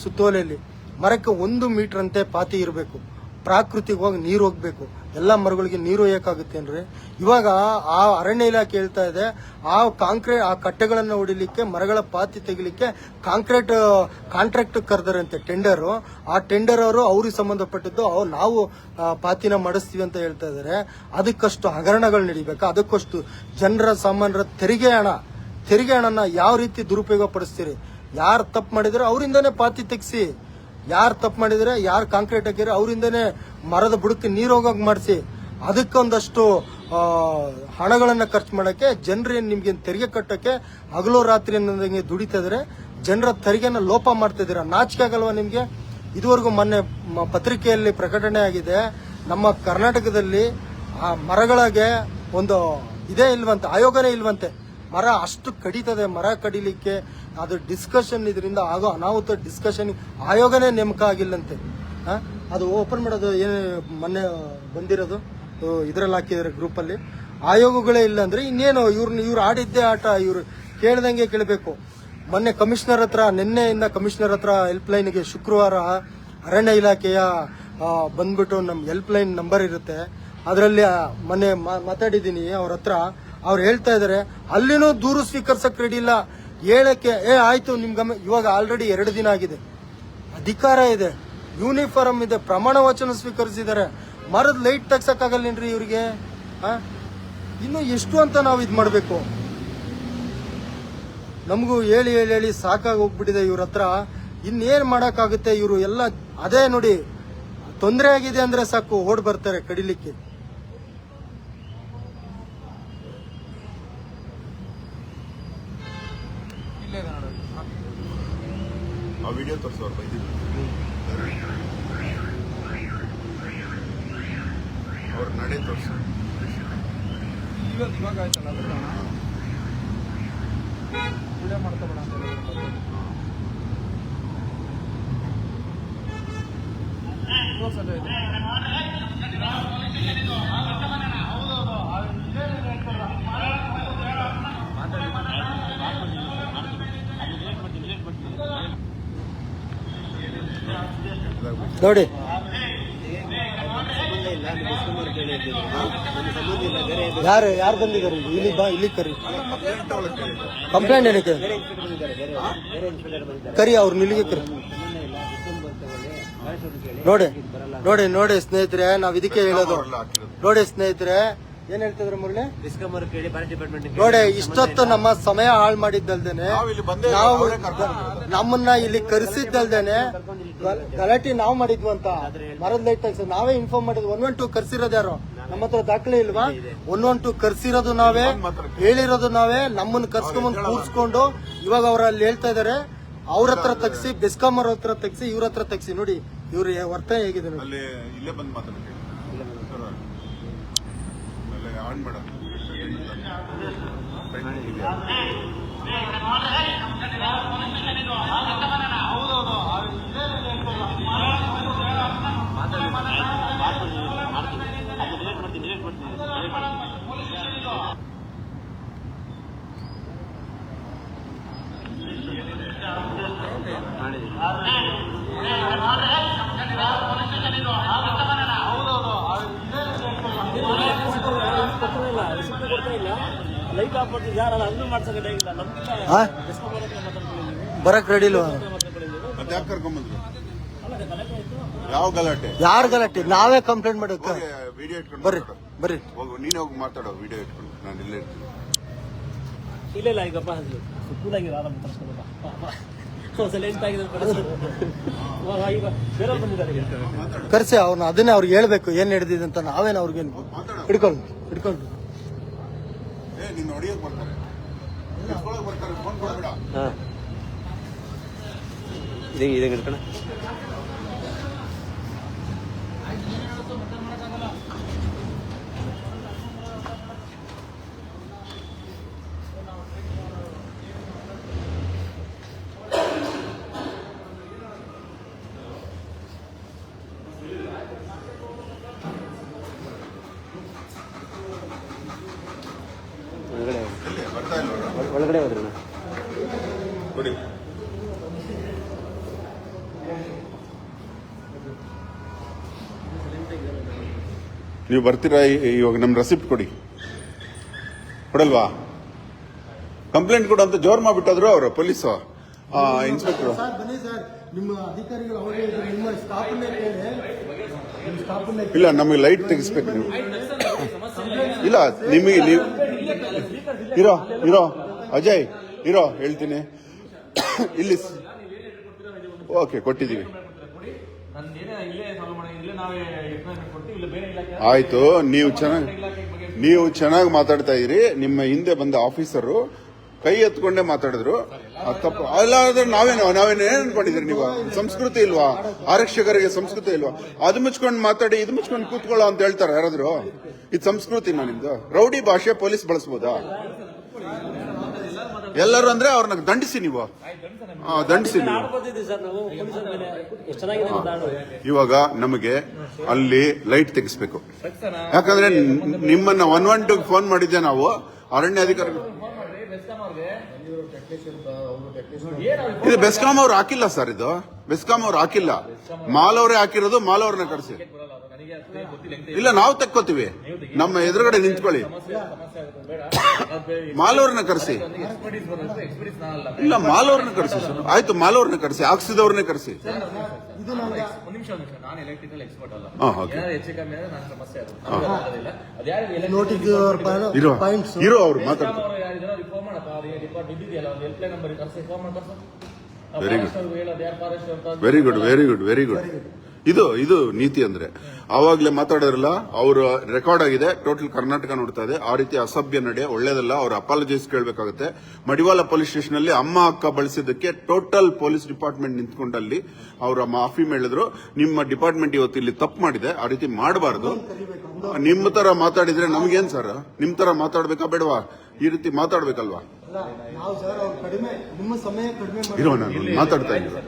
ಸುತ್ತೋಲೆಯಲ್ಲಿ ಮರಕ್ಕೆ 1 ಮೀಟರ್ ಅಂತೆ ಪಾತಿ ಇರಬೇಕು, ಪ್ರಾಕೃತಿಕವಾಗಿ ನೀರು ಹೋಗ್ಬೇಕು, ಎಲ್ಲ ಮರಗಳಿಗೆ ನೀರು ಒಯ್ಯಕ್ಕಾಗುತ್ತೇನ್ರಿ? ಇವಾಗ ಆ ಅರಣ್ಯ ಇಲಾಖೆ ಹೇಳ್ತಾ ಇದೆ, ಆ ಕಟ್ಟೆಗಳನ್ನು ಹೊಡಿಲಿಕ್ಕೆ, ಮರಗಳ ಪಾತಿ ತೆಗಿಲಿಕ್ಕೆ ಕಾಂಟ್ರಾಕ್ಟ್ ಕರೆದರಂತೆ ಟೆಂಡರ್. ಆ ಟೆಂಡರ್ ಅವರು ಅವ್ರಿಗೆ ಸಂಬಂಧಪಟ್ಟಿದ್ದು ನಾವು ಪಾತಿನ ಮಾಡಿಸ್ತೀವಿ ಅಂತ ಹೇಳ್ತಾ ಇದಾರೆ. ಅದಕ್ಕಷ್ಟು ಹಗರಣಗಳು ನಡಿಬೇಕಾ? ಅದಕ್ಕಷ್ಟು ಜನರ ಸಾಮಾನ್ಯರ ತೆರಿಗೆ ಹಣನ ಯಾವ ರೀತಿ ದುರುಪಯೋಗ ಪಡಿಸ್ತೀರಿ? ಯಾರು ತಪ್ಪು ಮಾಡಿದ್ರೆ ಅವರಿಂದನೇ ಪಾತಿ ತೆಗಿಸಿ, ಯಾರು ತಪ್ಪು ಮಾಡಿದ್ರೆ, ಯಾರು ಕಾಂಕ್ರೀಟ್ ಹಾಕಿದ್ರೆ ಅವರಿಂದನೇ ಮರದ ಬುಡಕ್ಕೆ ನೀರು ಹೋಗೋಗ್ ಮಾಡಿಸಿ. ಅದಕ್ಕೊಂದಷ್ಟು ಹಣಗಳನ್ನ ಖರ್ಚು ಮಾಡಕ್ಕೆ ಜನರೇನು ನಿಮ್ಗೆ ತೆರಿಗೆ ಕಟ್ಟಕ್ಕೆ ಹಗಲು ರಾತ್ರಿ ಅನ್ನೋದಂಗೆ ದುಡಿತಾ ಇದ್ರೆ ಜನರ ತೆರಿಗೆನ ಲೋಪ ಮಾಡ್ತಾ ಇದೀರಾ. ನಾಚಿಕೆ ಆಗಲ್ವಾ ನಿಮ್ಗೆ? ಇದುವರೆಗೂ ಮೊನ್ನೆ ಪತ್ರಿಕೆಯಲ್ಲಿ ಪ್ರಕಟಣೆ ಆಗಿದೆ, ನಮ್ಮ ಕರ್ನಾಟಕದಲ್ಲಿ ಆ ಮರಗಳಿಗೆ ಒಂದು ಇದೇ ಇಲ್ವಂತೆ, ಆಯೋಗನೇ ಇಲ್ವಂತೆ. ಮರ ಅಷ್ಟು ಕಡಿತದೆ, ಮರ ಕಡಿಲಿಕ್ಕೆ ಅದು ಡಿಸ್ಕಷನ್, ಇದರಿಂದ ಆಗೋ ಅನಾಹುತ ಡಿಸ್ಕಷನ್ ಆಯೋಗನೇ ನೇಮಕ ಆಗಿಲ್ಲಂತೆ. ಅದು ಓಪನ್ ಮಾಡೋದು ಏನು ಮೊನ್ನೆ ಬಂದಿರೋದು ಇದ್ರಲ್ಲಿ ಹಾಕಿದ್ದಾರೆ ಗ್ರೂಪಲ್ಲಿ. ಆಯೋಗಗಳೇ ಇಲ್ಲ ಅಂದ್ರೆ ಇನ್ನೇನು ಇವ್ರು ಆಡಿದ್ದೇ ಆಟ, ಇವ್ರು ಕೇಳ್ದಂಗೆ ಕೇಳಬೇಕು. ಮೊನ್ನೆ ಕಮಿಷನರ್ ಹತ್ರ, ನಿನ್ನೆಯಿಂದ ಕಮಿಷನರ್ ಹತ್ರ ಹೆಲ್ಪ್ಲೈನ್ಗೆ ಶುಕ್ರವಾರ ಅರಣ್ಯ ಇಲಾಖೆಯ ಬಂದ್ಬಿಟ್ಟು ನಮ್ಮ ಹೆಲ್ಪ್ಲೈನ್ ನಂಬರ್ ಇರುತ್ತೆ, ಅದರಲ್ಲಿ ಮೊನ್ನೆ ಮಾತಾಡಿದ್ದೀನಿ ಅವ್ರ ಹತ್ರ. ಅವ್ರು ಹೇಳ್ತಾ ಇದಾರೆ ಅಲ್ಲಿನೂ ದೂರು ಸ್ವೀಕರಿಸಕ್ ರೆಡಿ ಇಲ್ಲ, ಹೇಳಕ್ಕೆ ಆಯ್ತು ನಿಮ್ ಇವಾಗ ಆಲ್ರೆಡಿ 2 ದಿನ ಆಗಿದೆ, ಅಧಿಕಾರ ಇದೆ, ಯೂನಿಫಾರ್ಮ್ ಇದೆ, ಪ್ರಮಾಣ ವಚನ ಸ್ವೀಕರಿಸಿದ್ದಾರೆ, ಮರದ ಲೈಟ್ ತೆಗ್ಸಕ್ಕಾಗಲ್ಲೇನ್ರಿ ಇವ್ರಿಗೆ? ಇನ್ನು ಎಷ್ಟು ಅಂತ ನಾವು ಇದ್ ಮಾಡ್ಬೇಕು? ನಮಗೂ ಹೇಳಿ ಹೇಳಿ ಹೇಳಿ ಸಾಕಾಗಿ ಹೋಗ್ಬಿಟ್ಟಿದೆ ಇವ್ರ ಹತ್ರ. ಇನ್ನೇನ್ ಮಾಡಕ್ಕಾಗುತ್ತೆ? ಇವರು ಎಲ್ಲ ಅದೇ ನೋಡಿ, ತೊಂದರೆ ಆಗಿದೆ ಅಂದ್ರೆ ಸಾಕು ಓಡ್ ಬರ್ತಾರೆ ಕಡಿಲಿಕ್ಕೆ. ಆ ವಿಡಿಯೋ ತೋರಿಸೋರು ಬೈದಿದ್ರು, ಅವ್ರ ನಡೆ ತೋರಿಸು. ಇವಾಗ ಆಯ್ತಲ್ಲ ಅದನ್ನ ವಿಡಿಯೋ ಮಾಡ್ತಾ ಬೇಡ ಅಂತ ನೋಡಿ ಯಾರು ಬಂದಿದ್ದಾರೆ ಇಲ್ಲಿ ಕರಿ ಕಂಪ್ಲೇಂಟ್ ಏನಕ್ಕೆ ಕರಿ ಅವ್ರು ಇಲ್ಲಿಗೆ ಕರಿ. ನೋಡಿ ಸ್ನೇಹಿತರೆ, ನಾವ್ ಇದಕ್ಕೆ ಹೇಳೋದು. ನೋಡಿ ಸ್ನೇಹಿತರೆ, ಏನ್ ಹೇಳ್ತಿದ್ರು ಮುರಳಿ? ನೋಡಿ, ಇಷ್ಟೊತ್ತು ನಮ್ಮ ಸಮಯ ಹಾಳು ಮಾಡಿದ್ದಲ್ದೇನೆ, ನಾವು ನಮ್ಮನ್ನ ಇಲ್ಲಿ ಕರೆಸಿದ್ದಲ್ದೇನೆ ಗಲಾಟೆ ನಾವು ಮಾಡಿದ್ವಂತ ಮರದ ಲೈಟ್ ತೆಗ್ಸ ನಾವೇ ಇನ್ಫಾರ್ಮ್ ಮಾಡಿದ್ವಿ. 112 ಕರ್ಸಿರೋದು ಯಾರು? ನಮ್ಮ ಹತ್ರ ದಾಖಲೆ ಇಲ್ವಾ? 112 ಕರ್ಸಿರೋದು ನಾವೇ, ಹೇಳಿರೋದು ನಾವೇ. ನಮ್ಮನ್ನ ಕರ್ಸ್ಕೊಂಡ್ ಕೂರ್ಸ್ಕೊಂಡು ಇವಾಗ ಅವ್ರ ಅಲ್ಲಿ ಹೇಳ್ತಾ ಇದಾರೆ ಅವ್ರ ಹತ್ರ ತೆಗ್ಸಿ, ಬೆಸ್ಕಾಂ ಅವ್ರ ಹತ್ರ ತೆಗ್ಸಿ, ಇವ್ರ ಹತ್ರ ತೆಗ್ಸಿ. ನೋಡಿ ಇವ್ರ ವರ್ತನೆ ಹೇಗಿದೆ ನೋಡಿ. ಇಲ್ಲೇ ಬಂದು ಮಾತಾಡ್ತೀವಿ ಆನ್ ಮಾಡ. ಲೈಟ್ ಆಫ್ ಮಾಡ್ತಿದ್ದೆ ಯಾರಲ್ಲ, ಅದನ್ನು ಮಾಡ್ಸಕ್ಕೆ ಇಲ್ಲ. ಬರಕ್ ರೆಡಿ ಇಲ್ವಾ? ಮತ್ತೆ ಯಾಕೆ ಕರ್ಕೊಂಡ್ಬಂದ್ರು? ಯಾವ ಗಲಾಟೆ? ಯಾರು ಗಲಾಟೆ? ನಾವೇ ಕಂಪ್ಲೇಂಟ್ ಮಾಡಕ್ಕೆ. ವಿಡಿಯೋ ಇಟ್ಕೊಂಡು ಬರ್ರಿ ಹೋಗು, ನೀನೇ ಹೋಗಿ ಮಾತಾಡೋ ವಿಡಿಯೋ ಇಟ್ಕೊಂಡು. ನಾನು ಇಲ್ಲೇ ಇರ್ತೀನಿ. ಇಲ್ಲ ಈಗಪ್ಪ ಕೂಲಾಗಿ ಆರಾಮ ಸೈಲೆಂಟ್ ಆಗಿದೆ. ಬೇರೆ ಬಂದಿದ್ದಾರೆ, ಕರ್ಸಿ ಅವ್ರನ್ನ, ಅದನ್ನೇ ಅವ್ರಿಗೆ ಹೇಳ್ಬೇಕು ಏನ್ ನಡೆದಿದೆ ಅಂತ. ನಾವೇನು ಅವ್ರಿಗೆ ಹಿಡ್ಕೊಂಡು ನೀನು ಹೊಡಿಯೋಕೆ ಬರ್ತಾರೆ, ಫೋನ್ ಕೊಡಬೇಡ. ಇದೆ ಹಿಡ್ಕಣ. ಬರ್ತಾ ಇಲ್ಲ ಒಳಗಡೆ ಹೋದ್ರಣ್ಣ. ಕೊಡಿ. ನೀವು ಬರ್ತೀರಾ? ಇವಾಗ ನಮ್ಮ ರೆಸಿಪ್ಟ್ ಕೊಡಿ. ಕೊಡಲ್ವಾ? ಕಂಪ್ಲೇಂಟ್ ಕೊಡು ಅಂತ ಜೋರ್ ಮಾಡ್ಬಿಟ್ಟದ್ರು ಅವರು ಪೊಲೀಸು ಇನ್ಸ್ಪೆಕ್ಟರ್. ಸರ್ ಬನ್ನಿ ಸರ್, ನಿಮ್ಮ ಅಧಿಕಾರಿಗಳು ಅವರೇ ನಿಮ್ಮ ಸ್ಟಾಫನ್ನೇ ಕೇಳಿ, ನಿಮ್ಮ ಸ್ಟಾಫನ್ನೇ ಇಲ್ಲ, ನಮಗೆ ಲೈಟ್ ತೆಗಿಸ್ಬೇಕು ನೀವು. ಇಲ್ಲ ನಿಮಗೆ ನೀವು ಇರೋ ಇರೋ ಅಜಯ್ ಇರೋ ಹೇಳ್ತೀನಿ. ಇಲ್ಲಿ ಓಕೆ ಕೊಟ್ಟಿದ್ದೀವಿ. ಆಯ್ತು, ನೀವು ಚೆನ್ನಾಗಿ ಮಾತಾಡ್ತಾ ಇದ್ರಿ. ನಿಮ್ಮ ಹಿಂದೆ ಬಂದ ಆಫೀಸರು ಕೈ ಎತ್ಕೊಂಡೇ ಮಾತಾಡಿದ್ರು. ತಪ್ಪು ಅಲ್ಲ. ನಾವೇನೇ ಅನ್ಕೊಂಡಿದ್ರಿ ನೀವು? ಸಂಸ್ಕೃತಿ ಇಲ್ವಾ ಆರಕ್ಷಕರಿಗೆ? ಸಂಸ್ಕೃತಿ ಇಲ್ವಾ? ಅದು ಮುಚ್ಕೊಂಡು ಮಾತಾಡಿ ಇದು ಮುಚ್ಕೊಂಡು ಕೂತ್ಕೊಳ್ಳೋ ಅಂತ ಹೇಳ್ತಾರೆ ಯಾರಾದ್ರು? ಇದು ಸಂಸ್ಕೃತಿನ ನಿಮ್ದು? ರೌಡಿ ಭಾಷೆ ಪೊಲೀಸ್ ಬಳಸ್ಬೋದಾ? ಎಲ್ಲರೂ ಅಂದ್ರೆ ಅವ್ರನ್ನ ದಂಡಿಸಿ ನೀವು. ದಂಡಿಸಿ ನೀವು. ಇವಾಗ ನಮಗೆ ಅಲ್ಲಿ ಲೈಟ್ ತೆಗಿಸ್ಬೇಕು. ಯಾಕಂದ್ರೆ ನಿಮ್ಮನ್ನ 112 ಫೋನ್ ಮಾಡಿದ್ದೆ ನಾವು ಅರಣ್ಯಾಧಿಕಾರಿಗಳು. ಇದು ಬೆಸ್ಕಾಂ ಅವ್ರು ಹಾಕಿಲ್ಲ ಸರ್, ಇದು ಬೆಸ್ಕಾಂ ಅವ್ರು ಹಾಕಿಲ್ಲ. ಮಾಲ್ ಅವರೇ ಹಾಕಿರೋದು. ಮಾಲ್ ಅವ್ರನ್ನ ಕರೆಸಿ. ಇಲ್ಲ, ನಾವು ತಕ್ಕೋತೀವಿ. ನಮ್ಮ ಎದುರುಗಡೆ ನಿಂತ್ಕೊಳ್ಳಿ. ಮಾಲ್ ಅವ್ರನ್ನ ಕರೆಸಿ. ಇಲ್ಲ, ಮಾಲ್ ಅವ್ರನ್ನ ಕರೆಸಿ ಸರ್. ಆಯ್ತು, ಮಾಲ್ ಅವ್ರನ್ನ ಕರೆಸಿ. ಹಾಕ್ಸಿದವ್ರನ್ನೇ ಕರೆಸಿ. ಇರೋ ಅವ್ರು ಮಾತಾಡ್ತಾರೆ. Very good, very good, very good. ಇದು ನೀತಿ ಅಂದ್ರೆ. ಆವಾಗ್ಲೇ ಮಾತಾಡಿದ್ರಲ್ಲ, ಅವರು ರೆಕಾರ್ಡ್ ಆಗಿದೆ. ಟೋಟಲ್ ಕರ್ನಾಟಕ ನೋಡ್ತಾ ಇದೆ. ಆ ರೀತಿ ಅಸಭ್ಯ ನಡೆ ಒಳ್ಳೇದಲ್ಲ. ಅವ್ರ ಅಪಾಲಜೈಸ್ ಕೇಳಬೇಕಾಗುತ್ತೆ. ಮಡಿವಾಳ ಪೊಲೀಸ್ ಸ್ಟೇಷನ್ ಅಲ್ಲಿ ಅಮ್ಮ ಅಕ್ಕ ಬಳಸಿದ್ದಕ್ಕೆ ಟೋಟಲ್ ಪೊಲೀಸ್ ಡಿಪಾರ್ಟ್ಮೆಂಟ್ ನಿಂತ್ಕೊಂಡಲ್ಲಿ ಅವ್ರ ಮಾಫಿ ಹೇಳಿದ್ರು. ನಿಮ್ಮ ಡಿಪಾರ್ಟ್ಮೆಂಟ್ ಇವತ್ತು ಇಲ್ಲಿ ತಪ್ಪು ಮಾಡಿದೆ. ಆ ರೀತಿ ಮಾಡಬಾರ್ದು. ನಿಮ್ಮ ತರ ಮಾತಾಡಿದ್ರೆ ನಮ್ಗೇನ್ ಸರ್? ನಿಮ್ ತರ ಮಾತಾಡ್ಬೇಕಾ ಬೇಡವಾ? ಈ ರೀತಿ ಮಾತಾಡ್ಬೇಕಲ್ವಾ? ಇರೋ, ನಾನು ಮಾತಾಡ್ತಾ ಇದ್ದೀನಿ.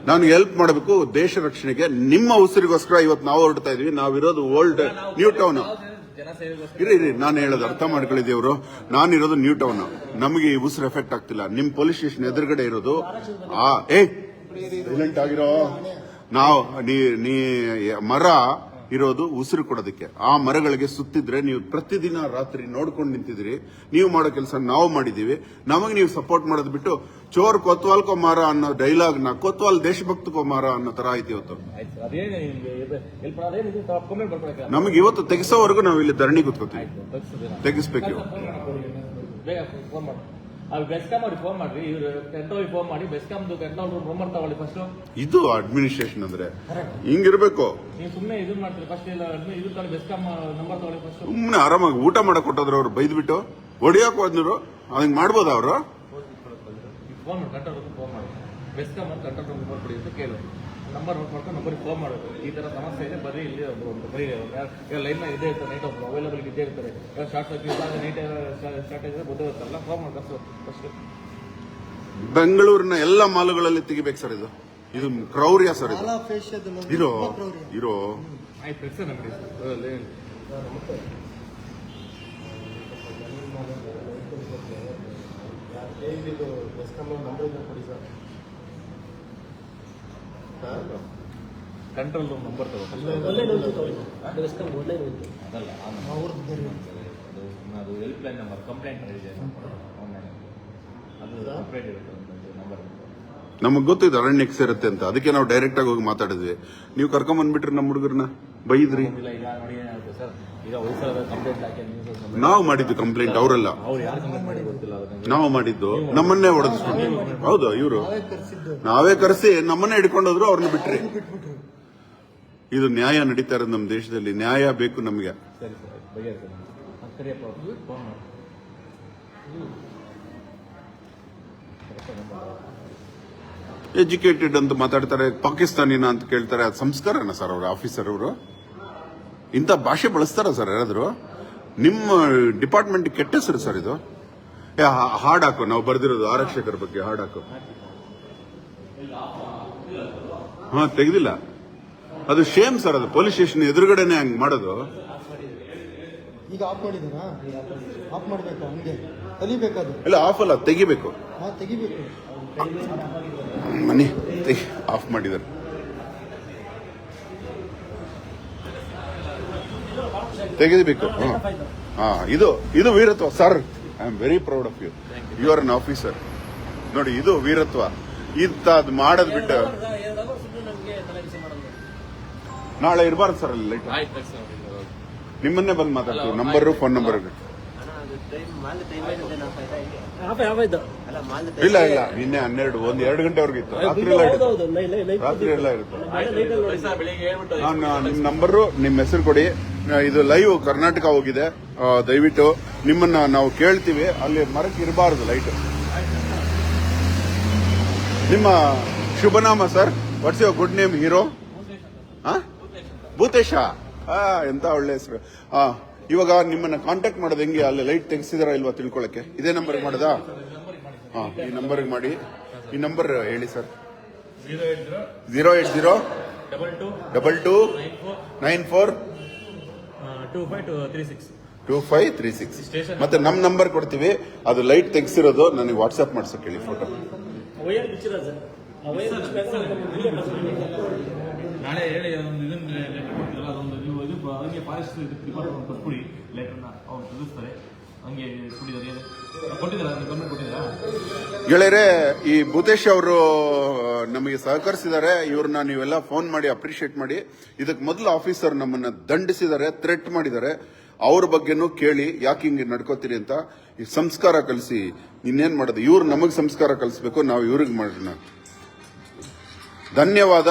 ನಾನು ಹೆಲ್ಪ್ ಮಾಡಬೇಕು ದೇಶ ರಕ್ಷಣೆಗೆ. ನಿಮ್ಮ ಉಸಿರಿಗೋಸ್ಕರ ಇವತ್ತು ನಾವು ಹೊರಡ್ತಾ ಇದೀವಿ. ನಾವಿರೋದು ಓಲ್ಡ್ ನ್ಯೂ ಟೌನ್. ಇರಿ, ನಾನು ಹೇಳೋದು ಅರ್ಥ ಮಾಡ್ಕೊಳ್ಳಿದೇವ್ರು. ನಾನಿರೋದು ನ್ಯೂ ಟೌನ್. ನಮಗೆ ಈ ಉಸಿರು ಎಫೆಕ್ಟ್ ಆಗ್ತಿಲ್ಲ. ನಿಮ್ ಪೊಲೀಸ್ ಸ್ಟೇಷನ್ ಎದುರುಗಡೆ ಇರೋದು. ಸೈಲೆಂಟ್ ಆಗಿರೋ. ನಾವು ನೀ ಮರ ಇರೋದು ಉಸಿರು ಕೊಡೋದಕ್ಕೆ. ಆ ಮರಗಳಿಗೆ ಸುತ್ತಿದ್ರೆ ನೀವು ಪ್ರತಿದಿನ ರಾತ್ರಿ ನೋಡ್ಕೊಂಡು ನಿಂತಿದ್ರಿ. ನೀವು ಮಾಡೋ ಕೆಲಸ ನಾವು ಮಾಡಿದೀವಿ. ನಮಗೆ ನೀವು ಸಪೋರ್ಟ್ ಮಾಡೋದು ಬಿಟ್ಟು ಚೋರ್ ಕೊತ್ವಾಲ್ ಕೋ ಮಾರ ಅನ್ನೋ ಡೈಲಾಗ್ ನ ಕೊತ್ವಾಲ್ ದೇಶಭಕ್ತ ಕೋ ಮಾರ ಅನ್ನೋ ತರ ಆಯ್ತು ಇವತ್ತು. ನಮಗೆ ಇವತ್ತು ತೆಗಿಸೋವರೆಗೂ ನಾವು ಇಲ್ಲಿ ಧರಣಿ ಕೂತ್ಕೋತೀವಿ. ತೆಗಿಸ್ಬೇಕು. ಇದು ಅಡ್ಮಿನಿಸ್ಟ್ರೇಷನ್ ಅಂದ್ರೆ ಹಿಂಗಿರ್ಬೇಕು. ಸುಮ್ಮನೆ ಆರಾಮಾಗಿ ಊಟ ಮಾಡಕ್ ಕೊಟ್ಟದ್ರು ಅವ್ರು ಬೈದ್ಬಿಟ್ಟು ಹೊಡಿಯಕ್ ಹೋದ್ರು. ಹಂಗ್ ಮಾಡ್ಬೋದ ಅವರು? ನಂಬರ್ ನೋಟ್ ಮಾಡ್ಕೊಂಡು ನಂಬರ್ಗೆ ಫೋನ್ ಮಾಡೋದು. ಈ ತರ ಸಮಸ್ಯೆ ಇದೆ, ಬರೀ ಇಲ್ಲಿ ಬರೀ ಲೈನ್ ಇದೇ ಇರ್ತಾರೆ. ನೈಟ್ ಒಬ್ರು ಅವೈಲೇಬಲ್ ಇದ್ದೇ ಇರ್ತಾರೆ. ಶಾರ್ಟ್ ಸರ್ಕ್ಯೂಟ್ ನೈಟ್ ಸ್ಟಾರ್ಟ್ ಆಗಿದ್ರೆ ಗೊತ್ತಾಗುತ್ತಲ್ಲ, ಫೋನ್ ಮಾಡ್ತಾರೆ ಫಸ್ಟ್. ಬೆಂಗಳೂರಿನ ಎಲ್ಲ ಮಾಲುಗಳಲ್ಲಿ ತೆಗಿಬೇಕು ಸರ್. ಇದು ಕ್ರೌರ್ಯ ಸರ್. ಇದು ಇರೋ ಆಯ್ತು ಸರ್. ನಮಗೆ ಕಂಟ್ರೋಲ್ ರೂಮ್ ನಂಬರ್ ಅದು ಹೆಲ್ಪ್ ಲೈನ್ ನಂಬರ್ ಕಂಪ್ಲೇಂಟ್ ಇದೆ. ಅದು ಸಪ್ರೇಟ್ ಇರುತ್ತೆ ನಂಬರ್. ನಮಗ್ ಗೊತ್ತಿದೆ ಅರಣ್ಯಕ್ಕೆ ಸೇರುತ್ತೆ ಅಂತ. ಅದಕ್ಕೆ ನಾವು ಡೈರೆಕ್ಟ್ ಆಗಿ ಹೋಗಿ ಮಾತಾಡಿದ್ವಿ. ನೀವು ಕರ್ಕೊಂಡ್ ಬಂದ್ಬಿಟ್ರಿ ನಮ್ಮ ಹುಡುಗರನ್ನ ಬೈದ್ರಿ. ನಾವು ಮಾಡಿದ್ದು ಕಂಪ್ಲೇಂಟ್, ಅವರಲ್ಲ. ನಾವು ಮಾಡಿದ್ದು ನಮ್ಮನ್ನೇ ಹೊಡೆದ್ಕೊಂಡು. ಹೌದು, ಇವರು ನಾವೇ ಕರೆಸಿ ನಮ್ಮನ್ನೇ ಹಿಡ್ಕೊಂಡೋದ್ರು. ಅವ್ರನ್ನ ಬಿಟ್ರಿ. ಇದು ನ್ಯಾಯ ನಡೀತಾ ಇರೋದು ನಮ್ಮ ದೇಶದಲ್ಲಿ. ನ್ಯಾಯ ಬೇಕು ನಮಗೆ. ಎಜುಕೇಟೆಡ್ ಅಂತ ಮಾತಾಡ್ತಾರೆ, ಪಾಕಿಸ್ತಾನಿನ ಅಂತ ಕೇಳ್ತಾರೆ. ಅದು ಸಂಸ್ಕಾರನ ಸರ್ ಅವ್ರ ಆಫೀಸರ್ ಅವರು? ಇಂಥ ಭಾಷೆ ಬಳಸ್ತಾರ ಸರ್ ಯಾರಾದ್ರು? ನಿಮ್ಮ ಡಿಪಾರ್ಟ್ಮೆಂಟ್ ಕೆಟ್ಟ ಹೆಸರು ಸರ್ ಇದು. ಹಾಡ್ ಹಾಕು, ನಾವು ಬರ್ದಿರೋದು ಆರಕ್ಷಕರ ಬಗ್ಗೆ ಹಾಡ್ ಹಾಕು. ತೆಗ್ದಿಲ್ಲ. ಅದು ಶೇಮ್ ಸರ್. ಅದು ಪೊಲೀಸ್ ಸ್ಟೇಷನ್ ಎದುರುಗಡೆನೆ ಹಂಗ್ ಮಾಡೋದು. ಈಗ ಆಫ್ ಮಾಡಿದಾರಾ? ಆಫ್ ಮಾಡಬೇಕಾ? ಹಂಗೆ ಕಲಿಬೇಕಾದು. ಇಲ್ಲ ಆಫ್ ಅಲ್ಲ, ತೆಗಿಬೇಕು. ತೆಗಿಬೇಕು. ಮನಿ ಆಫ್ ಮಾಡಿದ್ದಾರೆ. ತೆಗೆದಬೇಕು. ಇದು ವೀರತ್ವ sir. I am very proud of you. You are an officer. ನೋಡಿ, ಇದು ವೀರತ್ವ. ಇಂಥದ್ದು ಮಾಡೋದ್ ಬಿಟ್ಟು ನಾಳೆ ಇರಬಾರ್ದು ಸರ್ ಅಲ್ಲಿ ಲೈಟ್. ನಿಮ್ಮನ್ನೇ ಬಂದು ಮಾತಾಡ್ತೀವಿ. Number, phone number. ಇಲ್ಲ ನಿನ್ನೆ 12, 1-2 ಗಂಟೆವರೆಗೂ ಇತ್ತು. ರಾತ್ರಿ ಎಲ್ಲ ಇರುತ್ತೆ. ನಿಮ್ ನಂಬರು, ನಿಮ್ಮ ಹೆಸರು ಕೊಡಿ. ಇದು ಲೈವ್ ಕರ್ನಾಟಕ ಹೋಗಿದೆ. ದಯವಿಟ್ಟು ನಿಮ್ಮನ್ನ ನಾವು ಕೇಳ್ತೀವಿ. ಅಲ್ಲಿ ಮರಕ್ಕೆ ಇರಬಾರ್ದು ಲೈಟ್. ನಿಮ್ಮ ಶುಭನಾಮ sir? What's your good name hero? Bhutesha. ಎಂತ ಒಳ್ಳೆ ಹೆಸರು. ಇವಾಗ ನಿಮ್ಮನ್ನ ಕಾಂಟ್ಯಾಕ್ಟ್ ಮಾಡೋದು ಹೆಂಗೆ? ಅಲ್ಲಿ ಲೈಟ್ ತೆಗೆಸಿದಾರ ಇಲ್ವಾ ತಿಳ್ಕೊಳಕ್ಕೆ ಇದೇ ನಂಬರ್ಗೆ ಮಾಡೋದಾ? ಈ ನಂಬರ್ಗೆ ಮಾಡಿ. ಈ ನಂಬರ್ ಹೇಳಿ ಸರ್. 080-2294-2536. ಮತ್ತೆ ನಮ್ ನಂಬರ್ ಕೊಡ್ತೀವಿ. ಅದು ಲೈಟ್ ತೆಗೆಸಿರೋದು ನನಗೆ ವಾಟ್ಸ್ಆಪ್ ಮಾಡ್ಸೋಕೆ ಹೇಳಿ ಫೋಟೋ. ನಾಳೆ ಹೇಳಿ ಹಂಗೆ ಫಾರೆಸ್ಟ್ ಡಿಪಾರ್ಟ್ಮೆಂಟ್ ಕೊಟ್ಬಿಡಿ ಲೆಟರ್ನ. ಅವ್ರು ತಿಳಿಸ್ತಾರೆ. ಹಂಗೆ ಗೆಳೆಯರೆ, ಈ ಭೂತೇಶ್ ಅವರು ನಮಗೆ ಸಹಕರಿಸಿದ್ದಾರೆ. ಇವ್ರನ್ನ ನೀವೆಲ್ಲ ಫೋನ್ ಮಾಡಿ ಅಪ್ರಿಶಿಯೇಟ್ ಮಾಡಿ. ಇದಕ್ಕೆ ಮೊದಲು ಆಫೀಸರ್ ನಮ್ಮನ್ನ ದಂಡಿಸಿದ್ದಾರೆ, ಥ್ರೆಟ್ ಮಾಡಿದ್ದಾರೆ. ಅವ್ರ ಬಗ್ಗೆನೂ ಕೇಳಿ, ಯಾಕೆ ಹಿಂಗೆ ನಡ್ಕೋತೀರಿ ಅಂತ. ಈ ಸಂಸ್ಕಾರ ಕಲಿಸಿ. ಇನ್ನೇನ್ ಮಾಡೋದು? ಇವ್ರು ನಮಗ್ ಸಂಸ್ಕಾರ ಕಲಿಸ್ಬೇಕು, ನಾವು ಇವ್ರಿಗೆ ಮಾಡೋಣ. ಧನ್ಯವಾದ.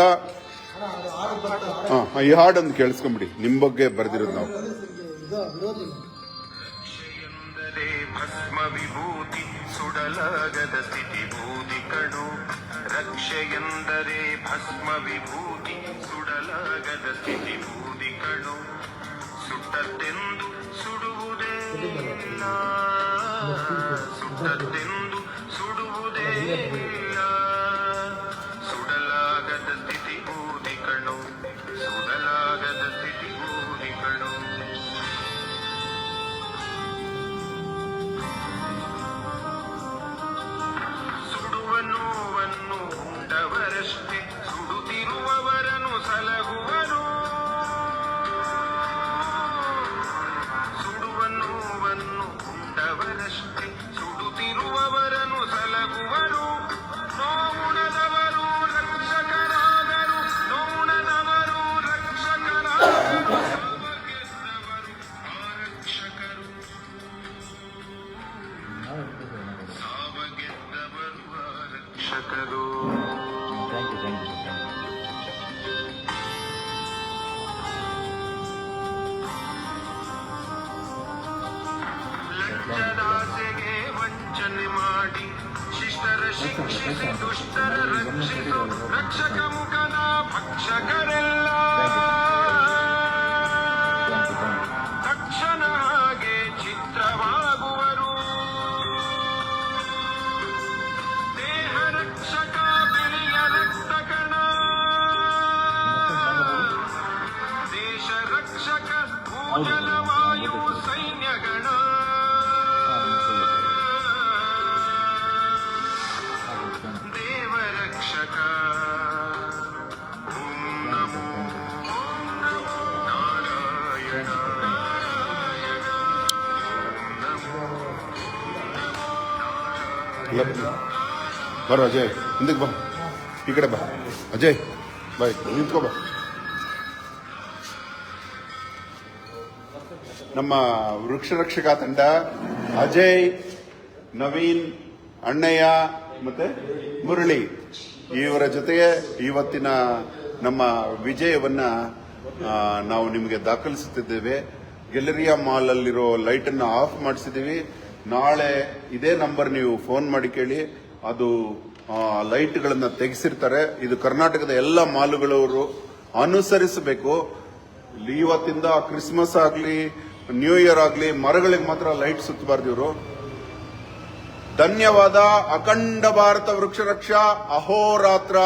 ಈ ಹಾಡೊಂದು ಕೇಳಿಸ್ಕೊಂಬಿಡಿ. ನಿಮ್ ಬಗ್ಗೆ ಬರ್ದಿರೋದು ನಾವು. ಭಸ್ಮ ವಿಭೂತಿ ಸುಡಲಾಗದ ಸ್ಥಿತಿ ಭೂತಿ ಕಣು. ರಕ್ಷೆಯೆಂದರೆ ಭಸ್ಮ ವಿಭೂತಿ ಸುಡಲಾಗದ ಸ್ಥಿತಿ ಭೂತಿ ಕಣು. ಸುಟ್ಟದ್ದೆಂದು ಸುಡುವುದೇ ಇಲ್ಲ, ಸುಟ್ಟದ್ದೆಂದು ಸುಡುವುದೇ ಇಲ್ಲ. ಸುಡಲಾಗದ ಸ್ಥಿತಿ ಭೂತಿ ಕಣು, ಸುಡಲಾಗದ ಸ್ಥಿತಿ ಭೂತಿ ಕಣು. ನೋವನ್ನು ಉಂಡವರಷ್ಟೇ ಸುಡುತ್ತಿರುವವರನ್ನು ಸಲಹುವರು. ಸುಡುವ ನೋವನ್ನು ಉಂಡವರಷ್ಟೇ ಸುಡುತ್ತಿರುವವರನ್ನು ಸಲಹುವರು. ನೋವುಣದವರು ರಕ್ಷಕರಾದರು, ನೋವುಣದವರು ರಕ್ಷಕರಾದರು. ಸಾವಗೆದ್ದವರು ಆರಕ್ಷಕರು, ಸಾವಗೆದ್ದವರು ಆರಕ್ಷಕರು. ಲಂಚದಾಸೆಗೆ ವಂಚನೆ ಮಾಡಿ ಶಿಷ್ಟರ ಶಿಕ್ಷಿಸಿ ದುಷ್ಟರ ರಕ್ಷಿಸು ರಕ್ಷಕ ಮುಖದ ಭಕ್ಷಕರೆಲ್ಲ. ತಕ್ಷಣ ಹಾಗೆ ಚಿತ್ರವಾಗುವರು. ದೇಹ ರಕ್ಷಕ ಬಿಳಿಯ ರಕ್ತ ಕಣ, ದೇಶ ರಕ್ಷಕ ಭೂಜಲ ವಾಯು ಸೈನ್ಯಗಣ. ದೇವ ರಕ್ಷಕ. ಓಂ ನಮೋ ನಾರಾಯಣ. ಬರೋ ಅಜಯ್, ಹಿಂದಕ್ಕೆ ಬಾ. ಈ ಕಡೆ ಬಾ ಅಜಯ್. ಬಾಯ್, ನಿಂತ್ಕೋ ಬಾ. ನಮ್ಮ ವೃಕ್ಷ ರಕ್ಷಕ ತಂಡ ಅಜಯ್, ನವೀನ್, ಅಣ್ಣಯ್ಯ ಮತ್ತೆ ಮುರಳಿ ಇವರ ಜೊತೆಗೆ ಇವತ್ತಿನ ನಮ್ಮ ವಿಜಯವನ್ನ ನಾವು ನಿಮಗೆ ದಾಖಲಿಸುತ್ತಿದ್ದೇವೆ. ಗ್ಯಾಲರಿಯಾ ಮಾಲ್ ಅಲ್ಲಿರೋ ಲೈಟ್ ಅನ್ನು ಆಫ್ ಮಾಡಿಸಿದ್ದೀವಿ. ನಾಳೆ ಇದೇ ನಂಬರ್ ನೀವು ಫೋನ್ ಮಾಡಿ ಕೇಳಿ. ಅದು ಲೈಟ್ಗಳನ್ನ ತೆಗೆಸಿರ್ತಾರೆ. ಇದು ಕರ್ನಾಟಕದ ಎಲ್ಲ ಮಾಲುಗಳವರು ಅನುಸರಿಸಬೇಕು. ಇವತ್ತಿಂದ ಕ್ರಿಸ್ಮಸ್ ಆಗ್ಲಿ, ನ್ಯೂ ಇಯರ್ ಆಗ್ಲಿ, ಮರಗಳಿಗೆ ಮಾತ್ರ ಲೈಟ್ ಸುತ್ತಬಾರ್ದು ಇವರು. ಧನ್ಯವಾದ. ಅಖಂಡ ಭಾರತ ವೃಕ್ಷ ರಕ್ಷಾ. ಅಹೋರಾತ್ರ.